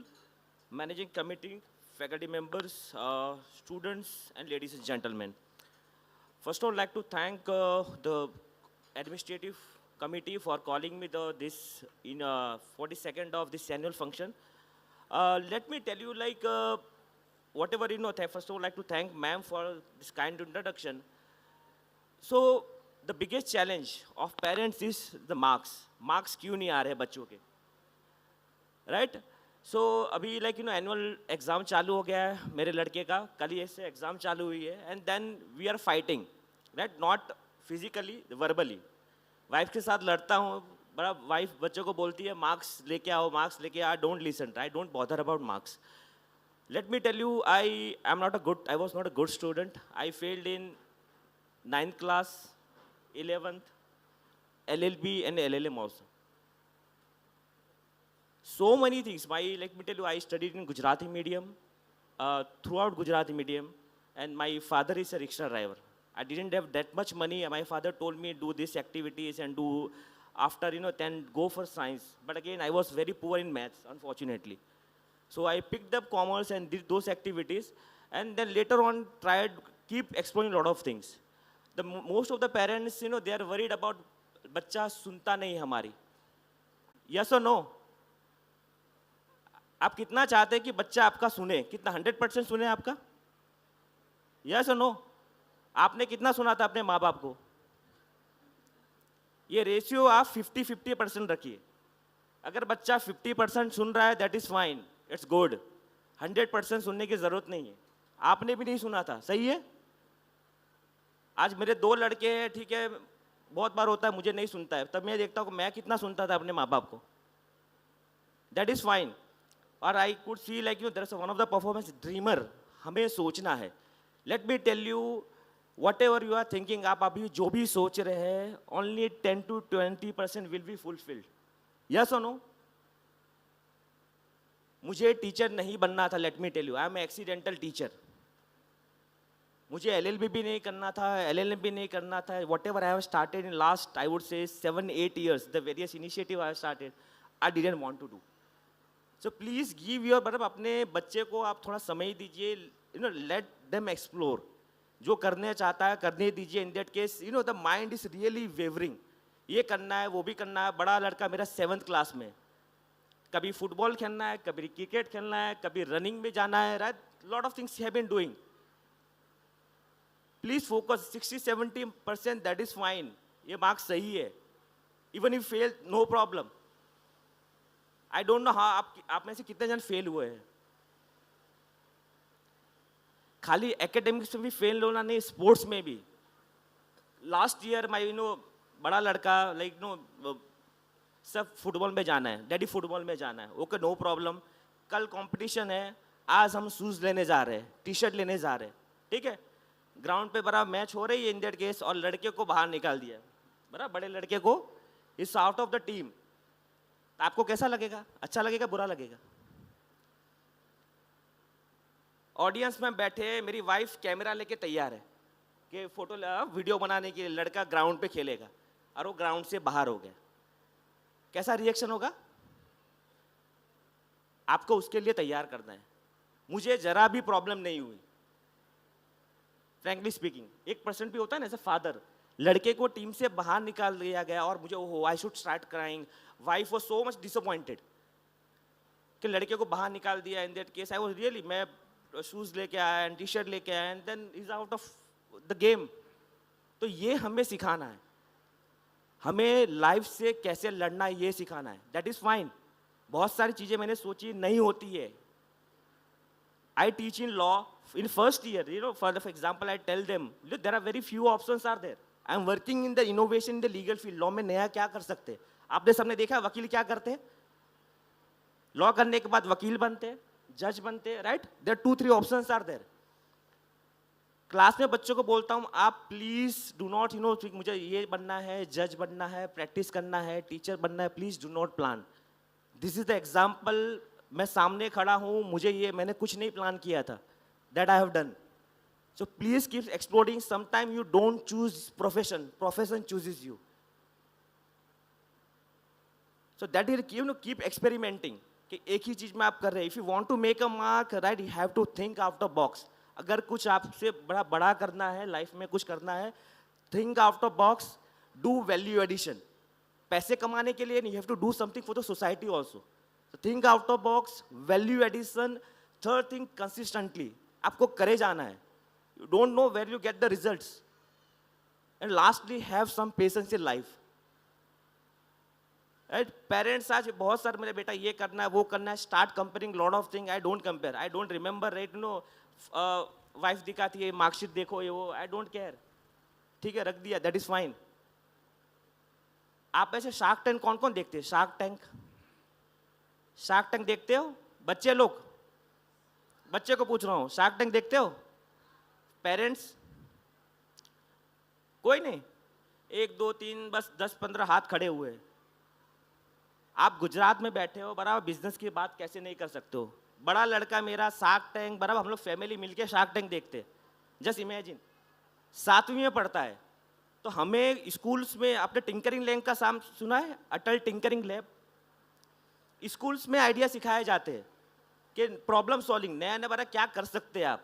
Managing Committee, faculty members, students, and ladies and gentlemen. First, I would like to thank the administrative committee for calling me this in 42nd of this annual function. Let me tell you, like, whatever you know. First, I would like to thank ma'am for this kind introduction. So, the biggest challenge of parents is the marks. Marks क्यों नहीं आ रहे बच्चों के? Right? So, अभी like you know annual exam चालू हो गया है मेरे लड़के का. कल ही ऐसे exam चालू हुई है. And then we are fighting. Right? Not physically, verbally. Wife के साथ लड़ता हूँ. बड़ा wife बच्चों को बोलती है marks लेके आओ, marks लेके आओ. Don't listen. Right? Don't bother about marks. Let me tell you, I was not a good student. I failed in 9th class, 11th, LLB and LLM also. So many things. Let me tell you, I studied in Gujarati medium, throughout Gujarati medium, and my father is a rickshaw driver. I didn't have that much money. My father told me do these activities and do after, then go for science. But again, I was very poor in maths, unfortunately. So I picked up commerce and did those activities, and then later on keep exploring a lot of things. Most of the parents, they are worried about बच्चा सुनता नहीं हमारी. Yes or no? आप कितना चाहते हैं कि बच्चा आपका सुने? कितना 100% सुने आपका? Yes or no? आपने कितना सुना था अपने माँ बाप को? ये रेशियो आप 50-50% रखिए. अगर बच्चा 50% सुन रहा है, that is fine, it's good. 100% सुनने की जरूरत नहीं है. आपने भी नहीं सुना था, सही है? आज मेरे 2 लड़के हैं, ठीक है, बहुत बार होता है मुझे नहीं सुनता है, तब मैं देखता हूँ मैं कितना सुनता था अपने माँ बाप को. That is fine. और I could see like there is one of the performance dreamer. हमें सोचना है. Let me tell you, whatever you are thinking, आप अभी जो भी सोच रहे हैं, only 10 to 20% will be fulfilled. Yes or no? मुझे टीचर नहीं बनना था. Let me tell you, I am an accidental teacher. मुझे LLB भी नहीं करना था, LLM भी नहीं करना था. Whatever I have started in last, I would say 7-8 years, the various initiative I have started, I didn't want to do. So please give your, मतलब अपने बच्चे को आप थोड़ा समय दीजिए, let them explore. जो करने चाहता है करने दीजिए. In that case, the mind is really wavering. ये करना है, वो भी करना है. बड़ा लड़का मेरा 7th क्लास में, कभी फुटबॉल खेलना है, कभी क्रिकेट खेलना है, कभी रनिंग में जाना है. Right? Lot of things he have been doing. Please focus. 60-70%, that is fine. ये मार्क्स सही है. Even if fail, no problem. I don't know how आप में से कितने जन फेल हुए हैं. खाली एकेडमिक्स में भी फेल होना नहीं, स्पोर्ट्स में भी. लास्ट ईयर माई बड़ा लड़का सब फुटबॉल में जाना है, डैडी फुटबॉल में जाना है. Okay, no problem. कल कंपटीशन है, आज हम शूज़ लेने जा रहे हैं, टी शर्ट लेने जा रहे हैं. ठीक है, ग्राउंड पे बड़ा मैच हो रही है इन दैट केस, और लड़के को बाहर निकाल दिया. बड़ा बड़े लड़के को is out of the team. आपको कैसा लगेगा? अच्छा लगेगा, बुरा लगेगा? ऑडियंस में बैठे मेरी वाइफ कैमरा लेके तैयार है कि फोटो वीडियो बनाने के लिए, लड़का ग्राउंड पे खेलेगा, और वो ग्राउंड से बाहर हो गया. कैसा रिएक्शन होगा? आपको उसके लिए तैयार करना है. मुझे जरा भी प्रॉब्लम नहीं हुई, फ्रैंकली स्पीकिंग. 1% भी होता है ना ऐसे फादर, लड़के को टीम से बाहर निकाल दिया गया और मुझे ओहो I should start crying. Wife was so much disappointed कि लड़के को बाहर निकाल दिया. In that case I was really, मैं शूज लेके आया एंड टी शर्ट लेके आया, and then is out of the game. तो ये हमें सिखाना है, हमें लाइफ से कैसे लड़ना है ये सिखाना है। That is fine. बहुत सारी चीज़ें मैंने सोची नहीं होती है। I teach in law in first year, for example, I tell them, look, there are very few options are there. I am working in the innovation in the legal field. Law में नया क्या कर सकते हैं? आपने सबने देखा वकील क्या करते हैं? लॉ करने के बाद वकील बनते हैं, जज बनते हैं, right? There are 2-3 options are there. Class में बच्चों को बोलता हूँ, आप प्लीज डू नॉट मुझे ये बनना है, जज बनना है, प्रैक्टिस करना है, टीचर बनना है, please do not plan. This is the example. मैं सामने खड़ा हूँ, मैंने कुछ नहीं प्लान किया था, that I have done. So please keep exploring. Sometime you don't choose profession chooses you. So that is keep experimenting कि एक ही चीज में आप कर रहे हैं। If you want to make a mark, right, you have to think out the box. अगर कुछ आपसे बड़ा करना है लाइफ में, कुछ करना है, think out the box, do value addition. पैसे कमाने के लिए नहीं, you have to do something for the society also. Think out of box, value addition. Third thing, consistently आपको करे जाना है। You don't know where you get the results. And lastly, have some patience in life. Right, parents आज बहुत सारे, मेरे बेटा ये करना है, वो करना है, start comparing lot of thing. I don't compare, I don't remember, right, wife दिखाती है, मार्कशीट देखो, ये वो, आई डोंट केयर। ठीक है, रख दिया, दैट इज फाइन। आप ऐसे शार्क टैंक कौन कौन देखते हैं? शार्क टैंक देखते हो? बच्चे लोग, बच्चे को पूछ रहा हूं, शार्क टैंक देखते हो? पेरेंट्स कोई नहीं? 1 2 3 बस 10-15 हाथ खड़े हुए हैं। आप गुजरात में बैठे हो, बराबर बिजनेस की बात कैसे नहीं कर सकते हो? बड़ा लड़का मेरा शार्क टैंक, बराबर हम लोग फैमिली मिलके शार्क टैंक देखते। जस्ट इमेजिन, 7वीं में पढ़ता है, तो हमें स्कूल्स में, आपने टिंकरिंग लैब का नाम सुना है? अटल टिंकरिंग लैब। स्कूल्स में आइडिया सिखाए जाते हैं कि प्रॉब्लम सॉल्विंग, नया नया क्या कर सकते हैं आप,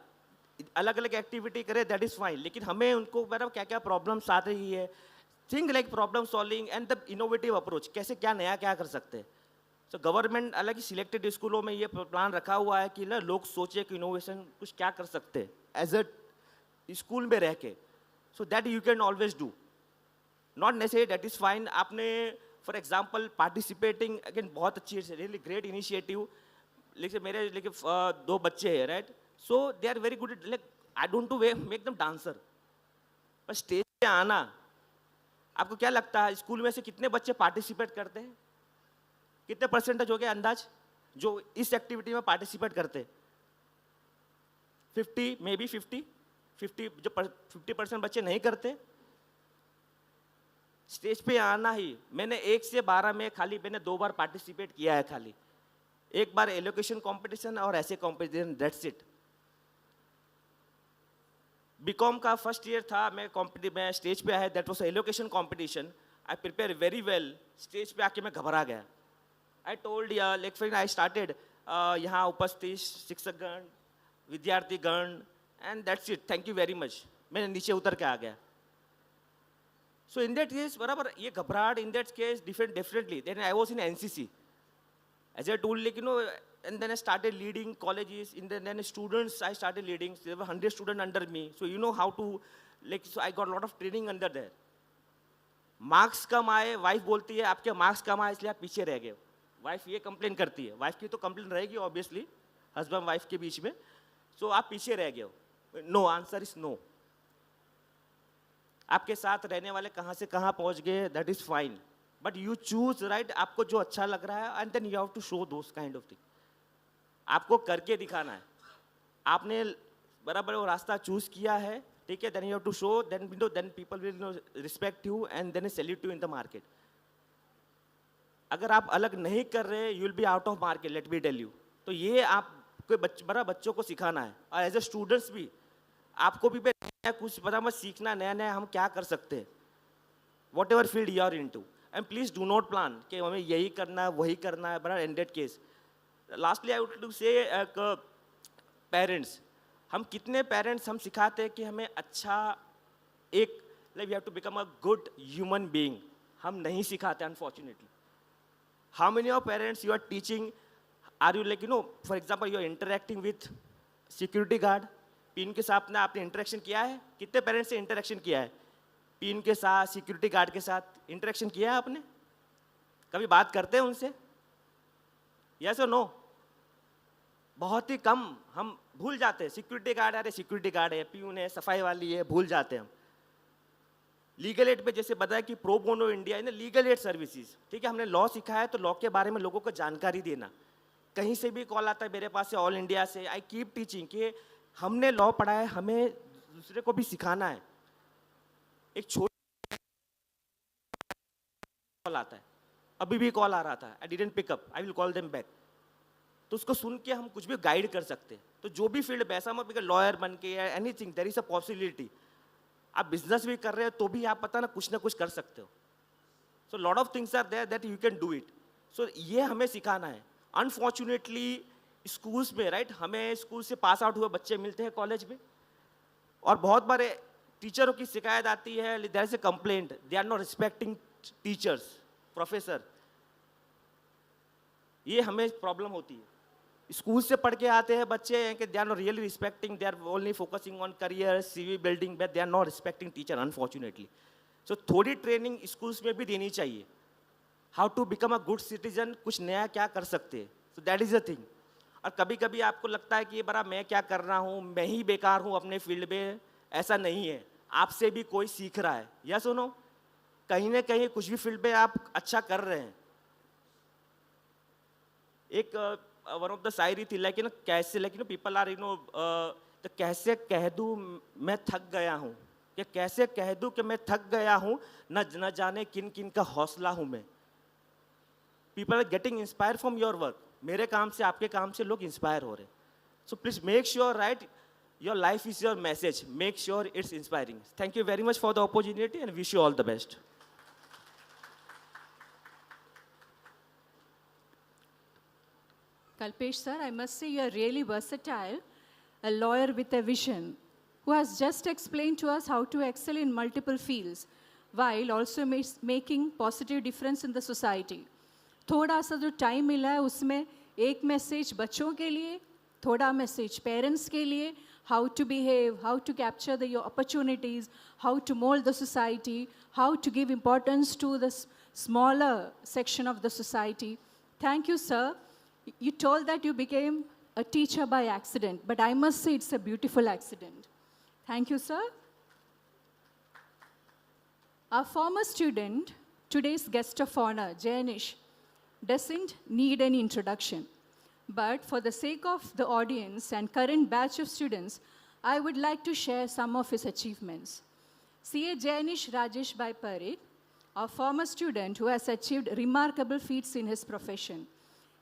अलग अलग एक्टिविटी करें, दैट इज फाइन। लेकिन हमें उनको बराबर क्या क्या प्रॉब्लम्स आ रही है, think like problem solving and the innovative approach, कैसे क्या नया क्या कर सकते हैं। तो गवर्नमेंट अलग ही सिलेक्टेड स्कूलों में ये प्लान रखा हुआ है कि ना लोग सोचे कि इनोवेशन कुछ क्या कर सकते हैं एज अ स्कूल में रह के। So that you can always do, not necessary, that is fine. आपने फॉर एग्जाम्पल पार्टिसिपेटिंग, अगेन बहुत अच्छी है, रियली ग्रेट इनिशिएटिव। लेकिन 2 बच्चे हैं, right, so they are very good, like I don't to make them dancer, पर stage पे आना, आपको क्या लगता है स्कूल में से कितने बच्चे पार्टिसिपेट करते हैं? कितने परसेंटेज हो गए अंदाज जो इस एक्टिविटी में पार्टिसिपेट करते? 50, मे बी 50 जो 50% बच्चे नहीं करते। स्टेज पे आना ही, मैंने 1 से 12 में खाली मैंने 2 बार पार्टिसिपेट किया है, खाली एक बार एलोकेशन कंपटीशन और ऐसे कंपटीशन, दैट्स इट। बीकॉम का फर्स्ट ईयर था, मैं स्टेज पे आया, that was allocation competition. I prepare very well, stage पे आके मैं घबरा गया। आई टोल्ड लेकिन आई स्टार्टेड यहाँ उपस्थित शिक्षकगण, विद्यार्थीगण, and that's it, thank you very much. मैंने नीचे उतर के आ गया। सो इन दैट केस, बराबर ये घबराहट, in that case differently, then I was in NCC as I told, like, and then I started leading colleges. Then students I started leading. There were 100 students under me. So you know how to, like, so I got a lot of training under there. Marks कम आए, wife बोलती है आपके marks कम आए इसलिए आप पीछे रह गए। वाइफ ये कंप्लेन करती है, वाइफ की तो कंप्लेन रहेगी ऑब्वियसली, हस्बैंड वाइफ के बीच में। सो आप पीछे रह गए हो। No, answer is no. आपके साथ रहने वाले कहाँ से कहाँ पहुँच गए, that is fine, but you choose, right, आपको जो अच्छा लग रहा है, and then you have to show those kind of thing. आपको करके दिखाना है। आपने बराबर वो रास्ता चूज किया है, ठीक है, then you have to show, then people will respect you and then salute you in the market. अगर आप अलग नहीं कर रहे, you will be out of market, let me tell you. तो ये आपको बच्चों को सिखाना है, और एज ए स्टूडेंट्स भी आपको भी कुछ बराबर सीखना, नया नया हम क्या कर सकते हैं, whatever field you are in to. And please do not plan कि हमें यही करना है, वही करना है, बड़ा ended case. Lastly I would to say parents, हम कितने पेरेंट्स हम सिखाते हैं कि हमें अच्छा एक, like we have to become a good human being, हम नहीं सिखाते unfortunately. How many of parents you are teaching, are you like, for example you are interacting with security guard, पिन के साथ आपने इंटरेक्शन किया है? कितने पेरेंट्स से इंटरेक्शन किया है? पिन के साथ, सिक्योरिटी गार्ड के साथ इंटरेक्शन किया है आपने? कभी बात करते हैं उनसे? यस और नो? बहुत ही कम हम भूल जाते हैं। सिक्योरिटी गार्ड, अरे सिक्योरिटी गार्ड है, पियून है, सफाई वाली है, भूल जाते हैं हम। लीगल एड पे जैसे बताया कि प्रो बोनो इंडिया है ना, लीगल एड सर्विसेज, ठीक है, हमने लॉ सीखा है तो लॉ के बारे में लोगों को जानकारी देना। कहीं से भी कॉल आता है मेरे पास से, ऑल इंडिया से, आई कीप टीचिंग कि हमने लॉ पढ़ा है, हमें दूसरे को भी सिखाना है। एक छोटा कॉल आता है, अभी भी कॉल आ रहा था, I didn't pick up, I will call them back. तो उसको सुन के हम कुछ भी गाइड कर सकते हैं। तो जो भी फील्ड में, ऐसा मत लॉयर बन के या anything, there is a possibility. आप बिजनेस भी कर रहे हो तो भी आप पता ना कुछ कर सकते हो। So lot of things are there that you can do it. So ये हमें सिखाना है। अनफॉर्चुनेटली स्कूल्स में, राइट, हमें स्कूल से पास आउट हुए बच्चे मिलते हैं कॉलेज में, और बहुत बार टीचरों की शिकायत आती है, there is a complaint, they are not respecting teachers, professor. ये हमें प्रॉब्लम होती है। स्कूल से पढ़ के आते हैं बच्चे कि they are not really respecting, they are only focusing on career, CV building, but they are not respecting teacher, unfortunately. So थोड़ी ट्रेनिंग स्कूल्स में भी देनी चाहिए, how to become a good citizen, कुछ नया क्या कर सकते हैं। So that is a thing. और कभी कभी आपको लगता है कि ये बड़ा मैं क्या कर रहा हूँ, मैं ही बेकार हूँ अपने फील्ड में। ऐसा नहीं है, आपसे भी कोई सीख रहा है। या सुनो, कहीं ना कहीं कुछ भी फील्ड में आप अच्छा कर रहे हैं। एक वन ऑफ द शायरी थी, लाइक कैसे, लाइक पीपल आर तो कैसे कह दूँ मैं थक गया हूँ, कि कैसे कह दूँ कि मैं थक गया हूँ, न जाने किन किन का हौसला हूँ मैं। People are getting inspire from your work. मेरे काम से, आपके काम से लोग इंस्पायर हो रहे हैं। So please make sure, right, your life is your message, make sure it's inspiring. Thank you very much for the opportunity and wish you all the best. Kalpesh sir, I must say you are really versatile, a lawyer with a vision, who has just explained to us how to excel in multiple fields, while also making positive difference in the society. थोड़ा सा जो time मिला है उसमें एक message बच्चों के लिए, थोड़ा मैसेज पेरेंट्स के लिए, how to behave, how to capture your opportunities, how to mold the society, how to give importance to the smaller section of the society. Thank you, sir. You told that you became a teacher by accident, but I must say it's a beautiful accident. Thank you, sir. Our former student, today's guest of honor, Janish, doesn't need any introduction. But for the sake of the audience and current batch of students, I would like to share some of his achievements. CA Janish Rajesh Bhai Parekh, our former student who has achieved remarkable feats in his profession.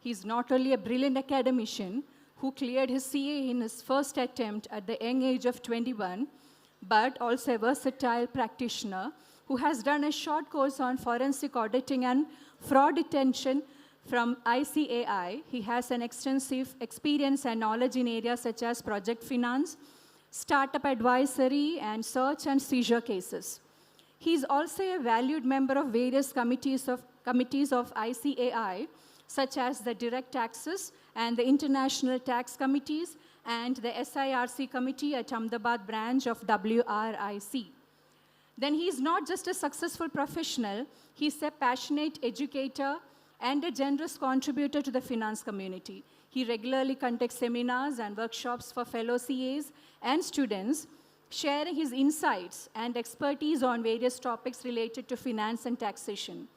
He's not only a brilliant academician who cleared his CA in his first attempt at the young age of 21, but also a versatile practitioner who has done a short course on forensic auditing and fraud detection from ICAI. He has an extensive experience and knowledge in areas such as project finance, startup advisory, and search and seizure cases. He is also a valued member of various committees of ICAI, such as the Direct Taxes and the International Tax Committees and the SIRC Committee at Ahmedabad branch of WRIC. Then he is not just a successful professional, he's a passionate educator and a generous contributor to the finance community. He regularly conducts seminars and workshops for fellow CAs and students, sharing his insights and expertise on various topics related to finance and taxation.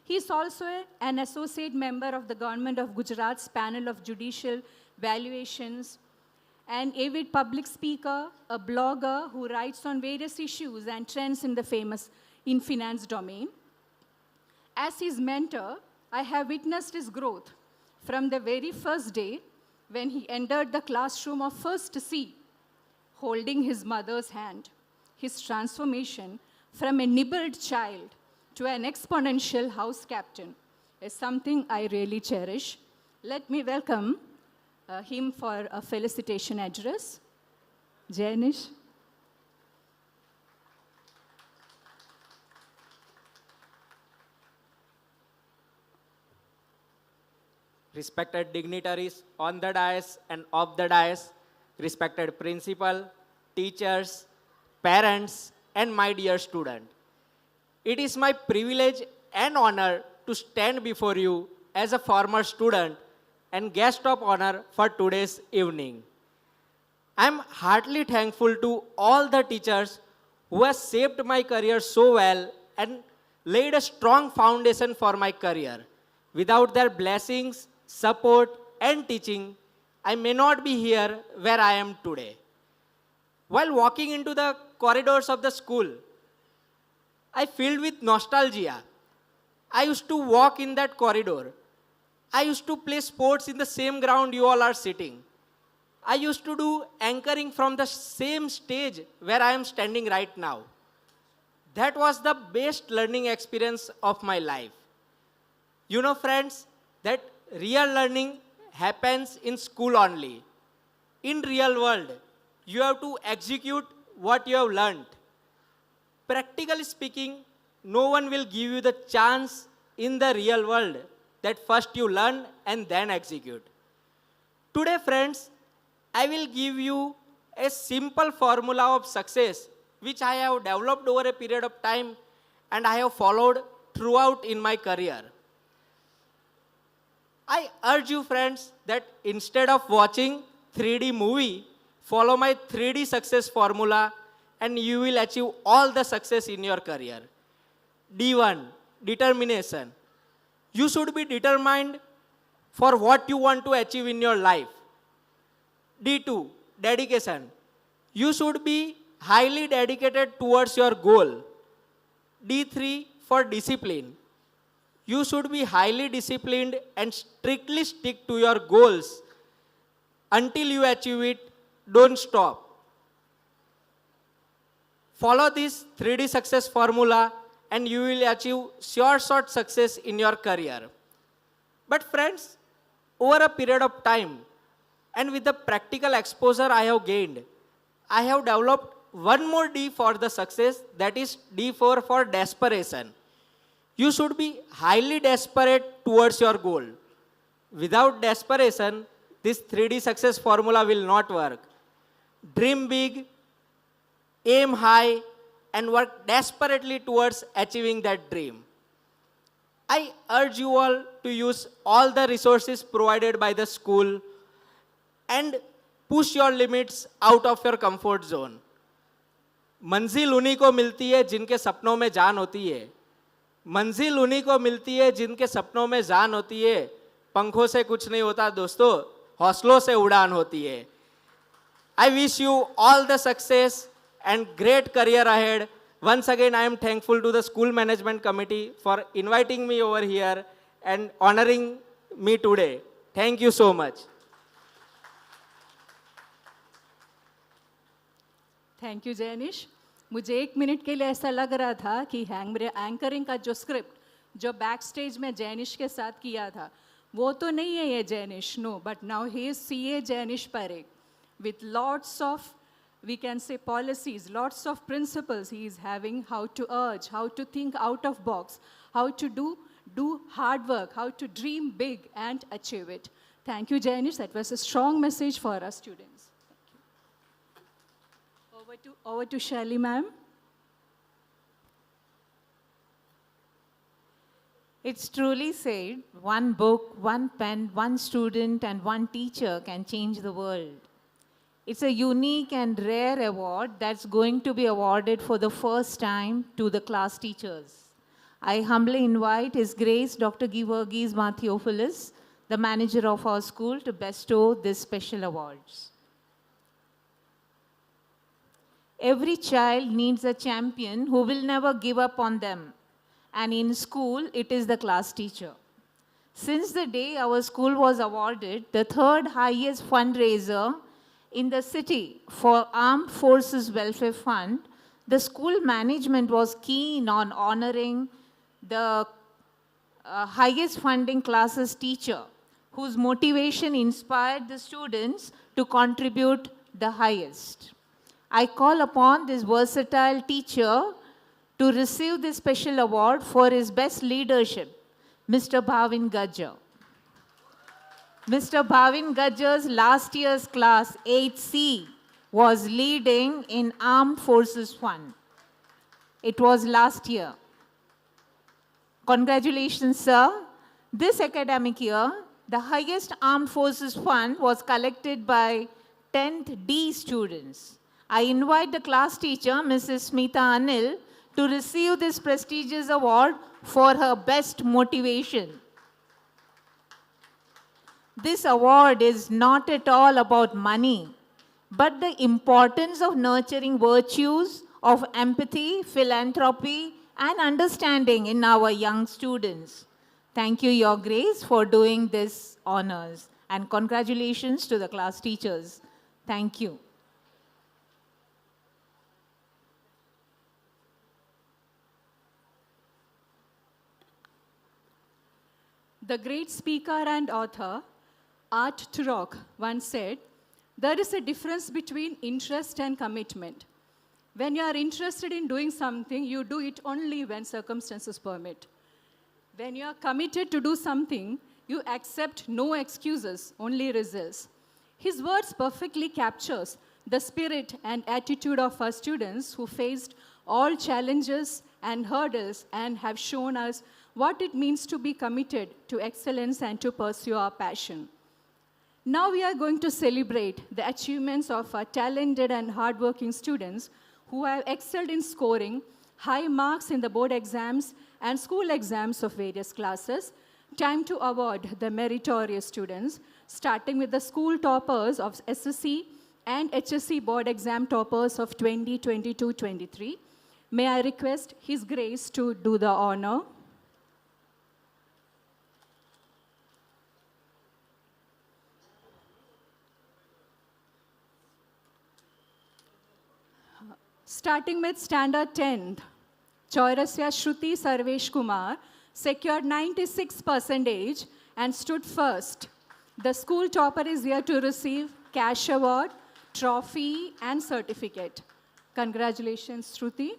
He is also an associate member of the Government of Gujarat's panel of judicial valuations, an avid public speaker, a blogger who writes on various issues and trends in the finance domain. As his mentor, I have witnessed his growth from the very first day when he entered the classroom of first C, holding his mother's hand. His transformation from a nibbled child to an exponential house captain is something I really cherish. Let me welcome him for a felicitation address. Janish. Respected dignitaries on the dais and off the dais, respected principal, teachers, parents, and my dear student. It is my privilege and honor to stand before you as a former student and guest of honor for today's evening. I am heartily thankful to all the teachers who have shaped my career so well and laid a strong foundation for my career. Without their blessings, support, and teaching, I may not be here where I am today. While walking into the corridors of the school, I filled with nostalgia. I used to walk in that corridor. I used to play sports in the same ground you all are sitting. I used to do anchoring from the same stage where I am standing right now. That was the best learning experience of my life. You know, friends, that real learning happens in school only. In real world, you have to execute what you have learned. Practically speaking, no one will give you the chance in the real world that first you learn and then execute. Today, friends, I will give you a simple formula of success which I have developed over a period of time and I have followed throughout in my career. I urge you, friends, that instead of watching 3D movie, follow my 3D success formula and you will achieve all the success in your career. D1, determination. You should be determined for what you want to achieve in your life. D2, dedication. You should be highly dedicated towards your goal. D3, for discipline. You should be highly disciplined and strictly stick to your goals. Until you achieve it, don't stop. Follow this 3D success formula and you will achieve sure shot success in your career. But friends, over a period of time and with the practical exposure I have gained, I have developed one more D for the success, that is D4 for desperation. You should be highly desperate towards your goal. Without desperation, this 3D success formula will not work. Dream big, aim high, and work desperately towards achieving that dream. I urge you all to use all the resources provided by the school and push your limits out of your comfort zone. मंजिल उन्हीं को मिलती है जिनके सपनों में जान होती है. मंजिल उन्हीं को मिलती है जिनके सपनों में जान होती है. पंखों से कुछ नहीं होता दोस्तों, हौसलों से उड़ान होती है. I wish you all the success and great career ahead. Once again, I am thankful to the school management committee for inviting me over here and honoring me today. Thank you so much. Thank you Jainish. मुझे 1 minute के लिए ऐसा लग रहा था कि मेरे anchoring का जो स्क्रिप्ट जो बैक स्टेज में जैनिश के साथ किया था वो तो नहीं है ये Jainish, no, but now he is CA Jainish Parekh with lots of, we can say, policies, lots of principles he is having, how to urge, how to think out of box, how to do hard work, how to dream big and achieve it. Thank you, Janish. That was a strong message for us students. Thank you. Over to Shelly, ma'am. It's truly said, one book, one pen, one student, and one teacher can change the world. It's a unique and rare award that's going to be awarded for the first time to the class teachers. I humbly invite His Grace Dr. Givargis Theophilus, the manager of our school, to bestow these special awards. Every child needs a champion who will never give up on them. And in school, it is the class teacher. Since the day our school was awarded the third highest fundraiser in the city for Armed Forces Welfare Fund, the school management was keen on honoring the highest funding classes teacher, whose motivation inspired the students to contribute the highest. I call upon this versatile teacher to receive this special award for his best leadership, Mr. Bhavin Gajjar. Mr. Bhavin Gajjar's last year's class 8C was leading in Armed Forces Fund. It was last year. Congratulations, sir. This academic year, the highest Armed Forces Fund was collected by 10th D students. I invite the class teacher, Mrs. Smita Anil, to receive this prestigious award for her best motivation. This award is not at all about money, but the importance of nurturing virtues of empathy, philanthropy, and understanding in our young students. Thank you, Your Grace, for doing this honors. And congratulations to the class teachers. Thank you. The great speaker and author, Art Turok, once said, there is a difference between interest and commitment. When you are interested in doing something, you do it only when circumstances permit. When you are committed to do something, you accept no excuses, only results. His words perfectly captures the spirit and attitude of our students who faced all challenges and hurdles and have shown us what it means to be committed to excellence and to pursue our passion. Now we are going to celebrate the achievements of our talented and hardworking students who have excelled in scoring high marks in the board exams and school exams of various classes. Time to award the meritorious students, starting with the school toppers of SSC and HSC board exam toppers of 2022-23. May I request His Grace to do the honor. Starting with Standard 10th, Chaurasya Shruti Sarvesh Kumar secured 96% and stood first. The school topper is here to receive cash award, trophy, and certificate. Congratulations, Shruti.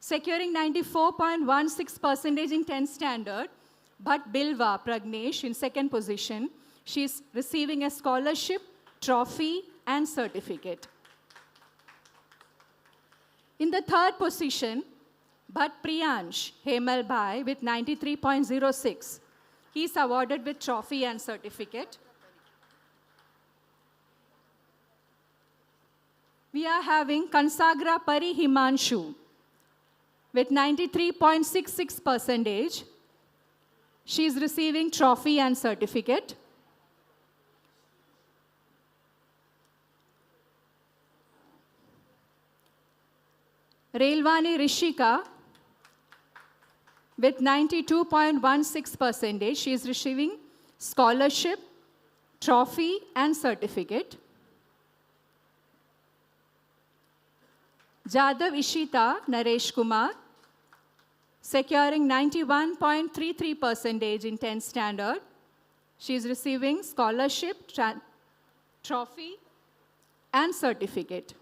Securing 94.16% in 10th standard, but Bilva Pragnesh in second position. She is receiving a scholarship, trophy, and certificate. In the third position, Bhat Priyansh Hemal Bhai with 93.06. He is awarded with trophy and certificate. We are having Kansagra Pari Himanshu with 93.66%. She is receiving trophy and certificate. Railwani Rishika with 92.16%. She is receiving scholarship, trophy, and certificate. Jadav Ishita Naresh Kumar, securing 91.33% in 10th standard. She is receiving scholarship, trophy, and certificate.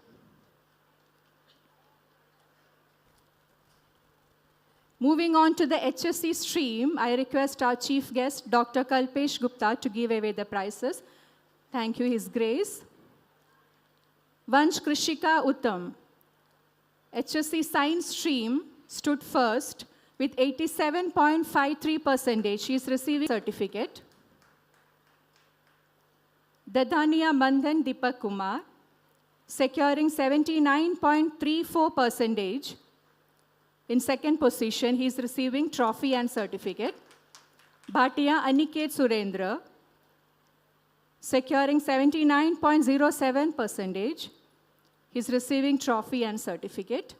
Moving on to the HSC stream, I request our chief guest, Dr. Kalpesh Gupta, to give away the prizes. Thank you, His Grace. Vansh Krishika Uttam, HSC science stream, stood first with 87.53%. She is receiving certificate. Dadania Mandhan Deepak Kumar, securing 79.34%. In second position, he is receiving trophy and certificate. Bhatia Aniket Surendra, securing 79.07%. He is receiving trophy and certificate.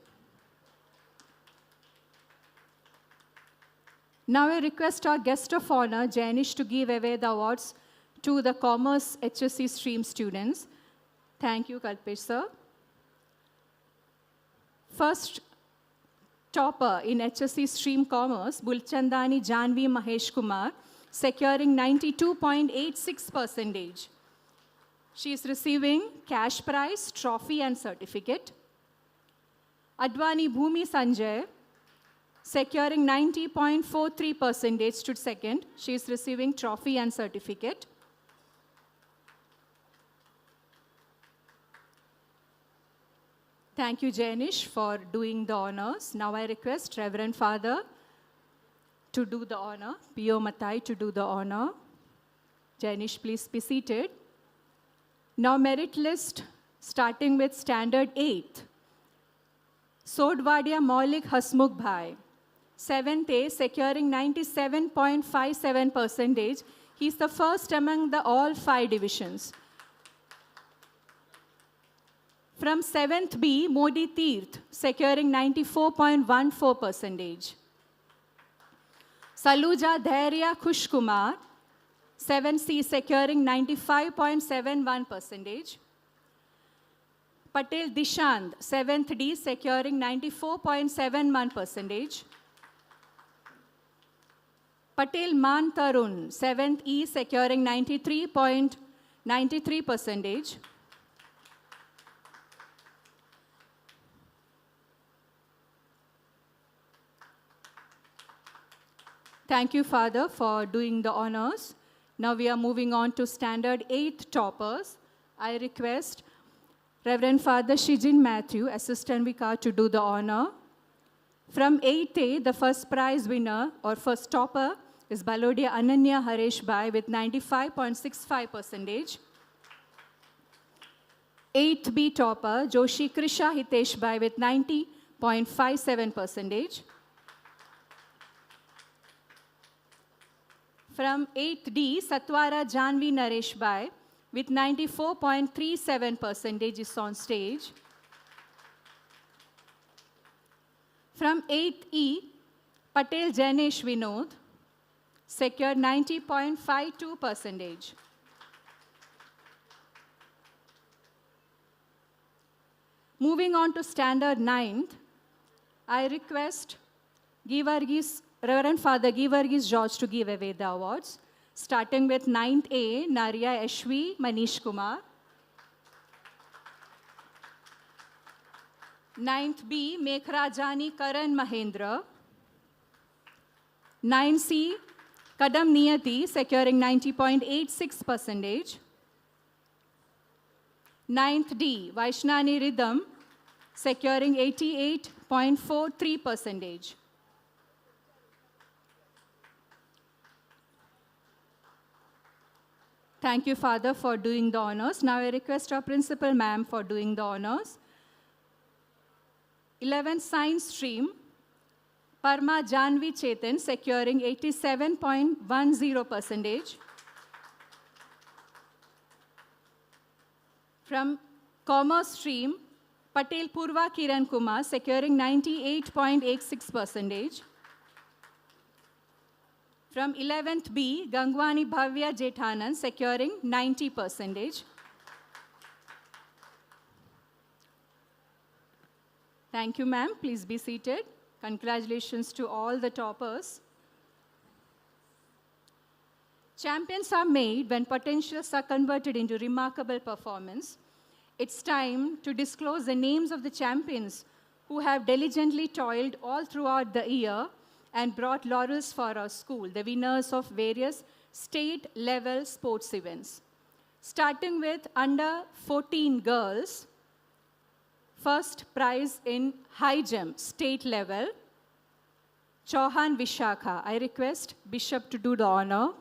Now I request our guest of honor, Jainish, to give away the awards to the Commerce HSC stream students. Thank you, Kalpesh, sir. First topper in HSC stream commerce, Bulchandani Janvi Mahesh Kumar, securing 92.86%. She is receiving cash prize, trophy, and certificate. Advani Bhumi Sanjay, securing 90.43%, stood second. She is receiving trophy and certificate. Thank you, Janish, for doing the honors. Now I request Reverend Father to do the honor, P.O. Mathai to do the honor. Janish, please be seated. Now merit list, starting with standard 8. Sodwadia Maulik Hasmukh Bhai, 7th A, securing 97.57%. He's the first among the all 5 divisions. From 7th B, Modi Teerth, securing 94.14%. Saluja Dhairya Khushkumar, 7th C, securing 95.71%. Patel Dishant, 7th D, securing 94.71%. Patel Man Tarun, 7th E, securing 93.93%. Thank you, Father, for doing the honors. Now we are moving on to standard 8 toppers. I request Reverend Father Shijin Matthew, Assistant Vicar, to do the honor. From 8A, the first prize winner or first topper is Balodia Ananya Haresh Bai with 95.65%. 8B topper, Joshi Krisha Hitesh Bai with 90.57%. From 8D, Satwara Janvi Naresh Bai with 94.37% is on stage. From 8E, Patel Janesh Vinod secured 90.52%. Moving on to standard 9th, I request Reverend Father Givargis George to give away the awards, starting with 9th A, Narya Ashwi Manish Kumar. 9th B, Mekhrajani Karan Mahendra. 9C, Kadam Niyati, securing 90.86%. 9th D, Vaishnani Rhythm, securing 88.43%. Thank you, Father, for doing the honors. Now I request our principal, ma'am, for doing the honors. 11th Science Stream, Parma Janvi Chetan, securing 87.10%. From Commerce Stream, Patel Purva Kiran Kumar, securing 98.86%. From 11th B, Gangwani Bhavya Jethanan, securing 90%. Thank you, ma'am. Please be seated. Congratulations to all the toppers. Champions are made when potentials are converted into remarkable performance. It's time to disclose the names of the champions who have diligently toiled all throughout the year and brought laurels for our school, the winners of various state-level sports events. Starting with under 14 girls, first prize in high jump, state level, Chauhan Vishakha. I request Bishop to do the honor.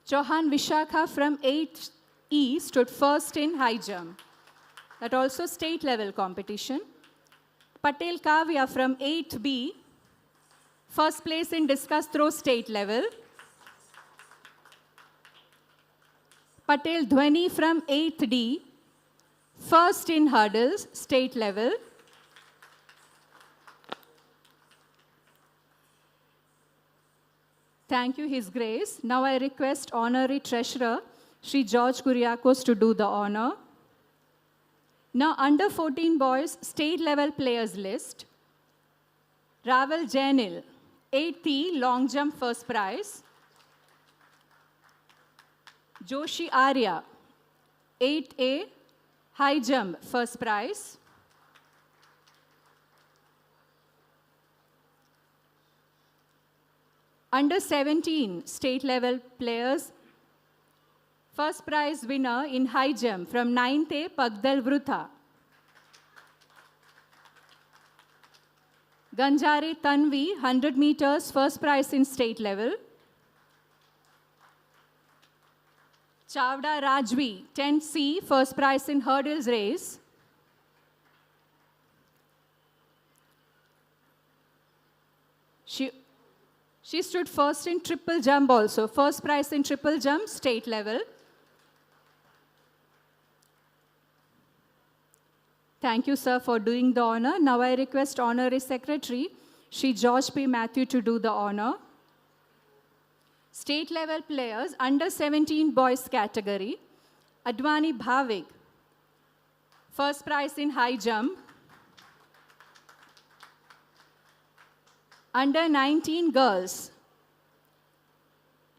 Chauhan Vishakha from 8th E stood first in high jump. That also state level competition. Patel Kavya from 8th B, first place in discus throw state level. Patel Dhwani from 8th D, first in hurdles, state level. Thank you, His Grace. Now I request Honorary Treasurer, Sri George Kuriakos, to do the honor. Now, under 14 boys, state level players list. Raval Jainil, 8th E, long jump first prize. Joshi Arya, 8th A, high jump first prize. Under 17 state level players, First prize winner in high jump from 9th A, Pagdal Vrutha. Ganjari Tanvi, 100 meters, first prize in state level. Chavda Rajvi, 10C, first prize in hurdles race. She stood first in triple jump also, first prize in triple jump, state level. Thank you, sir, for doing the honor. Now I request Honorary Secretary, Shri George P. Matthew, to do the honor. State level players, under 17 boys category. Advani Bhavik, first prize in high jump. Under 19 girls,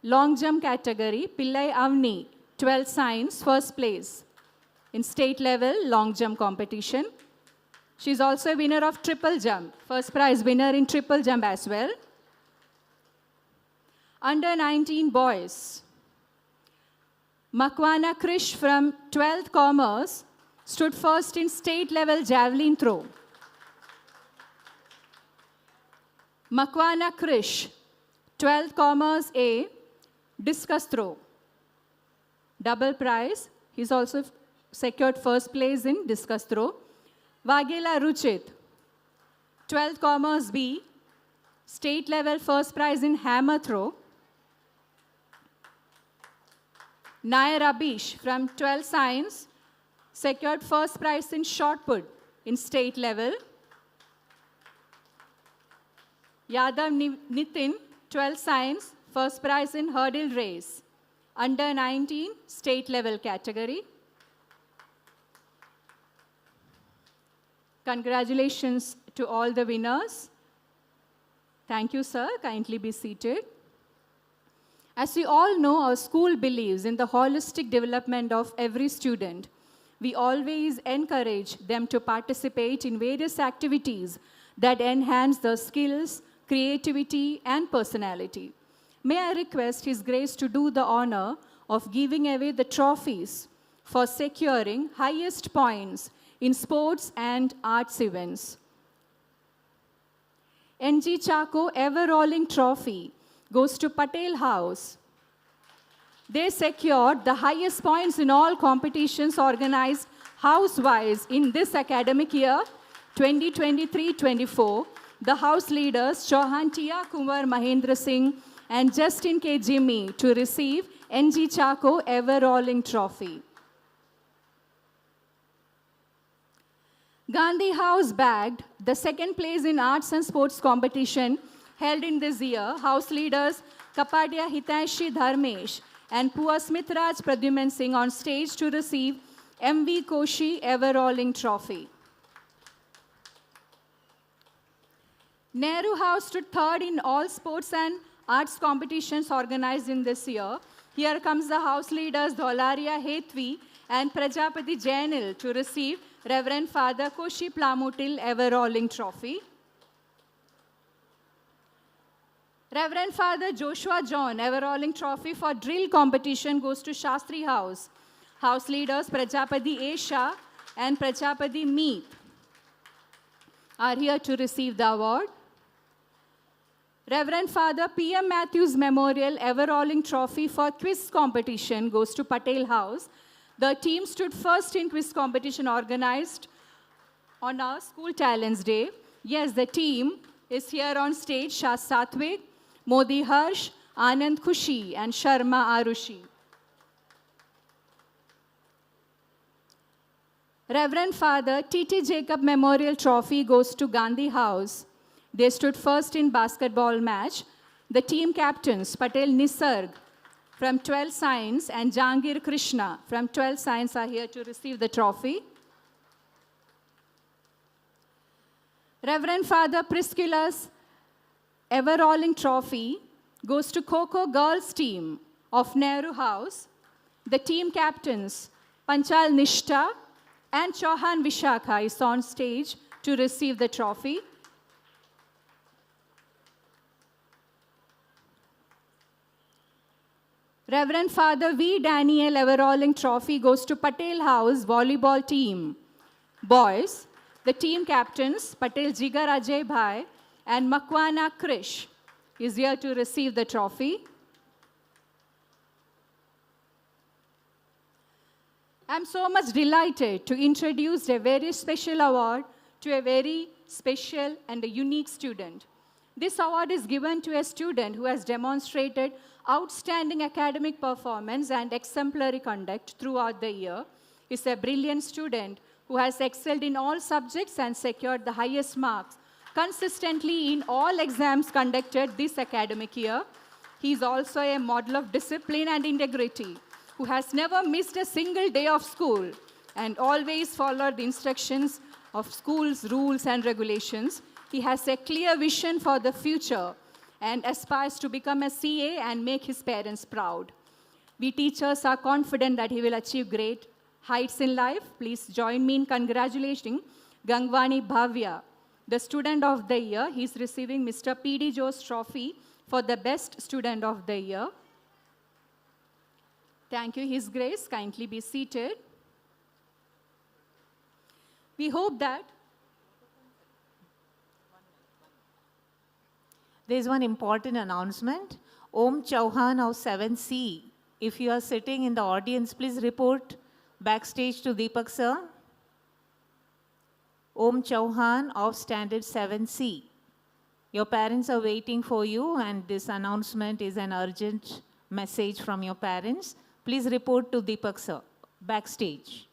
long jump category, Pillai Avni, 12 science, first place in state level long jump competition. She is also a winner of triple jump, first prize winner in triple jump as well. Under 19 boys, Makwana Krish from 12th Commerce stood first in state level javelin throw. Makwana Krish, 12th Commerce A, discus throw. Double prize. He's also secured first place in discus throw. Vagela Ruchit, 12th Commerce B, state level first prize in hammer throw. Nair Abish from 12th Science secured first prize in shot put in state level. Yadav Nitin, 12th Science, first prize in hurdle race, under 19 state level category. Congratulations to all the winners. Thank you, sir. Kindly be seated. As we all know, our school believes in the holistic development of every student. We always encourage them to participate in various activities that enhance their skills, creativity, and personality. May I request His Grace to do the honor of giving away the trophies for securing highest points in sports and arts events. NG Chako Ever Rolling Trophy goes to Patel House. They secured the highest points in all competitions organized house-wise in this academic year, 2023-24. The house leaders, Chauhan Tia Kumar Mahendra Singh and Justin K. Jimmy, to receive NG Chako Ever Rolling Trophy. Gandhi House bagged the second place in arts and sports competition held in this year. House leaders Kapadia Hitashi Dharmesh and Pua Smithraj Pradyuman Singh on stage to receive MV Koshi Ever Rolling Trophy. Nehru House stood third in all sports and arts competitions organized in this year. Here comes the house leaders Dholaria Hetvi and Prajapati Jainil to receive Reverend Father Koshi Plamutil Ever Rolling Trophy. Reverend Father Joshua John Ever Rolling Trophy for drill competition goes to Shastri House. House leaders Prajapati Esha and Prajapati Meet are here to receive the award. Reverend Father P.M. Matthews Memorial Ever Rolling Trophy for quiz competition goes to Patel House. The team stood first in quiz competition organized on our School Talents Day. Yes, the team is here on stage. Shah Satvik, Modi Harsh, Anand Khushi, and Sharma Arushi. Reverend Father T.T. Jacob Memorial Trophy goes to Gandhi House. They stood first in basketball match. The team captains Patel Nisarg from 12 Science and Jangir Krishna from 12 Science are here to receive the trophy. Reverend Father Priscilla's Ever Rolling Trophy goes to Coco Girls team of Nehru House. The team captains Panchal Nishta and Chauhan Vishakha is on stage to receive the trophy. Reverend Father V. Daniel Everalling Trophy goes to Patel House Volleyball Team. Boys, the team captains, Patel Jigar Ajay Bhai and Makwana Krish, is here to receive the trophy. I'm so much delighted to introduce a very special award to a very special and a unique student. This award is given to a student who has demonstrated outstanding academic performance and exemplary conduct throughout the year. He's a brilliant student who has excelled in all subjects and secured the highest marks consistently in all exams conducted this academic year. He is also a model of discipline and integrity, who has never missed a single day of school and always followed the instructions of school's rules and regulations. He has a clear vision for the future and aspires to become a CA and make his parents proud. We teachers are confident that he will achieve great heights in life. Please join me in congratulating Gangwani Bhavya, the student of the year. He is receiving Mr. P.D. Joe's trophy for the best student of the year. Thank you, His Grace. Kindly be seated. We hope that there is one important announcement. Om Chauhan of 7C. If you are sitting in the audience, please report backstage to Deepak sir. Om Chauhan of Standard 7C. Your parents are waiting for you, and this announcement is an urgent message from your parents. Please report to Deepak sir, backstage.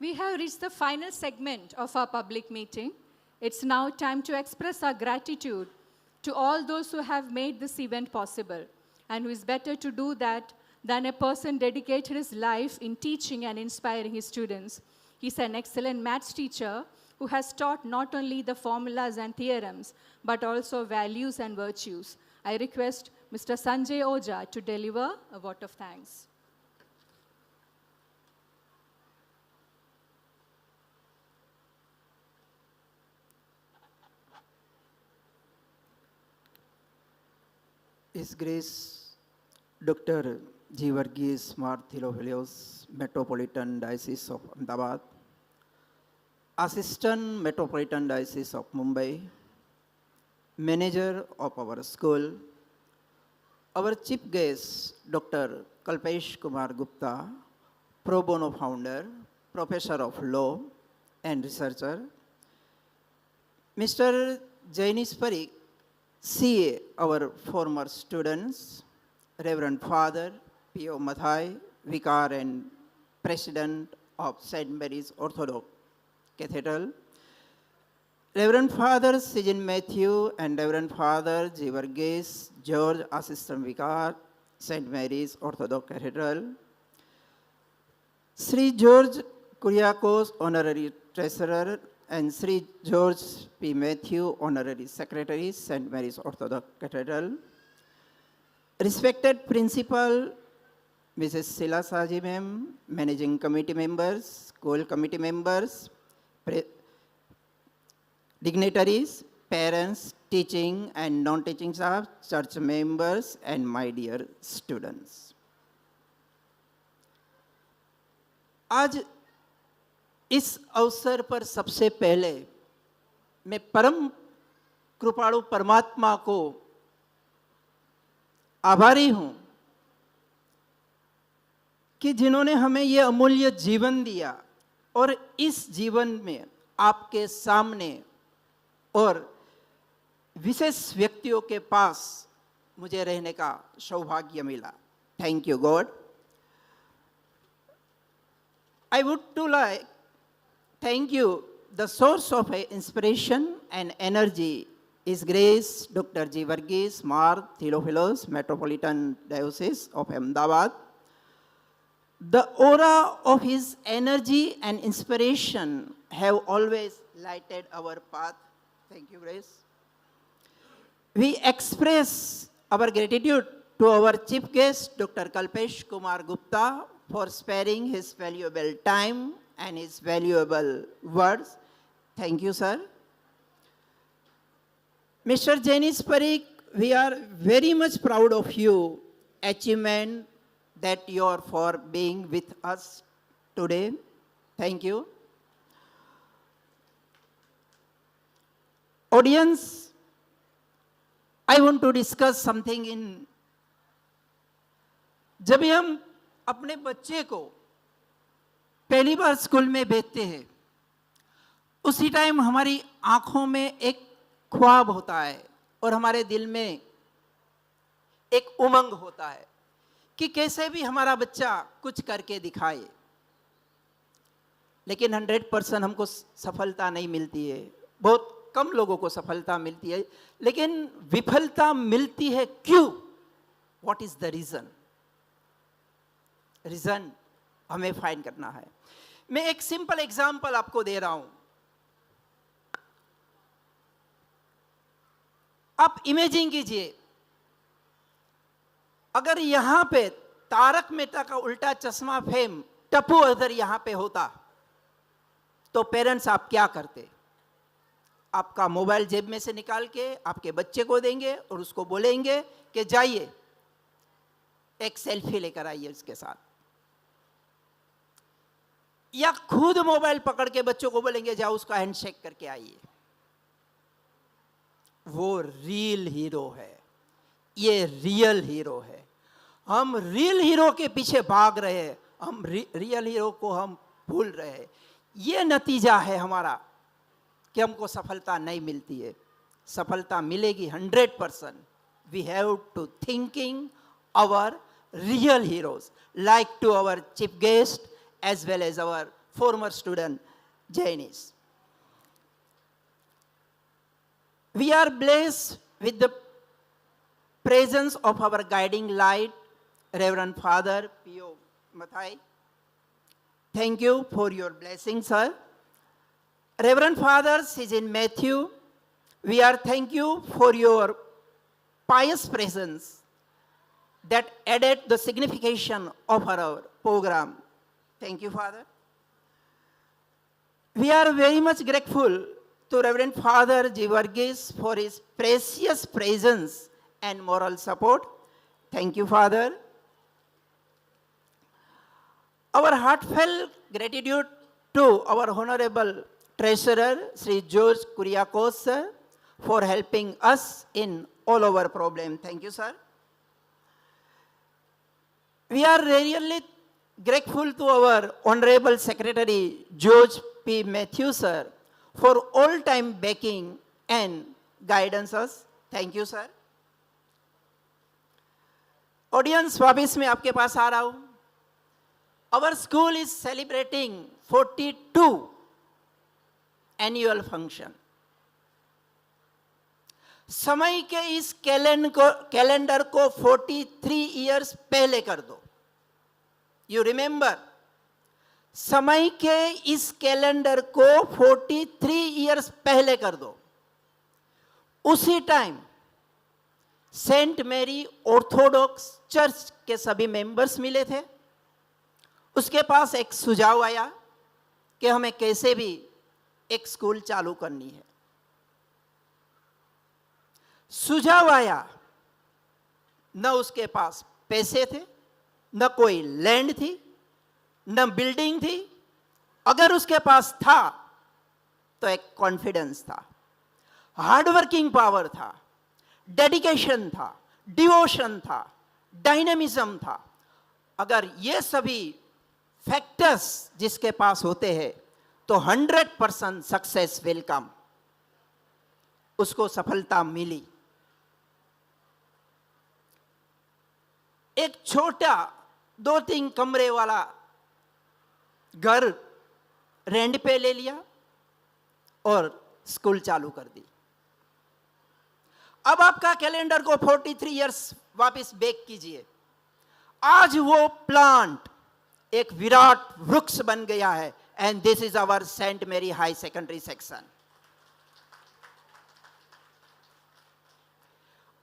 we have reached the final segment of our public meeting. It's now time to express our gratitude to all those who have made this event possible. And who is better to do that than a person dedicated his life in teaching and inspiring his students. He's an excellent maths teacher who has taught not only the formulas and theorems, but also values and virtues. I request Mr. Sanjay Oja to deliver a vote of thanks. His Grace Dr. G. Varghese Marthilophilios, Metropolitan Diocese of Ahmedabad, Assistant Metropolitan Diocese of Mumbai, Manager of our school, our Chief Guest, Dr. Kalpesh Kumar Gupta, Pro Bono Founder, Professor of Law and Researcher, Mr. Jainis Parikh, CA, our former students, Reverend Father P.O. Mathai, Vicar and President of St.Mary's Orthodox Cathedral, Reverend Father St. Matthew and Reverend Father G. Varghese George, Assistant Vicar, St. Mary's Orthodox Cathedral, Sri George Kuriakos, Honorary Treasurer, and Sri George P. Matthew, Honorary Secretary, St. Mary's Orthodox Cathedral, respected Principal Mrs. Sila Saji Ma'am, Managing Committee members, School Committee members, dignitaries, parents, teaching and non-teaching staff, church members, and my dear students. आज इस अवसर पर सबसे पहले मैं परम कृपाणु परमात्मा को आभारी हूं कि जिन्होंने हमें ये अमूल्य जीवन दिया और इस जीवन में आपके सामने और विशेष व्यक्तियों के पास मुझे रहने का सौभाग्य मिला. Thank you God. I would too like thank you, the source of inspiration and energy is Grace Dr. G. Varghese Mar Theophilos, Metropolitan Diocese of Ahmedabad. The aura of his energy and inspiration have always lighted our path. Thank you, Grace. We express our gratitude to our chief guest, Dr. Kalpesh Kumar Gupta, for sparing his valuable time and his valuable words. Thank you, sir. Mr. Jainis Parikh, we are very much proud of you achievement that you are for being with us today. Thank you. Audience, I want to discuss something in जब भी हम अपने बच्चे को पहली बार school में भेजते हैं उसी टाइम हमारी आंखों में एक ख्वाब होता है और हमारे दिल में एक उमंग होता है कि कैसे भी हमारा बच्चा कुछ करके दिखाए, लेकिन 100% हमको सफलता नहीं मिलती है, बहुत कम लोगों को सफलता मिलती है, लेकिन विफलता मिलती है क्यों? What is the reason? Reason हमें फाइंड करना है। मैं एक सिंपल एग्जांपल आपको दे रहा हूं। आप इमेजिन कीजिए, अगर यहां पे तारक मेहता का उल्टा चश्मा फेम टप्पू अगर यहां पे होता तो पेरेंट्स आप क्या करते? आपका मोबाइल जेब में से निकाल के आपके बच्चे को देंगे और उसको बोलेंगे कि जाइए एक सेल्फी लेकर आइए उसके साथ, या खुद मोबाइल पकड़ के बच्चों को बोलेंगे जाओ उसका हैंडशेक करके आइए। वो रियल हीरो है, ये रियल हीरो है। हम रियल हीरो के पीछे भाग रहे हैं, हम रियल हीरो को हम भूल रहे हैं। ये नतीजा है हमारा कि हमको सफलता नहीं मिलती है। सफलता मिलेगी 100%। We have to thinking our real heroes like to our chief guest as well as our former student Jainis. We are blessed with the presence of our guiding light, Reverend Father P.O. Mathai. Thank you for your blessing, sir. Reverend Fathers is in Matthew. We are thank you for your pious presence that added the signification of our program. Thank you, Father. We are very much grateful to Reverend Father G. Varghese for his precious presence and moral support. Thank you, Father. Our heartfelt gratitude to our Honorable Treasurer, Sri George Kuriakos, sir, for helping us in all our problems. Thank you, sir. We are really grateful to our Honorable Secretary George P. Matthew, sir, for all-time backing and guidance us. Thank you, sir. Audience, वापिस मैं आपके पास आ रहा हूँ। Our school is celebrating 42 annual function. समय के इस calendar को 43 years पहले कर दो। You remember, समय के इस कैलेंडर को 43 years पहले कर दो। उसी time Saint Mary Orthodox Church के सभी मेंबर्स मिले थे। उसके पास एक सुझाव आया कि हमें कैसे भी एक स्कूल चालू करनी है। सुझाव आया, न उसके पास पैसे थे, न कोई लैंड थी, न बिल्डिंग थी। अगर उसके पास था तो एक कॉन्फिडेंस था, हार्डवर्किंग पावर था, डेडिकेशन था, डिवोशन था, डायनेमिज्म था। अगर ये सभी फैक्टर्स जिसके पास होते हैं तो 100% सक्सेस विल कम। उसको सफलता मिली। एक छोटा 2-3 कमरे वाला घर रेंट पे ले लिया और स्कूल चालू कर दी। अब आपका कैलेंडर को 43 इयर्स वापस बैक कीजिए। आज वो प्लांट एक विराट वृक्ष बन गया है। And this is our Saint Mary high secondary section.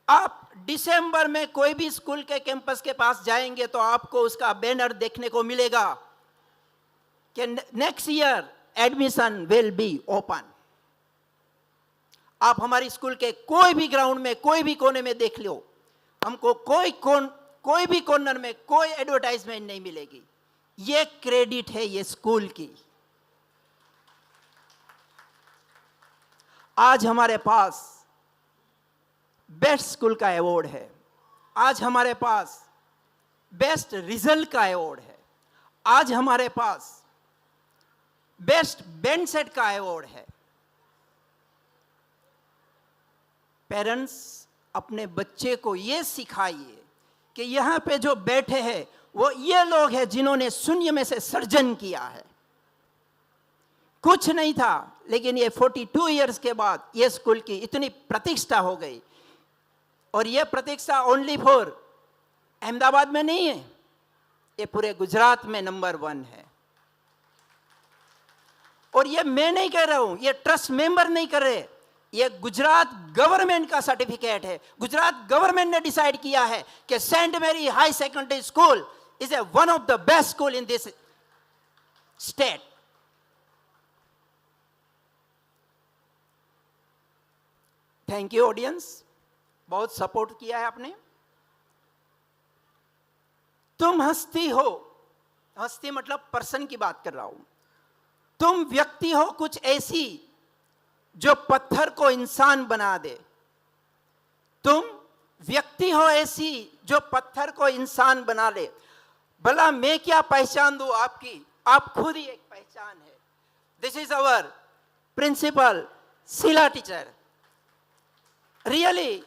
आप दिसंबर में कोई भी स्कूल के कैंपस के पास जाएंगे तो आपको उसका बैनर देखने को मिलेगा कि next year admission will be open. आप हमारी स्कूल के कोई भी ग्राउंड में, कोई भी कोने में देख लो, हमको कोई भी कॉर्नर में कोई एडवर्टाइजमेंट नहीं मिलेगी। ये क्रेडिट है ये स्कूल की। आज हमारे पास बेस्ट स्कूल का अवार्ड है, आज हमारे पास बेस्ट रिजल्ट का अवार्ड है, आज हमारे पास बेस्ट बैंड सेट का अवार्ड है। पेरेंट्स अपने बच्चे को ये सिखाइए कि यहाँ पे जो बैठे हैं वो ये लोग हैं जिन्होंने शून्य में से सर्जन किया है। कुछ नहीं था, लेकिन ये 42 इयर्स के बाद ये स्कूल की इतनी प्रतिष्ठा हो गई। और ये प्रतिष्ठा ओनली फॉर अहमदाबाद में नहीं है, ये पूरे गुजरात में नंबर 1 है। और ये मैं नहीं कह रहा हूं, ये ट्रस्ट मेंबर नहीं कर रहे, ये गुजरात गवर्नमेंट का सर्टिफिकेट है। गुजरात गवर्नमेंट ने डिसाइड किया है कि Saint Mary high secondary school is a one of the best school in this state. Thank you audience, बहुत सपोर्ट किया है आपने। तुम हस्ती हो, हस्ती मतलब पर्सन की बात कर रहा हूं। तुम व्यक्ति हो कुछ ऐसी जो पत्थर को इंसान बना दे। तुम व्यक्ति हो ऐसी जो पत्थर को इंसान बना ले। भला मैं क्या पहचान दूं आपकी, आप खुद ही एक पहचान है। This is our principal Sheela teacher. Really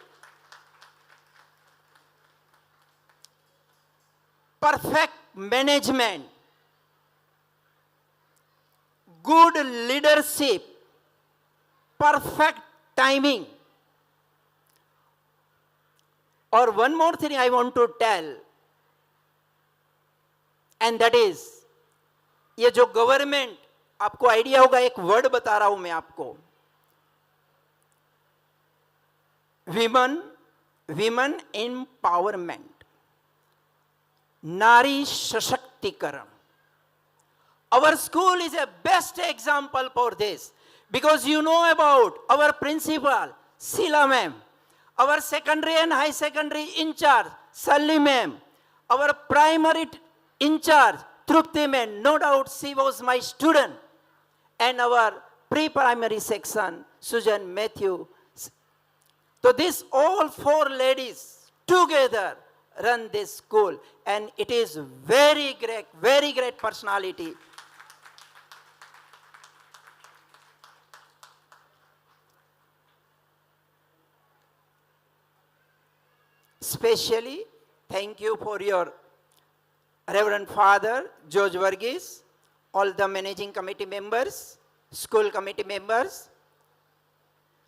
perfect management, good leadership, perfect timing. Or one more thing I want to tell, and that is, ये जो गवर्नमेंट, आपको आइडिया होगा, एक वर्ड बता रहा हूं मैं आपको, विमेन एम्पावरमेंट, नारी सशक्तिकरण. Our school is a best example for this, because you know about our principal, Sheila ma'am, our secondary and high secondary in charge, Sally ma'am, our primary in charge, Trupti ma'am, no doubt she was my student, and our pre-primary section, Susan Matthew. So these all four ladies together run this school, and it is very great personality. Especially, thank you for your Reverend Father, George Varghese, all the managing committee members, school committee members,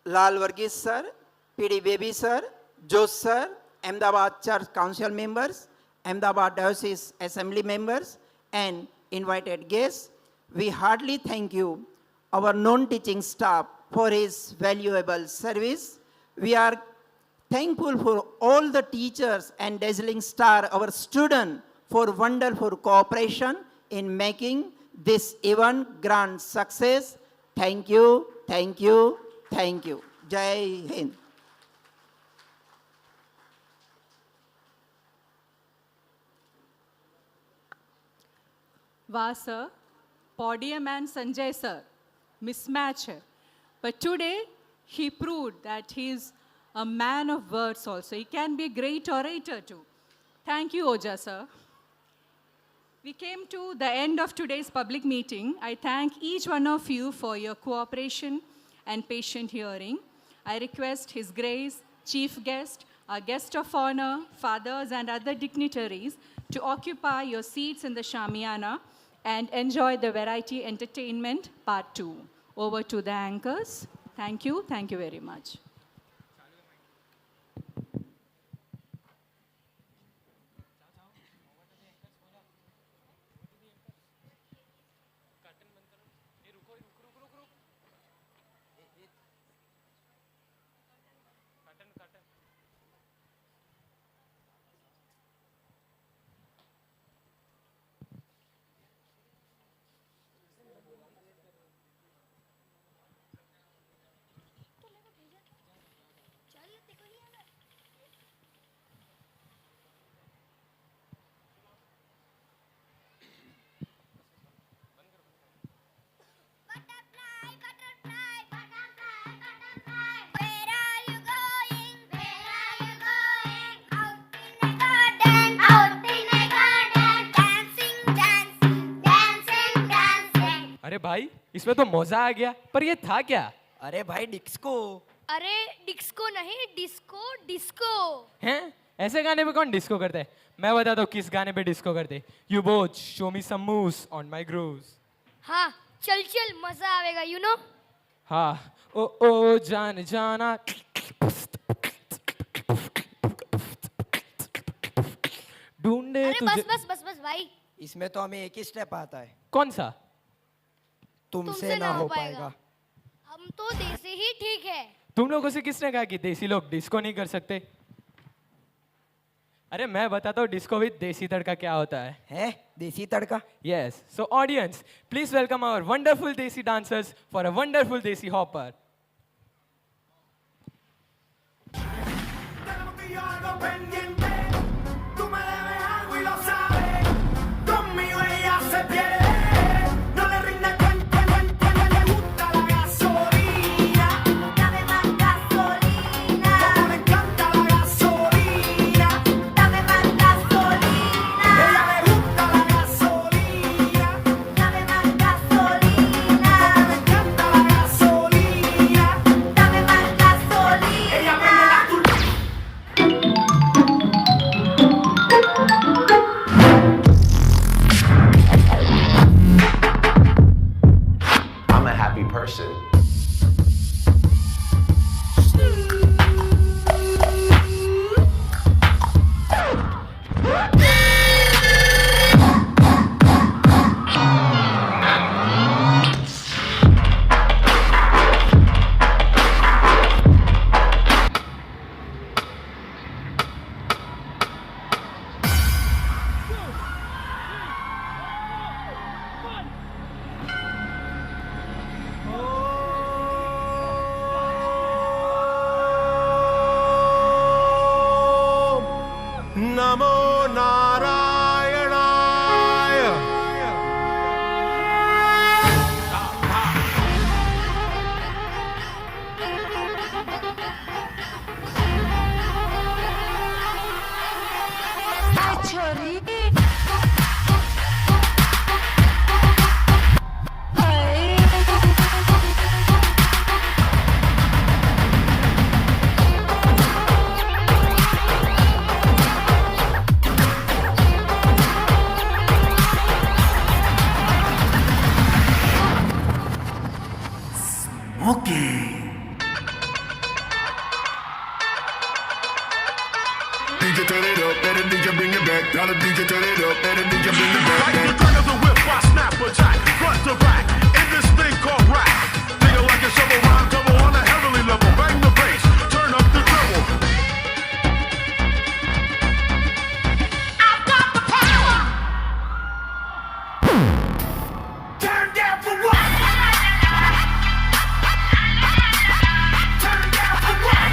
Lal Varghese sir, PD Baby sir, Jose sir, Ahmedabad Church Council members, Ahmedabad Diocese Assembly members, and invited guests. We heartily thank you, our non-teaching staff, for his valuable service. We are thankful for all the teachers and dazzling star, our students, for wonderful cooperation in making this event grand success. Thank you, thank you, thank you. Jai Hind. वाह sir, podium and Sanjay sir, mismatch है. But today he proved that he is a man of words also. He can be a great orator too. Thank you, Oja sir. We came to the end of today's public meeting. I thank each one of you for your cooperation and patient hearing. I request His Grace, Chief Guest, our guest of honor, fathers and other dignitaries to occupy your seats in the Shamiana and enjoy the variety entertainment part 2. Over to the anchors. Thank you very much. भाई, इसमें तो मजा आ गया, पर ये था क्या? अरे भाई डिस्को। अरे डिस्को नहीं, डिस्को डिस्को। हैं? ऐसे गाने पे कौन डिस्को करता है? मैं बताता हूँ किस गाने पे डिस्को करते। You both show me some moves on my grooves. हाँ चल चल, मजा आएगा, यू नो। हाँ, ओ ओ जान जाना, ढूंढे अरे तुझे। बस बस बस बस भाई, इसमें तो हमें एक ही स्टेप आता है। कौन सा? तुमसे ना हो पाएगा। हम तो देसी ही ठीक है। तुम लोगों से किसने कहा कि देसी लोग डिस्को नहीं कर सकते? अरे मैं बताता हूँ डिस्को विद देसी तड़का क्या होता है। है देसी तड़का? Yes. So audience, please welcome our wonderful Desi dancers for a wonderful Desi hopper. I'm a happy person. नमो नारायणाय। DJ turn it up, better DJ bring it back. Tell the DJ turn it up, better DJ bring it back. Like the crack of the whip, I snap attack, front to back, in this thing called rap. Dig it like a shovel, rhyme double on a heavenly level. Bang the bass, turn up the treble. I've got the power. Turn down for what? Turn down for what?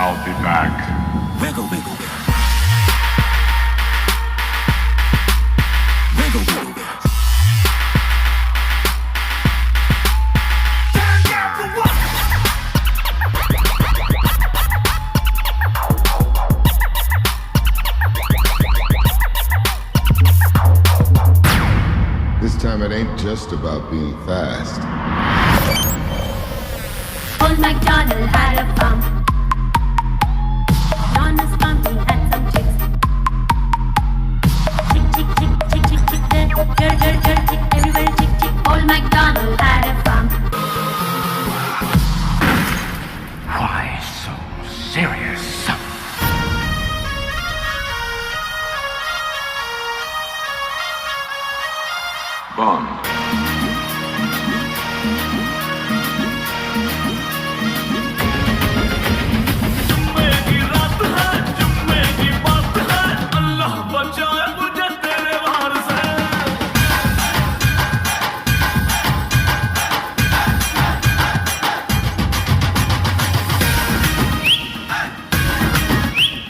I'll be back. Wiggle, wiggle, wiggle. Wiggle, wiggle, wiggle. Turn down for what? This time it ain't just about being fast. Old MacDonald had a farm. On his farm he had some chicks. Chick, chick, chick, chick, chick, chick, there. Ger, ger, ger, chick, everywhere, chick, chick. Old MacDonald had a farm. Why so serious? Bond.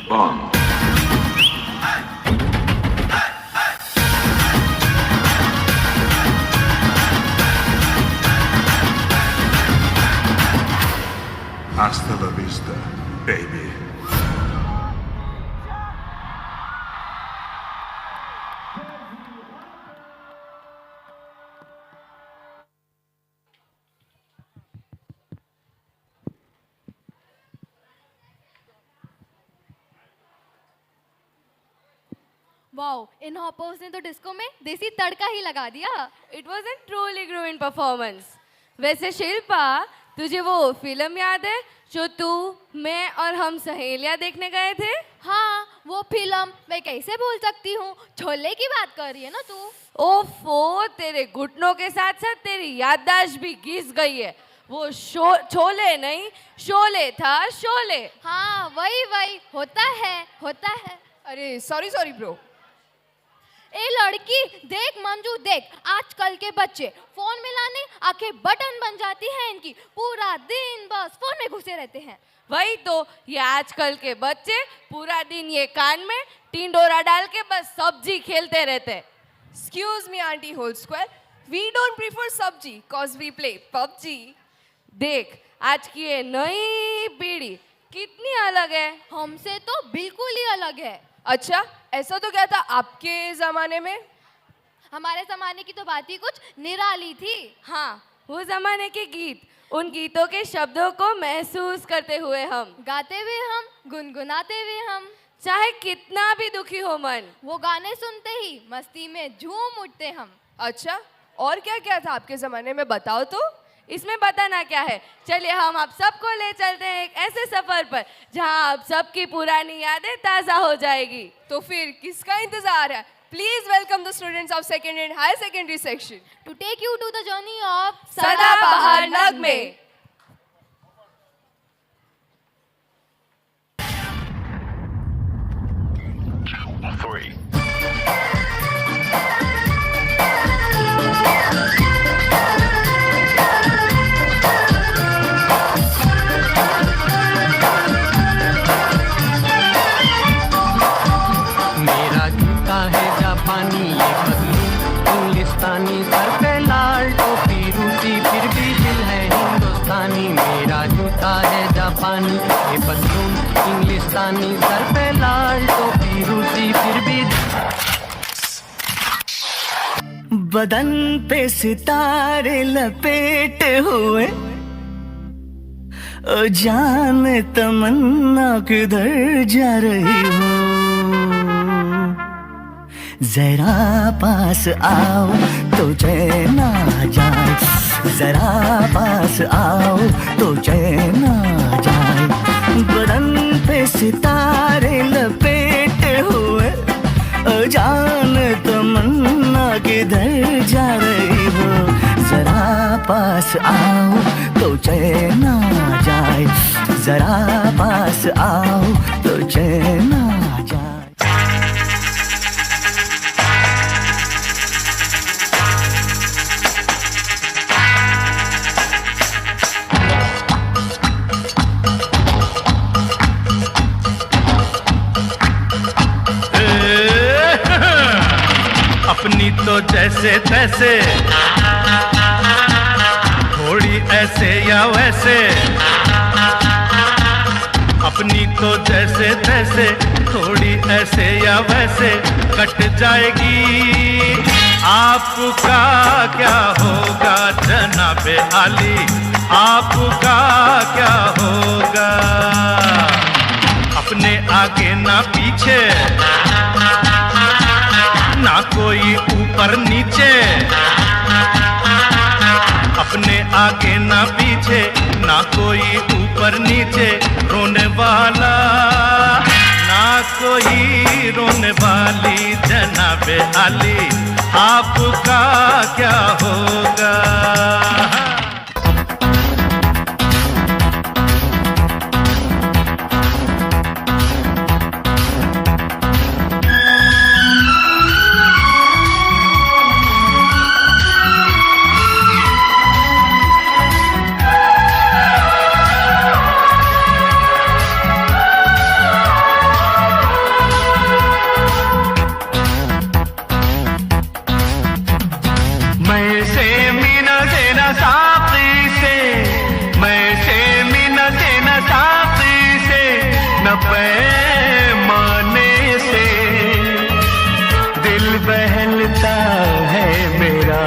Bond. Wow, इन hoppers ने तो disco में देसी तड़का ही लगा दिया। It was an truly grooving performance. वैसे शिल्पा, तुझे वो फिल्म याद है जो तू, मैं और हम सहेलियां देखने गए थे? हाँ, वो फिल्म मैं कैसे भूल सकती हूँ। छोले की बात कर रही है ना तू? ओफो, तेरे घुटनों के साथ साथ तेरी याददाश्त भी घिस गई है। वो छोले नहीं, शोले था, शोले। हाँ, वही होता है। अरे सॉरी ब्रो। ए लड़की, देख मंजू देख, आजकल के बच्चे फोन मिलाने आंखें बटन बन जाती हैं इनकी, पूरा दिन बस फोन में घुसे रहते हैं। वही तो, ये आजकल के बच्चे पूरा दिन ये कान में टिंडोरा डाल के बस सब्जी खेलते रहते हैं। Excuse me, Auntie Whole Square. We don't prefer sabji cause we play PUBG. देख, आज की ये नई पीढ़ी कितनी अलग है। हमसे तो बिल्कुल ही अलग है। अच्छा, ऐसा तो क्या था आपके जमाने में? हमारे जमाने की तो बात ही कुछ निराली थी। हाँ, वो जमाने के गीत, उन गीतों के शब्दों को महसूस करते हुए हम, गाते हुए हम, गुनगुनाते हुए हम, चाहे कितना भी दुखी हो मन, वो गाने सुनते ही मस्ती में झूम उठते हम। अच्छा, और क्या क्या था आपके जमाने में, बताओ तो। इसमें बताना क्या है, चलिए हम आप सबको ले चलते हैं एक ऐसे सफर पर जहां आप सबकी पुरानी यादें ताजा हो जाएगी। तो फिर किसका इंतजार है? Please welcome the students of second and higher secondary section to take you to the journey of सदाबहार नगमे। मेरा जूता है जापानी, ये पगलू इंग्लिस्तानी, सर पे लाल टोपी रूसी, फिर भी दिल है हिंदुस्तानी। मेरा जूता है जापानी, ये पगलू इंग्लिस्तानी, सर पे लाल टोपी रूसी, फिर भी। बदन पे सितारे लपेटे हुए, ओ जान तमन्ना किधर जा रही हो, जरा पास आओ तो चैन आ जाए, जरा पास आओ तो चैन आ जाए। बदन पे सितारे लपेटे हुए, जान तमन्ना किधर जा रही हो, जरा पास आओ तो चैन आ जाए, जरा पास आओ तो चैन आ जाए। अपनी तो जैसे तैसे, थोड़ी ऐसे या वैसे, अपनी तो जैसे तैसे, थोड़ी ऐसे या वैसे कट जाएगी। आपका क्या होगा जनाबे आली, आपका क्या होगा? अपने आगे ना पीछे, ना कोई ऊपर नीचे, अपने आगे ना पीछे, ना कोई ऊपर नीचे, रोने वाला ना कोई रोने वाली जनाबे आली, आपका क्या होगा? पैमाने से दिल बहलता है मेरा,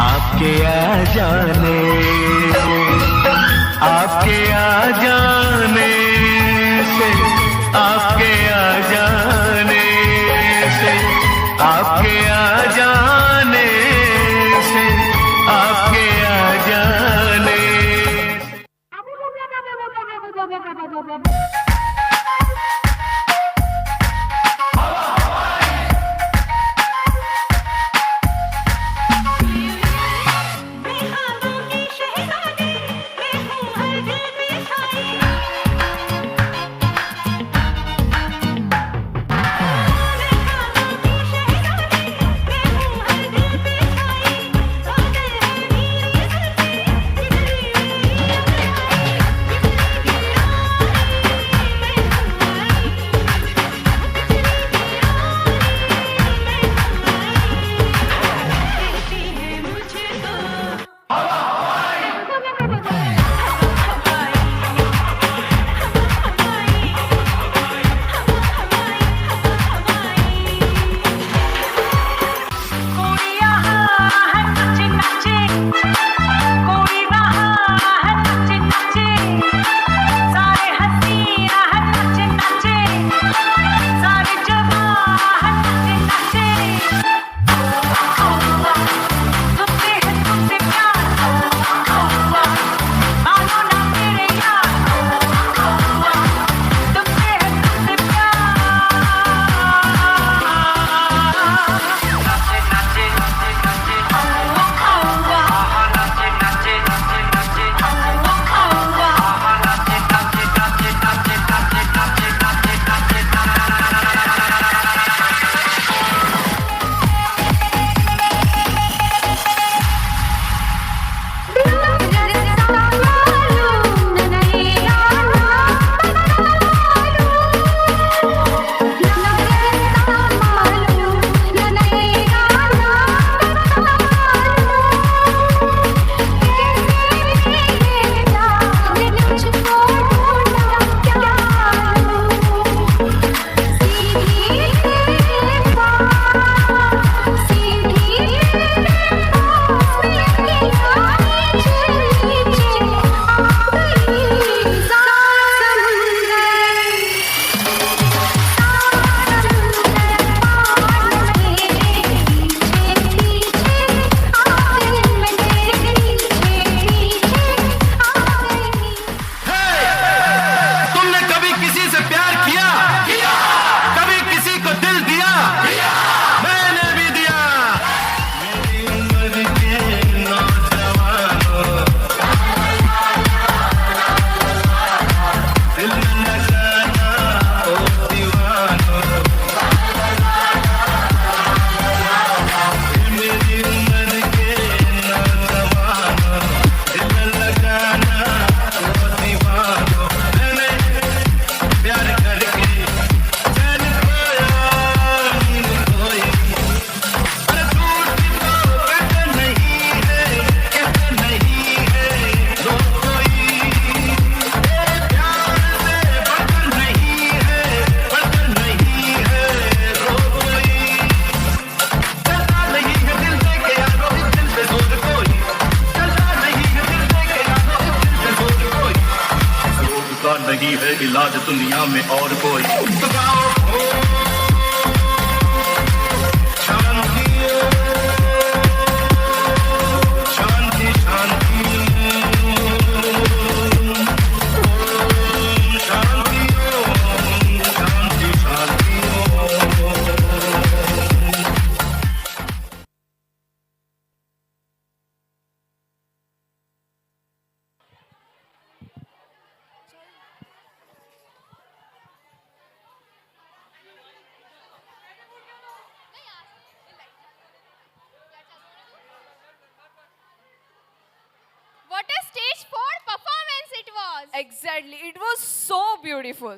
आपके आ जाने से, आपके आ जाने से, आपके आ जाने नहीं है इलाज दुनिया में और कोई। What a stage 4 performance it was. Exactly, it was so beautiful.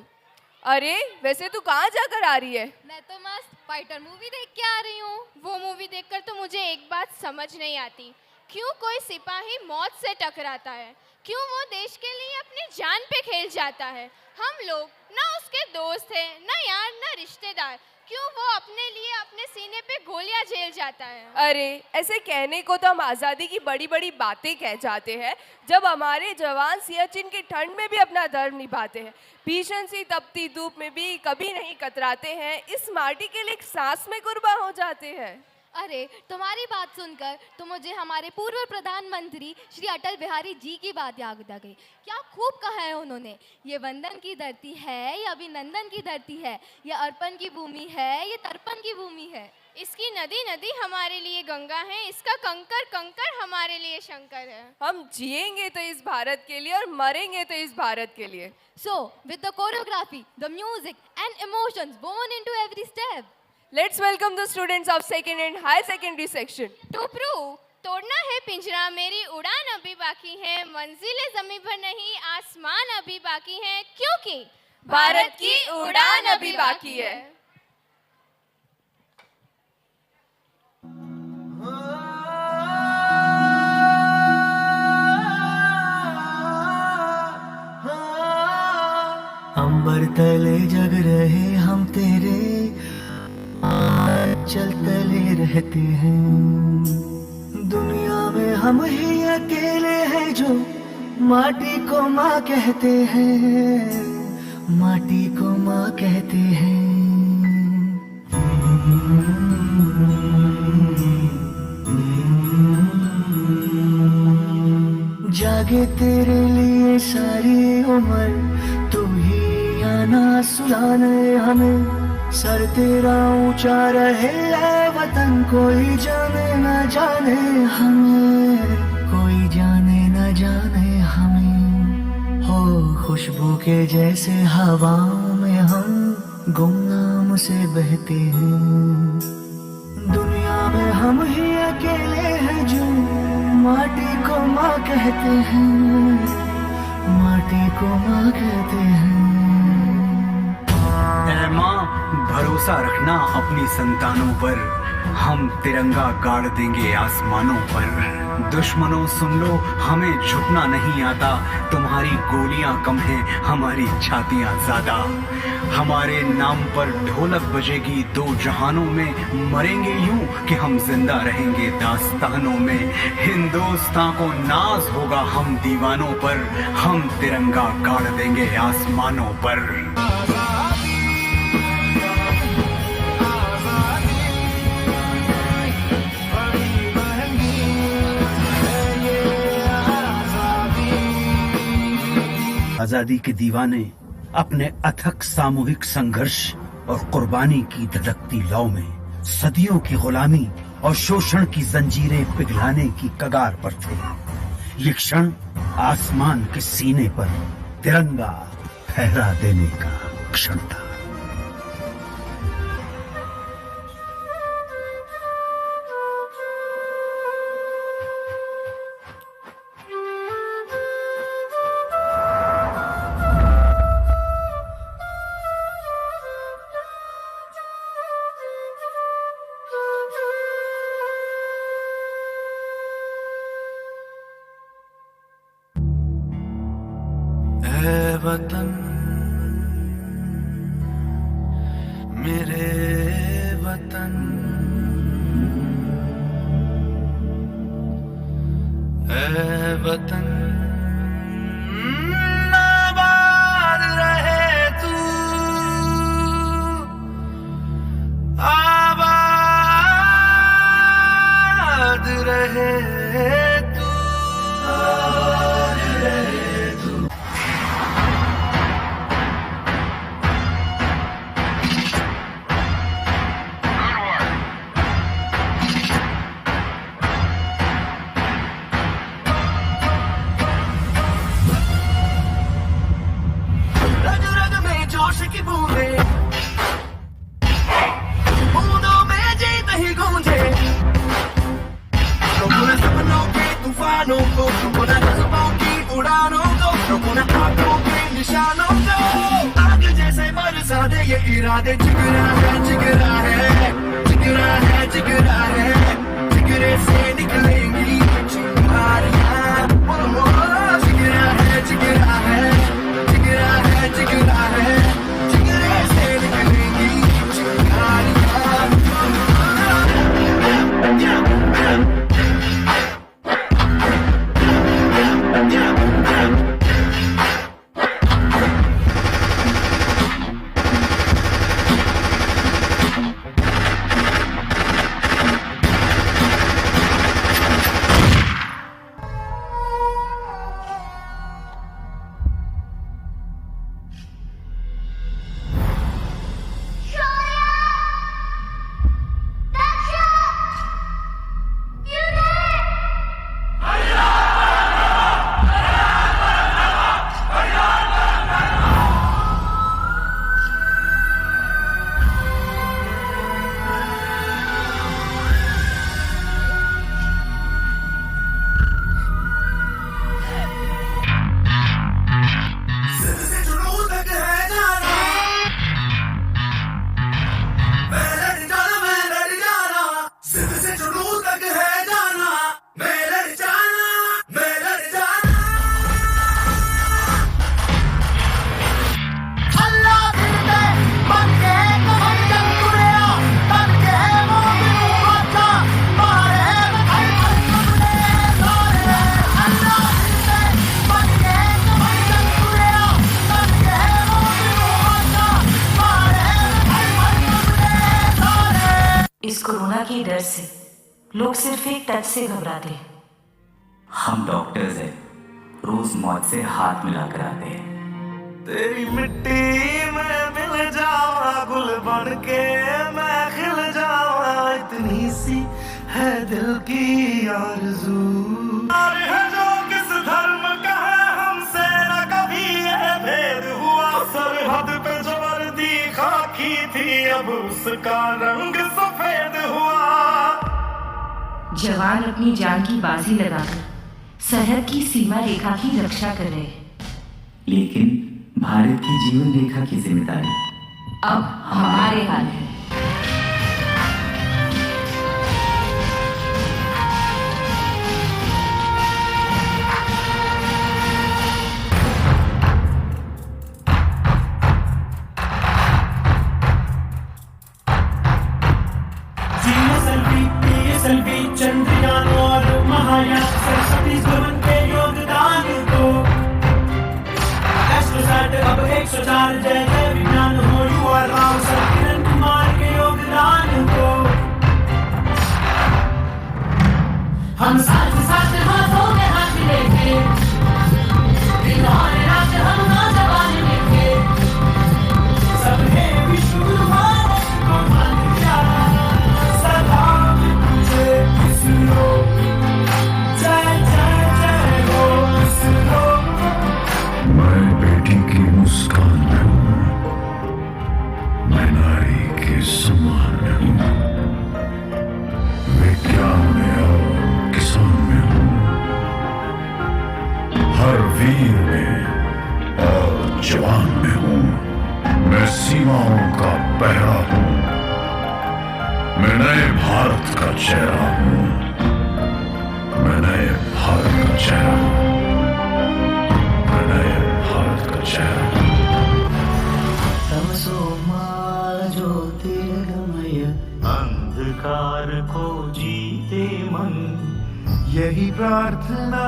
अरे वैसे तू कहाँ जाकर आ रही है? मैं तो मस्त फाइटर मूवी देख के आ रही हूँ। वो मूवी देखकर तो मुझे एक बात समझ नहीं आती, क्यों कोई सिपाही मौत से टकराता है, क्यों वो देश के लिए अपनी जान पे खेल जाता है। हम लोग ना उसके दोस्त हैं, ना यार, ना रिश्तेदार, क्यों वो अपने लिए अपने सीने पे गोलियां झेल जाता है। अरे ऐसे कहने को तो हम आज़ादी की बड़ी बड़ी बातें कह जाते हैं, जब हमारे जवान सियाचिन की ठंड में भी अपना धर्म निभाते हैं, भीषण सी तपती धूप में भी कभी नहीं कतराते हैं, इस माटी के लिए एक सांस में कुर्बान हो जाते हैं। अरे तुम्हारी बात सुनकर तो मुझे हमारे पूर्व प्रधानमंत्री श्री अटल बिहारी जी की बात याद आ गई। क्या खूब कहा है उन्होंने, ये वंदन की धरती है, ये अभिनंदन की धरती है, ये अर्पण की भूमि है, ये तर्पण की भूमि है। इसकी नदी नदी हमारे लिए गंगा है, इसका कंकर कंकर हमारे लिए शंकर है। हम जिएंगे तो इस भारत के लिए और मरेंगे तो इस भारत के लिए। So, with the choreography, the music and emotions woven into every step, let's welcome the students of second and high secondary section. To prove, तोड़ना है पिंजरा, मेरी उड़ान अभी बाकी है, मंजिलें ज़मीं पर नहीं, आसमान अभी बाकी है, क्योंकि भारत की उड़ान अभी बाकी है। अंबर तले जग रहे हम तेरे चल तले रहते हैं। दुनिया में हम ही अकेले हैं जो माटी को माँ कहते हैं, माटी को माँ कहते हैं। जागे तेरे लिए सारी उम्र, तू ही आना सुलाने हमें। सर तेरा ऊंचा रहे ऐ वतन, कोई जाने न जाने हमें, कोई जाने न जाने हमें। हो खुशबू के जैसे हवाओं में हम गुमनाम से बहते हैं। दुनिया में हम ही अकेले हैं जो माटी को माँ कहते हैं, माटी को माँ कहते हैं। ऐ माँ भरोसा रखना अपनी संतानों पर, हम तिरंगा गाड़ देंगे आसमानों पर। दुश्मनों सुन लो हमें झुकना नहीं आता, तुम्हारी गोलियां कम हैं हमारी छातियां ज्यादा। हमारे नाम पर ढोलक बजेगी दो जहानों में, मरेंगे यूं कि हम जिंदा रहेंगे दास्तानों में। हिंदुस्तान को नाज होगा हम दीवानों पर, हम तिरंगा गाड़ देंगे आसमानों पर। आजादी के दीवाने अपने अथक सामूहिक संघर्ष और कुर्बानी की धधकती लौ में सदियों की गुलामी और शोषण की जंजीरें पिघलाने की कगार पर थे। ये क्षण आसमान के सीने पर तिरंगा फहरा देने का क्षण था। वतन मेरे वतन, ऐ वतन आबाद रहे तू, आबाद रहे तू, आबाद रहे तू। जोश की बूंदे बूंदों में जीत ही गूंजे, रोको न सपनों के तूफानों को, रोको न जज्बों की उड़ानों को, रोको न आंखों के निशानों को। आग जैसे बरसा दे ये इरादे, जिगरा है जिगरा है जिगरा है जिगरा है, जिगरे से निकलेंगी चिंगारियां। जिगरा है जिगरा है जिगरा है जिगरा है, जिगरे से निकलेंगी चिंगारियां। लोग सिर्फ एक टच से घबराते हैं। हम डॉक्टर्स हैं, रोज मौत से हाथ मिलाकर आते हैं। तेरी मिट्टी में मिल जावा, गुल बन के मैं खिल जावा, इतनी सी है दिल की आरज़ू। और है जो किस धर्म का है, हमसे न कभी ये भेद हुआ, सरहद पे जो वर्दी खाकी थी अब उसका रंग सफेद हुआ। जवान अपनी जान की बाजी लगाकर सरहद की सीमा रेखा की रक्षा कर रहे हैं, लेकिन भारत की जीवन रेखा की जिम्मेदारी अब हमारे हाथ है। सेल्फी चंद्रयान और महायान, सरस्वती भवन के योगदान को एस्ट्रोसैट अब 104, जय जय विज्ञान हो, युवा राव सर किरण कुमार के योगदान को हम साथ साथ हाथों में हाथ लेके दिन और रात हम नौजवान लेके सब है विश्व गुरु भारत को मान लिया, सलाम तुझे इसरो, जय जय जय हो इसरो। मैं बेटी की मुस्कान में हूँ, मैं नारी के समान में हूँ, विज्ञान में और किसान में हूँ, हर वीर में और जवान में हूँ, मैं सीमाओं का पहरा हूँ, मैं नए भारत का चेहरा हूँ, मैं नए भारत का चेहरा हूँ, मैं नए भारत का चेहरा हूँ। तमसो मा ज्योतिर्गमय, अंधकार को जीते मन, यही प्रार्थना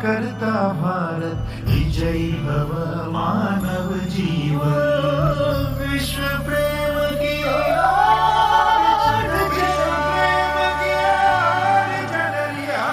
करता भारत, विजयी भव मानव जीवन। विश्व प्रेम की आग चढ़ गया, प्रेम की आग चढ़ गया।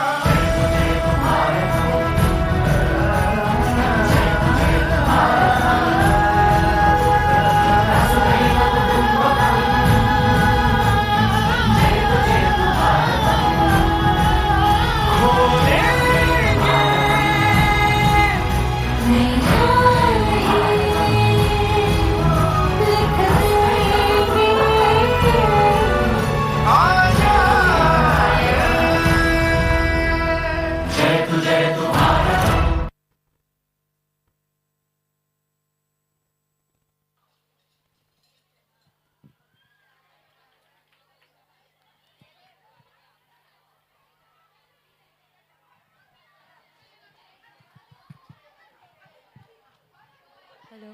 Hello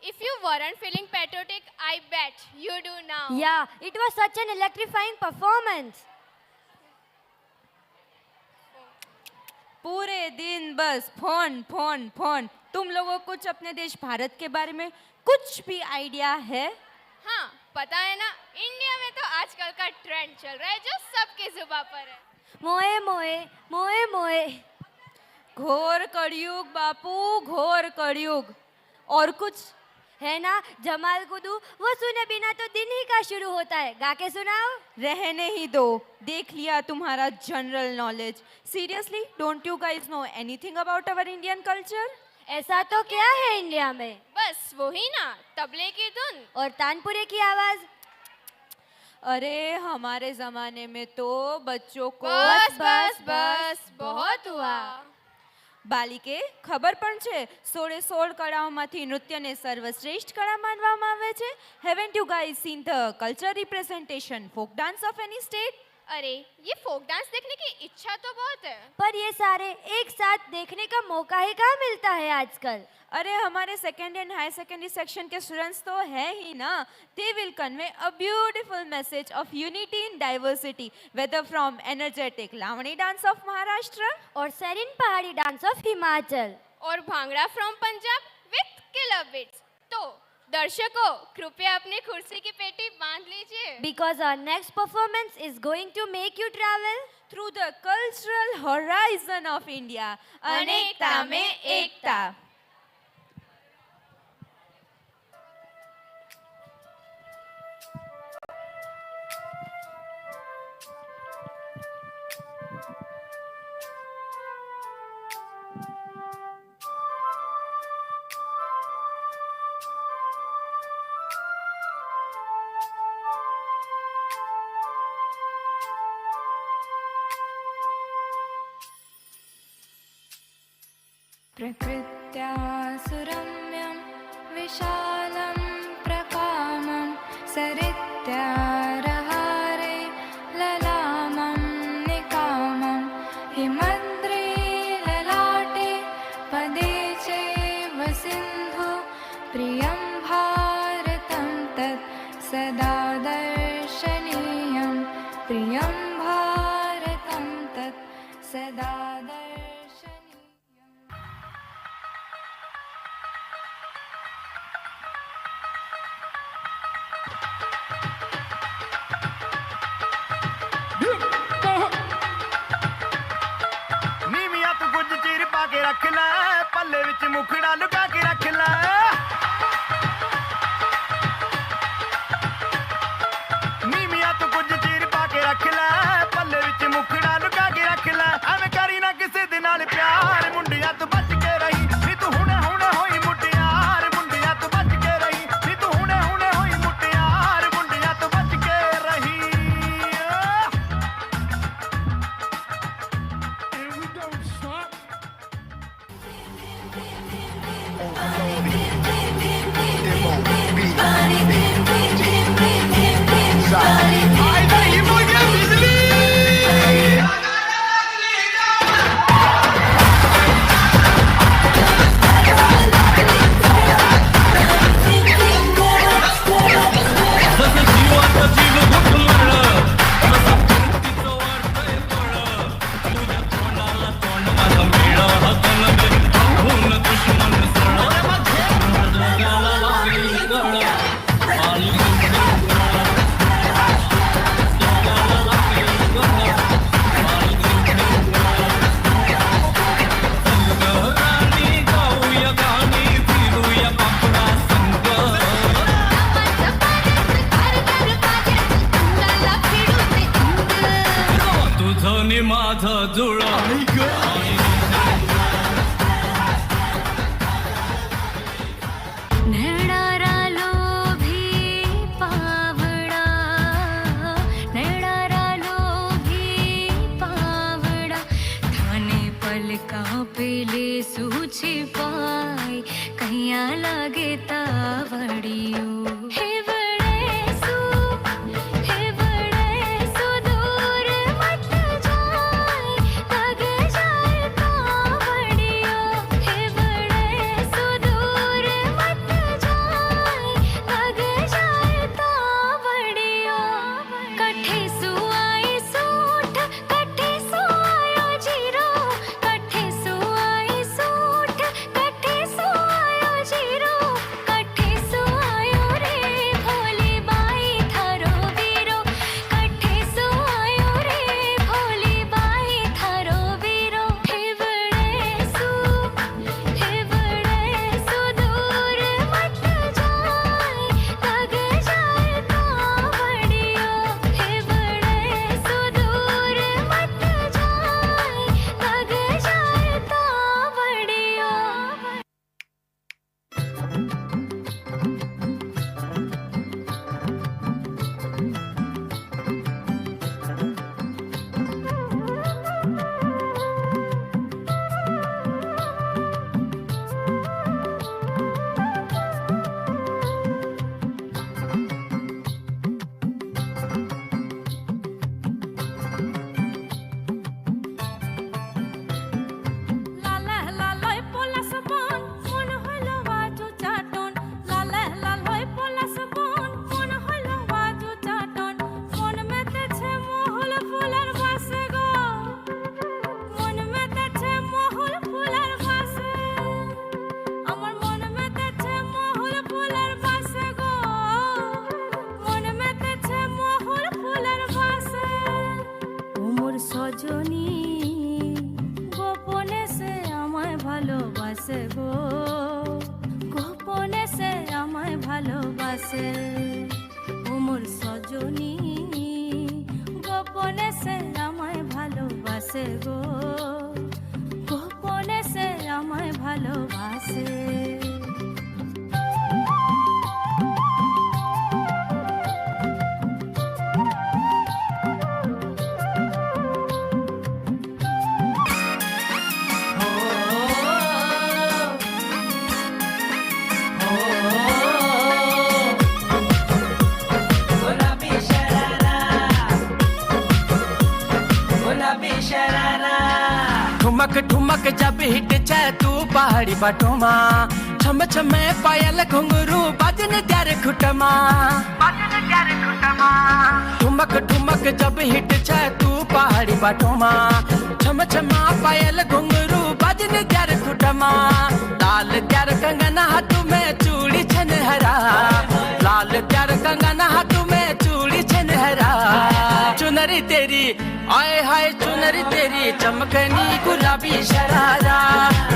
If you weren't feeling patriotic, I bet you do now. Yeah, it was such an electrifying performance. पूरे दिन बस फोन फोन फोन। तुम लोगों को कुछ अपने देश भारत के बारे में कुछ भी आइडिया है? हाँ, पता है ना, इंडिया में तो आजकल का ट्रेंड चल रहा है जो सबके जुबान पर है। मोए मोए मोए मोए। घोर कलयुग बापू, घोर कलयुग। और कुछ है ना, जमाल गुदू, वो सुने बिना तो दिन ही का शुरू होता है। गा के सुनाओ। रहने ही दो, देख लिया तुम्हारा general knowledge. Seriously, don't you guys know anything about our Indian culture? ऐसा तो क्या है इंडिया में? बस वही ना, तबले की धुन और तानपुरे की आवाज। अरे हमारे जमाने में तो बच्चों को बस बस बस बहुत हुआ। બાલિકે ખબર પણ છે 16 કળાઓમાંથી નૃત્યને સર્વશ્રેષ્ઠ કળા માનવામાં આવે છે. Haven't you guys seen the culture representation folk dance of any state? अरे ये फोक डांस देखने की इच्छा तो बहुत है, पर ये सारे एक साथ देखने का मौका ही कहाँ मिलता है आजकल? अरे हमारे second and high secondary section के स्टूडेंट्स तो है ही ना. They will convey a beautiful message of unity in diversity, whether from energetic Lavani dance of Maharashtra और serene Pahadi dance of Himachal और bhangra from Punjab love it. तो दर्शकों कृपया अपनी कुर्सी की पेटी बांध लीजिए. Because our next performance is going to make you travel through the cultural horizon of India. अनेकता में एकता. प्रकृत्या सुरम्यं विशालं प्रकामं सरित्यारहारे ललामं निकामं हिमद्रे ललाटे पदे चैव सिन्धु प्रियं भारतं तत् सदा दर्शनीयं प्रियं भारतं तत् सदा रख लै पल्ले विच मुखड़ा लुका के रख लै नीमिया तू कुछ चीर पा के रख लै पल्ले विच मुखड़ा लुका के रख लै एवें करी ना किसे दे नाल प्यार मुंडिया तू बच के रही नी तू हुणे हुणे होई मुटियार मुंडिया तू बच के रही नी तू हुणे हुणे होई मुटियार मुंडिया तू बच के रही বাসে ও মোর সজনী গোপনে সে আমায় ভালোবাসে গো গোপনে সে আমায় ভালোবাসে ठुमक ठुमक जब हिट जाए तू पहाड़ी बटोमा छम छमे पायल घुंगरू बजन त्यार खुटमा ठुमक ठुमक जब हिट जाए तू पहाड़ी बटोमा छम छमा पायल घुंगरू बजन त्यार खुटमा लाल त्यार कंगन हाथ में चूड़ी छन हरा लाल त्यार कंगन हाथ में चूड़ी छन हरा चुनरी तेरी आए हाय चुनरी तेरी चमकनी गुलाबी शरारा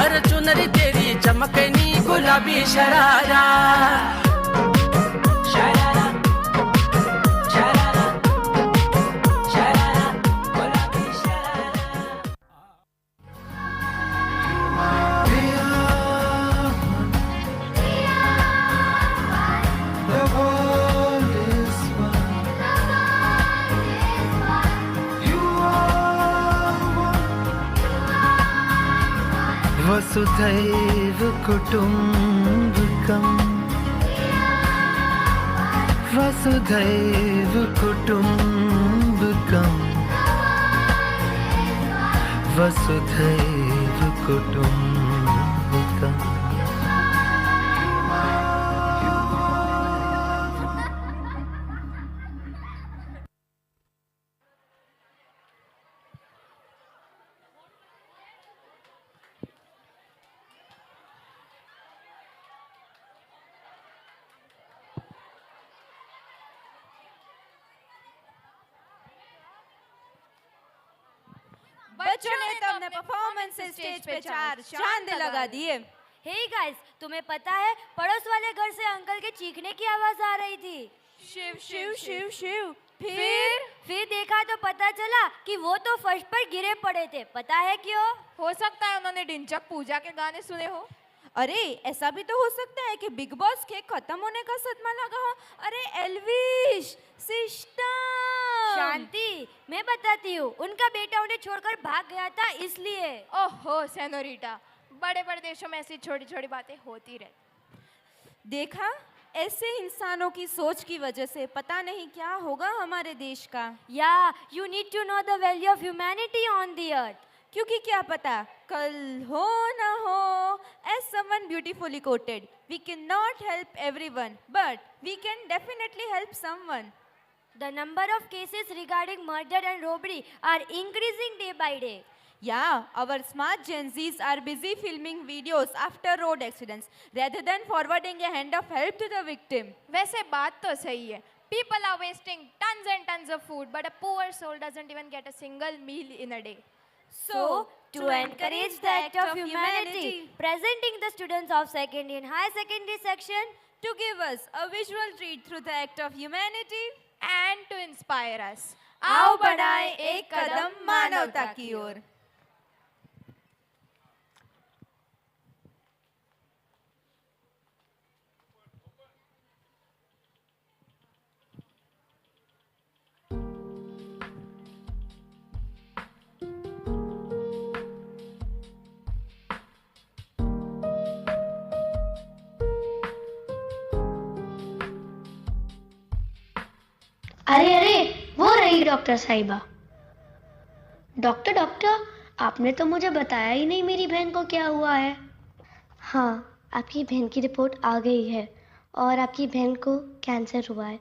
अरे चुनरी तेरी चमकनी गुलाबी शरारा शरारा शरारा शरारा गुलाबी वसुधैव कुटुम्बकम् वसुधैव कुटुम्बकम् वसुधैव कुटुम्बकम् बच्चों ने तो अपने परफॉर्मेंस से स्टेज पे 4 चांद लगा दिए। हे गाइस, तुम्हें पता है पड़ोस वाले घर से अंकल के चीखने की आवाज आ रही थी। शिव शिव शिव शिव। फिर देखा तो पता चला कि वो तो फर्श पर गिरे पड़े थे। पता है क्यों? हो सकता है उन्होंने ढिंचक पूजा के गाने सुने हो। अरे ऐसा भी तो हो सकता है कि बिग बॉस के खत्म होने का सदमा लगा हो। अरे एल्विश सिस्टम। शांति, मैं बताती हूँ, उनका बेटा उन्हें छोड़कर भाग गया था इसलिए। ओहो सेनोरिटा, बड़े बड़े देशों में ऐसी छोटी छोटी बातें होती रहती। देखा, ऐसे इंसानों की सोच की वजह से पता नहीं क्या होगा हमारे देश का। या you need to know the value of humanity on the earth. क्योंकि क्या पता कल हो ना हो। As someone beautifully quoted, we cannot help everyone, but we can definitely help someone. The number of cases regarding murder and robbery are increasing day by day. Yeah, our smart Gen Zs are busy filming videos after road accidents rather than forwarding a hand of help to the victim. वैसे बात तो सही है. People are wasting tons and tons of food, but a poor soul doesn't even get a single meal in a day. So, to encourage the act of humanity, presenting the students of secondary and higher secondary section to give us a visual treat through the act of humanity and to inspire us. आओ बढ़ाएं एक कदम मानवता की ओर। अरे अरे, वो रही doctor साहिबा। डॉक्टर, आपने तो मुझे बताया ही नहीं मेरी बहन को क्या हुआ है। हाँ, आपकी बहन की रिपोर्ट आ गई है और आपकी बहन को कैंसर हुआ है।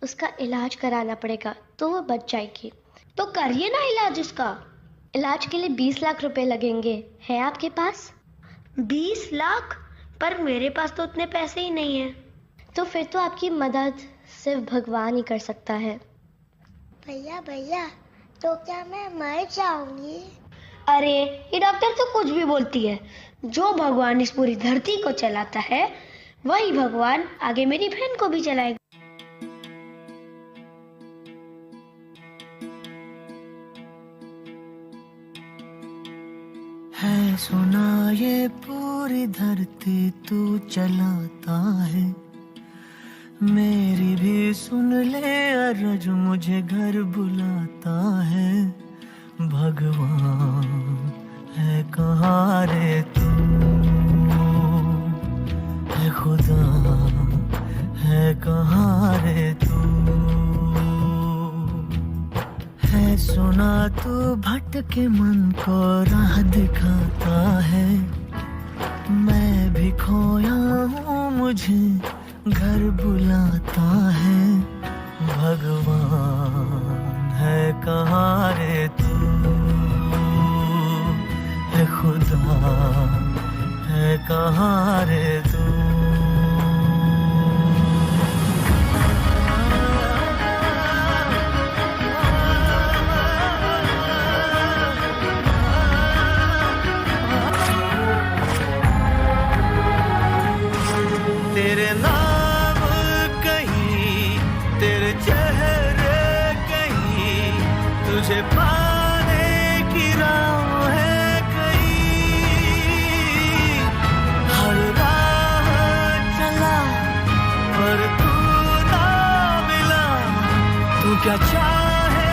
उसका इलाज कराना पड़ेगा तो वो बच जाएगी। तो करिए ना इलाज उसका। इलाज के लिए 20 लाख रुपए लगेंगे। है आपके पास? 20 लाख? पर मेरे पास तो उतने पैसे ही नहीं है। तो फिर तो आपकी मदद सिर्फ भगवान ही कर सकता है। भैया, तो क्या मैं मर जाऊंगी? अरे, ये डॉक्टर तो कुछ भी बोलती है। जो भगवान इस पूरी धरती को चलाता है वही भगवान आगे मेरी बहन को भी चलाएगा। है सुना ये पूरी धरती तू चलाता है, मेरी भी सुन ले अरज मुझे घर बुलाता है। भगवान है कहाँ रे तू, है खुदा है कहाँ रे तू, है सुना तू भटके मन को राह दिखाता है। मैं भी खोया हूँ मुझे घर बुलाता है। भगवान है कहाँ रे तू, है खुदा है कहाँ रे तू। तेरे नाम कहीं, तेरे चेहरे कहीं, तुझे पाने की राह है कहीं। हर राह चला पर तू ना मिला, तू क्या चाहे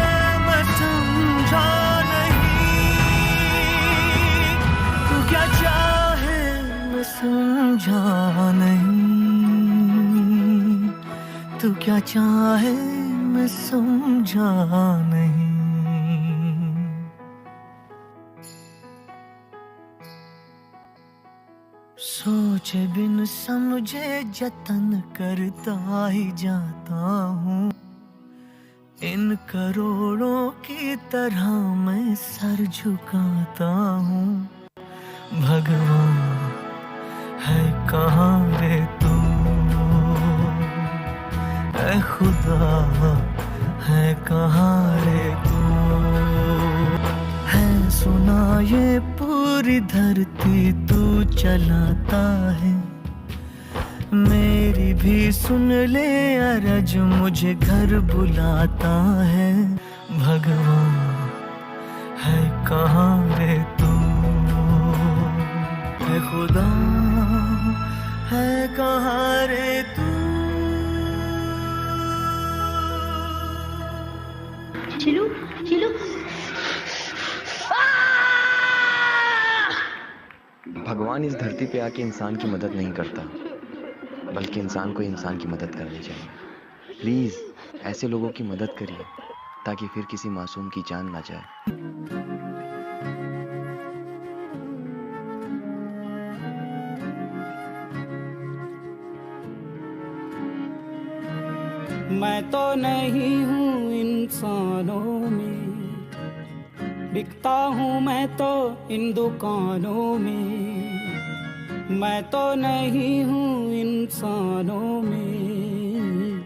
मैं समझा नहीं, तू क्या चाहे मैं समझा नहीं, तू क्या चाहे मैं समझा नहीं। सोचे बिन समझे जतन करता ही जाता हूँ, इन करोड़ों की तरह मैं सर झुकाता हूँ। भगवान है कहाँ रे तू, है खुदा है कहाँ रे तू। है सुना ये पूरी धरती तू चलाता है, मेरी भी सुन ले अरज मुझे घर बुलाता है। भगवान है कहाँ रे तू, है खुदा है कहाँ रे तू। चिलू चिलू भगवान इस धरती पे आके इंसान की मदद नहीं करता, बल्कि इंसान को इंसान की मदद करनी चाहिए। प्लीज ऐसे लोगों की मदद करिए ताकि फिर किसी मासूम की जान ना जाए। मैं तो नहीं हूँ इंसानों में, बिकता हूँ मैं तो इन दुकानों में। मैं तो नहीं हूँ इंसानों में,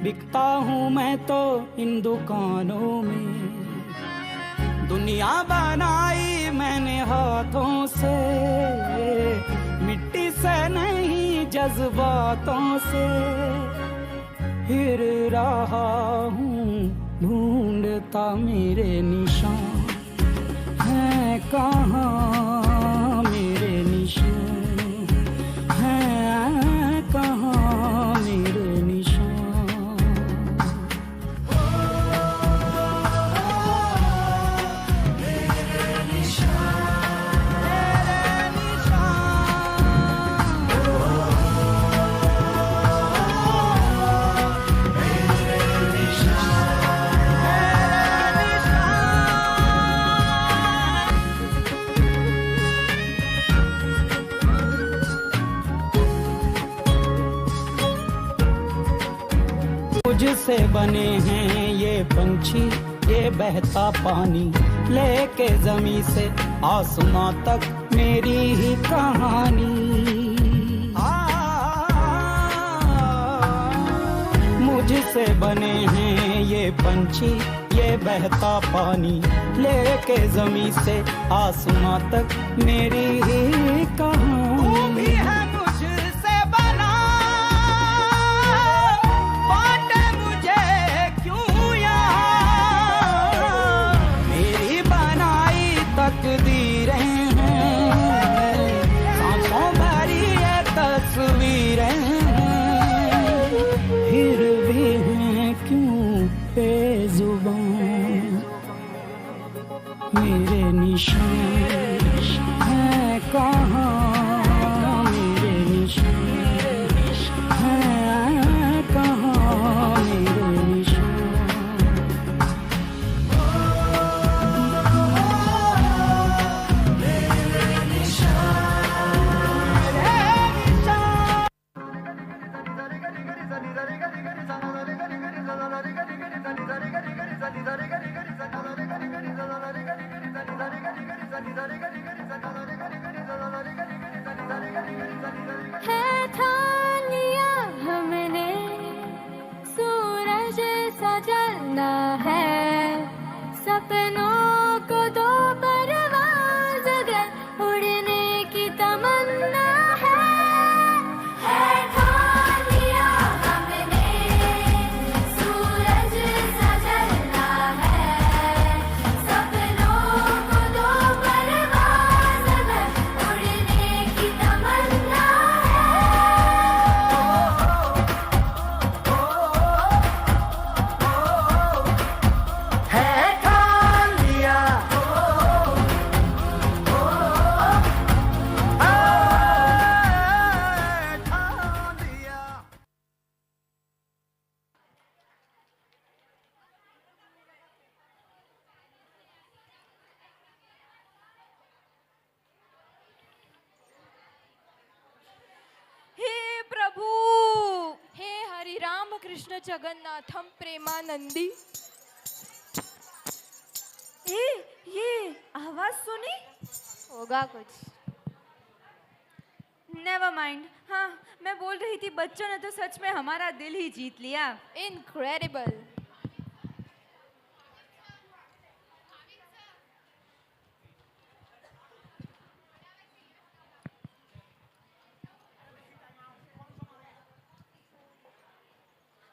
बिकता हूँ मैं तो इन दुकानों में। दुनिया बनाई मैंने हाथों से, मिट्टी से नहीं जज्बातों से। फिर रहा हूँ ढूंढता मेरे निशान है कहाँ, मेरे निशान है कहाँ, मेरे निशान। मेरे निशान, मेरे मुझसे बने हैं ये पंछी, ये बहता पानी, लेके जमी से आसमां तक मेरी ही कहानी। मुझसे बने हैं ये पंछी, ये बहता पानी, लेके जमी से आसमां तक मेरी ही कहानी। तू भी है मुझसे बना मेरे निशान है कहाँ, मेरे निशान है कहाँ, मेरे निशान। है ठान लिया हमने, सूरज सा जलना है, सपनों को दो परवाज़ अगर उड़ने की तमन्ना है ठान लिया हमने, सूरज सा जलना है, सपनों को दो परवाज़ अगर उड़ने की तमन्ना है ठान लिया, हे प्रभु, हे हरि राम कृष्ण जगन्नाथम प्रेमानंदी। ये आवाज सुनी? होगा कुछ। Never mind. हाँ, मैं बोल रही थी बच्चों ने तो सच में हमारा दिल ही जीत लिया। इनक्रेडिबल।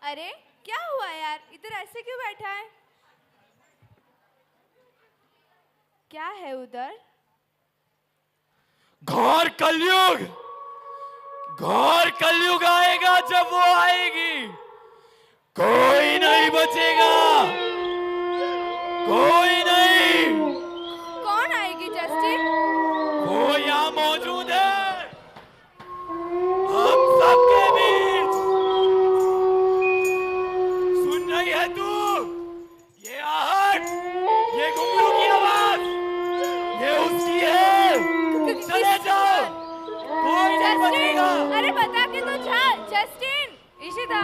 अरे क्या हुआ यार, इधर ऐसे क्यों बैठा है? क्या है उधर? घोर कलयुग, घोर कलयुग आएगा। जब वो आएगी कोई नहीं बचेगा, कोई नहीं। कौन आएगी जस्टिन? वो यहाँ मौजूद है हम सबके बीच। सुन रही है तू? ये आहट, ये घुंघरू की आवाज, ये उसकी है। चले जाओ, कोई नहीं बचेगा। अरे बता के तो जा जस्टिन। इशिता,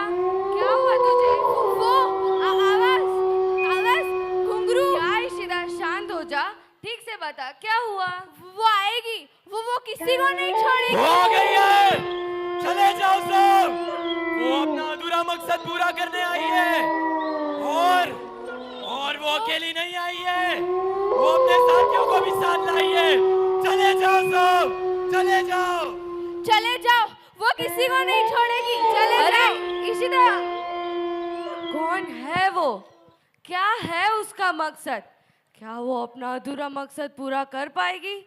क्या हुआ तुझे? वो आवाज घुंघरू। क्या इशिता, शांत हो जा, ठीक से बता क्या हुआ। वो आएगी, वो किसी को नहीं छोड़ेगी। हो गई है, चले जाओ सब। वो अपना अधूरा मकसद पूरा करने आई है और वो अकेली नहीं आई है, वो अपने साथियों को भी साथ लाई है। चले जाओ सब, चले जाओ, चले जाओ, वो किसी को नहीं छोड़ेगी। चले जाओ। इशिता, कौन है वो? क्या है उसका मकसद? क्या वो अपना अधूरा मकसद पूरा कर पाएगी?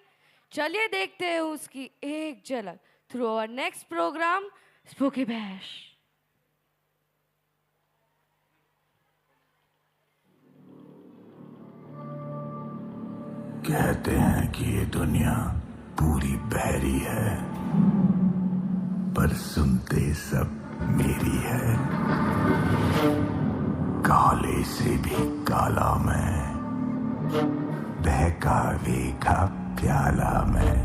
चलिए देखते हैं उसकी एक झलक through our next programme spooky bash. कहते हैं कि ये दुनिया पूरी बहरी है, पर सुनते सब मेरी है। काले से भी काला मैं, बहकावे का प्याला मैं,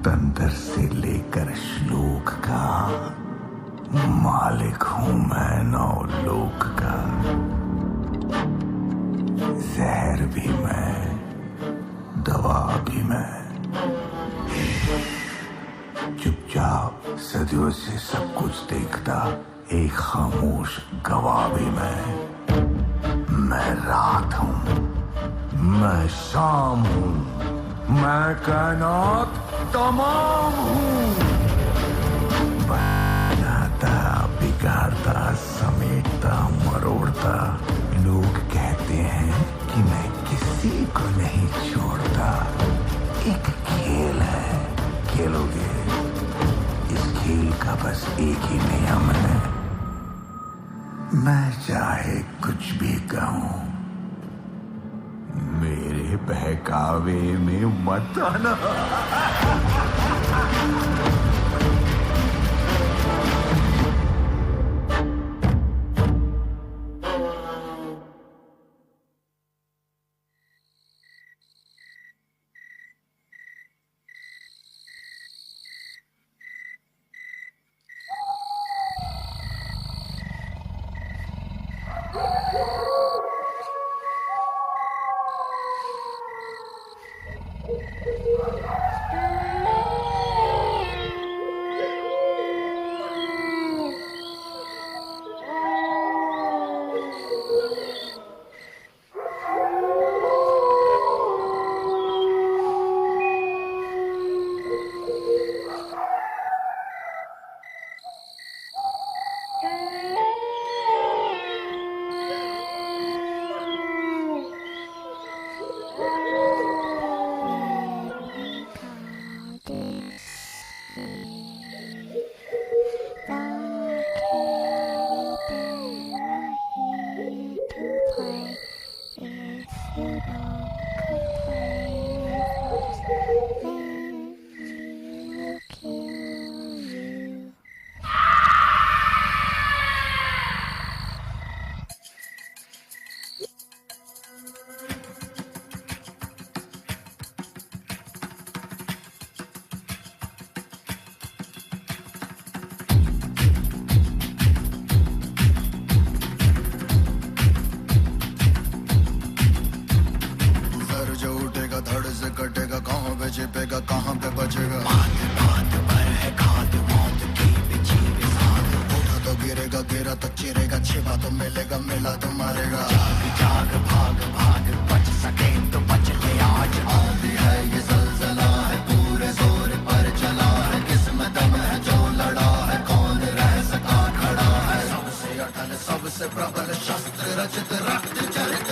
तंत्र से लेकर श्लोक का मालिक हूं मैं नौ लोक का। जहर भी मैं, दवा भी मैं, चुपचाप सदियों से सब कुछ देखता एक खामोश गवाह भी मैं रात हूं, मैं शाम हूं, मैं कायनात तमाम हूं। बनाता, बिगाड़ता, समेटता, मरोड़ता, लोग कहते हैं कि मैं किसी को नहीं छोड़ता। एक खेल है, खेलोगे? इस खेल का बस एक ही नियम है, मैं चाहे कुछ भी कहूं, मेरे के बहकावे में मत आना। छिपेगा कहाँ पे बचेगा बात पर है खाद मौत की बिछी बिसात उठा तो गिरेगा गिरा तो चिरेगा छिपा तो मिलेगा मिला तो मारेगा जाग जाग भाग भाग बच सके तो बच ले आज आंधी है ये ज़लज़ला है पूरे जोर पर चला है किस्मत में है जो लड़ा है कौन रह सका खड़ा है सबसे अटल सबसे प्रबल शस्त्र रचित रक्त चरित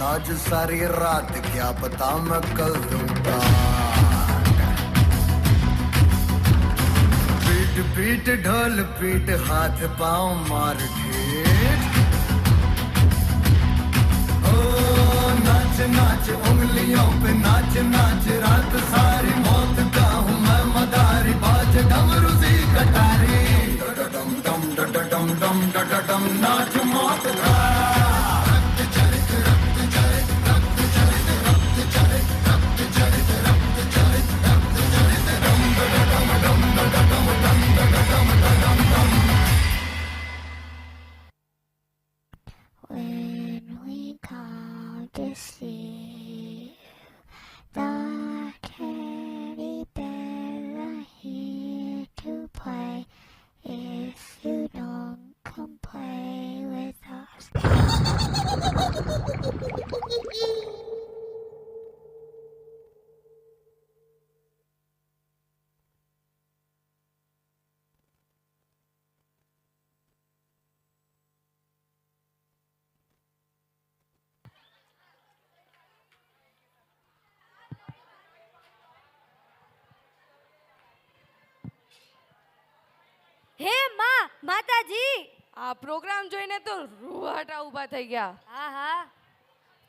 आज सारी रात क्या पता मैं कल दूंगा पीट पीट ढोल पीट हाथ पाँव मार ठेठ ओ नाच नाच उंगलियों पे नाच नाच रात सारी मौत का हूँ मैं मदारी बाज डमरू सी कटारी डम डम डम डम डम डम डम नाच मौत का When we come to see the teddy bears are here to play. If you don't come play with us. હે માં માતાજી આ પ્રોગ્રામ જોઈને તો રૂવાટા ઊભા થઈ ગયા હા હા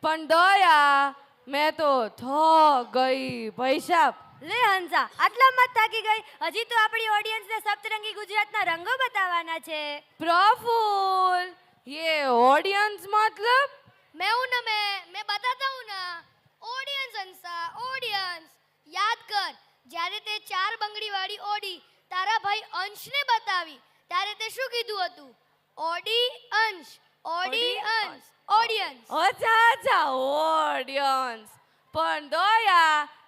પણ દયા મેં તો થક ગઈ ભાઈ સાહેબ. લે હંસા, આટલામાં જ થાકી ગઈ? હજી તો આપણી ઓડિયન્સને સપ્તરંગી ગુજરાતના રંગો બતાવવાના છે. प्रफुल्ल, ये ऑडियंस मतलब? मैं हूं ना, मैं बताता हूं ना. ऑडियंस हंसा, ऑडियंस. याद कर, જ્યારે તે 4 બંગડી વાળી ઓડી તારા ભાઈ અંશને બતાવી ત્યારે તે શું કીધું હતું? ઓડી અંશ, ઓડી અંશ, ઓડિયન્સ. अच्छा अच्छा ऑडियंस. पर दया,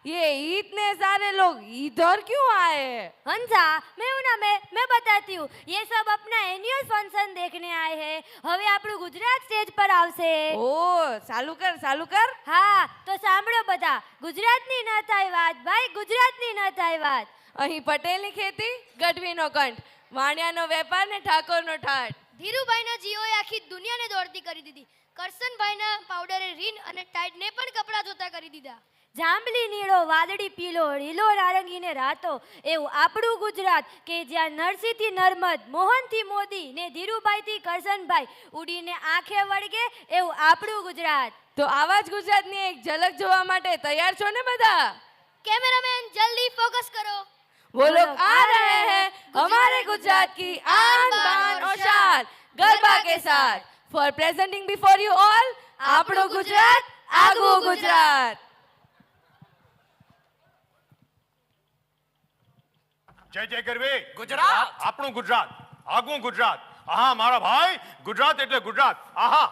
ये इतने सारे लोग इधर क्यों आए? हंसा, मैं हूं ना, मैं बताती हूँ. ये सब अपना एनुअल फंक्शन देखने आए हैं. હવે આપણું ગુજરાત સ્ટેજ પર આવશે. ઓ, ચાલુ કર. હા, તો સાંભળો બધા. ગુજરાતની ન થાય વાત, ભાઈ, ગુજરાતની ન થાય વાત. અહીં પટેલની ખેતી, ગઢવીનો કંઠ, વાણિયાનો વેપાર ને ઠાકોરનો ઠાઠ. ધીરુભાઈના જીઓએ આખી દુનિયાને દોડતી કરી દીધી. કરસનભાઈના પાવડરે રીન અને ટાઈડને પણ કપડાં ધોતા કરી દીધા. જાંબલી નીળો, વાદળી પીળો, લીલો નારંગી ને રાતો, એવું આપણું ગુજરાત કે જ્યાં નરસિંહથી નર્મદ, મોહનથી મોદી ને ધીરુભાઈથી કરસનભાઈ ઉડીને આંખે વળગે, એવું આપણું ગુજરાત. તો આવા જ ગુજરાતની એક ઝલક જોવા માટે તૈયાર છો ને બધા? कैमरामैन जल्दी फोकस करो. वो लोग आ रहे हैं हमारे गुजरात की आन बान और शान गरबा के साथ. For presenting before you all, આપણું ગુજરાત, આગવું ગુજરાત. જય જય ગરવી ગુજરાત, આપણું ગુજરાત, આગવું ગુજરાત. આહા મારા ભાઈ, ગુજરાત એટલે ગુજરાત. આહા,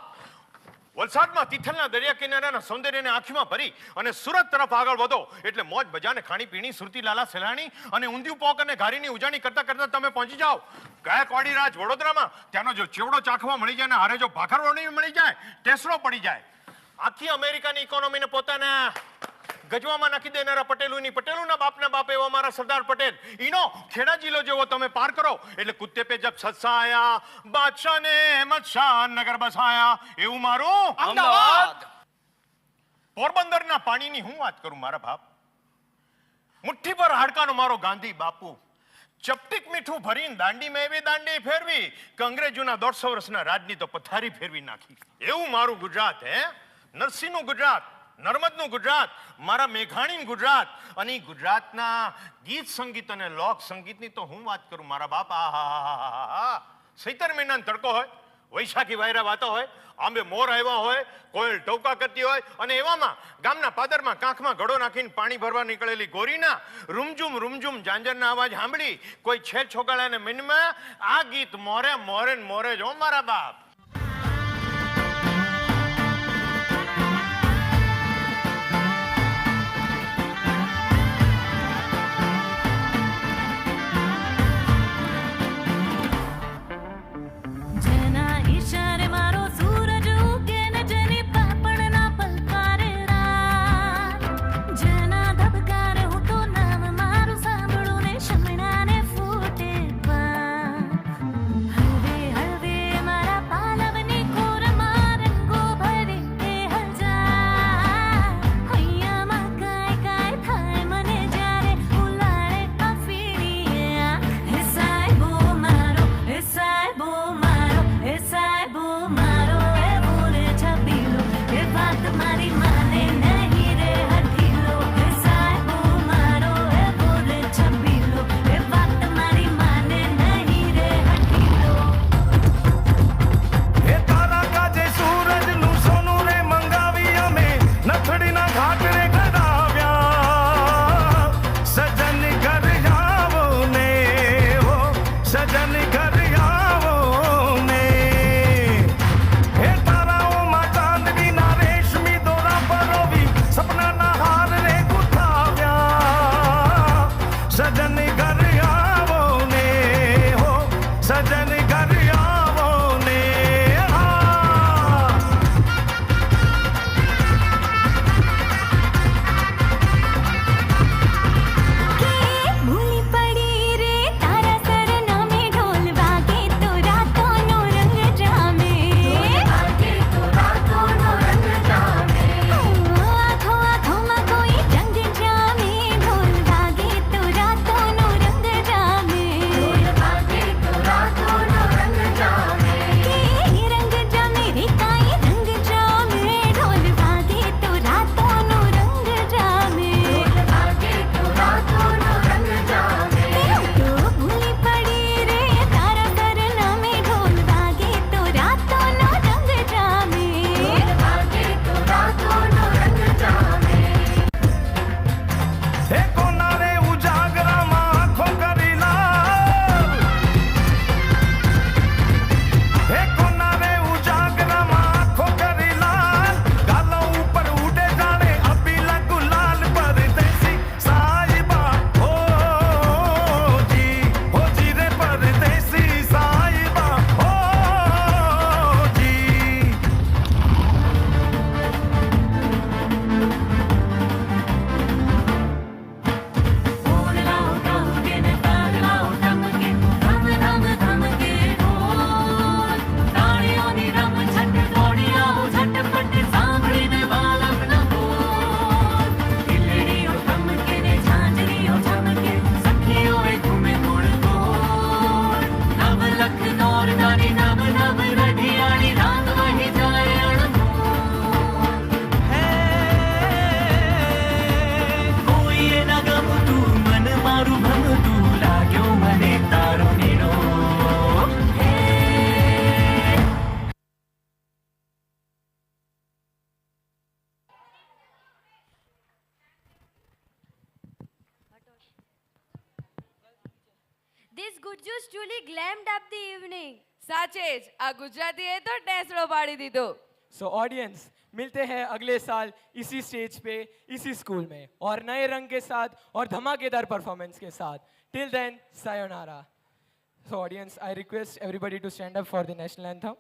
વલસાડમાં તિથલના દરિયા કિનારાના સૌંદર્યને આંખીમાં ભરી અને સુરત તરફ આગળ વધો એટલે મોજ બજાને ખાણીપીણી, સુરતી લાલા સેલાણી અને ઊંધિયું પોક અને ઘારીની ઉજાણી કરતા કરતા તમે પહોંચી જાઓ ગાયકવાડી રાજ વડોદરામાં. ત્યાંનો જો ચેવડો ચાખવા મળી જાય ને હારે જો ભાખરવણી મળી જાય, ટેસરો પડી જાય. આખી અમેરિકાની ઇકોનોમીને પોતાના ગજવામાં નાખી દેનારા પટેલુના બાપના બાપ એવા મારા સરદાર પટેલ, ઈનો ખેડા જિલ્લો જેવો તમે પાર કરો એટલે કુત્તે પે જબ સત્સાયા, બાદશાહ ને અહેમદ શાહ નગર બસાયા, એવું મારું અમદાવાદ. પોરબંદરના પાણીની હું વાત કરું મારા બાપ. મુઠ્ઠી પર હાડકાનો મારો ગાંધી બાપુ. ચપટીક મીઠું ભરીને દાંડી મેં એવી દાંડી ફેરવી કે અંગ્રેજોના 150 વર્ષના રાજની તો પથારી ફેરવી નાખી. એવું મારું ગુજરાત. હે, નરસિંહનું ગુજરાત, નર્મદનું ગુજરાત, મારા મેઘાણીનું ગુજરાત. અને ગુજરાતના ગીત સંગીત અને લોક સંગીતની તો હું વાત કરું મારા બાપ. આહા, 17 મહિનાનો તડકો હોય, વૈશાખી વાયરા વાતો હોય, આંબે મોર આવ્યા હોય, કોયલ ટોકા કરતી હોય અને એવામાં ગામના પાદરમાં કાંખમાં ઘડો નાખીને પાણી ભરવા નીકળેલી ગોરીના રૂમઝુમ રૂમઝુમ ઝાંઝરના અવાજ સાંભળી કોઈ છેડ છોકરાને મનમાં આ ગીત મોરે મોરે મોરે જો મારા બાપ. મારા just truly glammed up the evening. સાચે જ આ ગુજરાતીએ તો ટેસડો પાડી દીધો. सो ऑडियंस, मिलते हैं अगले साल इसी स्टेज पे, इसी स्कूल में, और नए रंग के साथ और धमाकेदार परफॉर्मेंस के साथ. Till then, sayonara. So audience, I request everybody to stand up for the national anthem.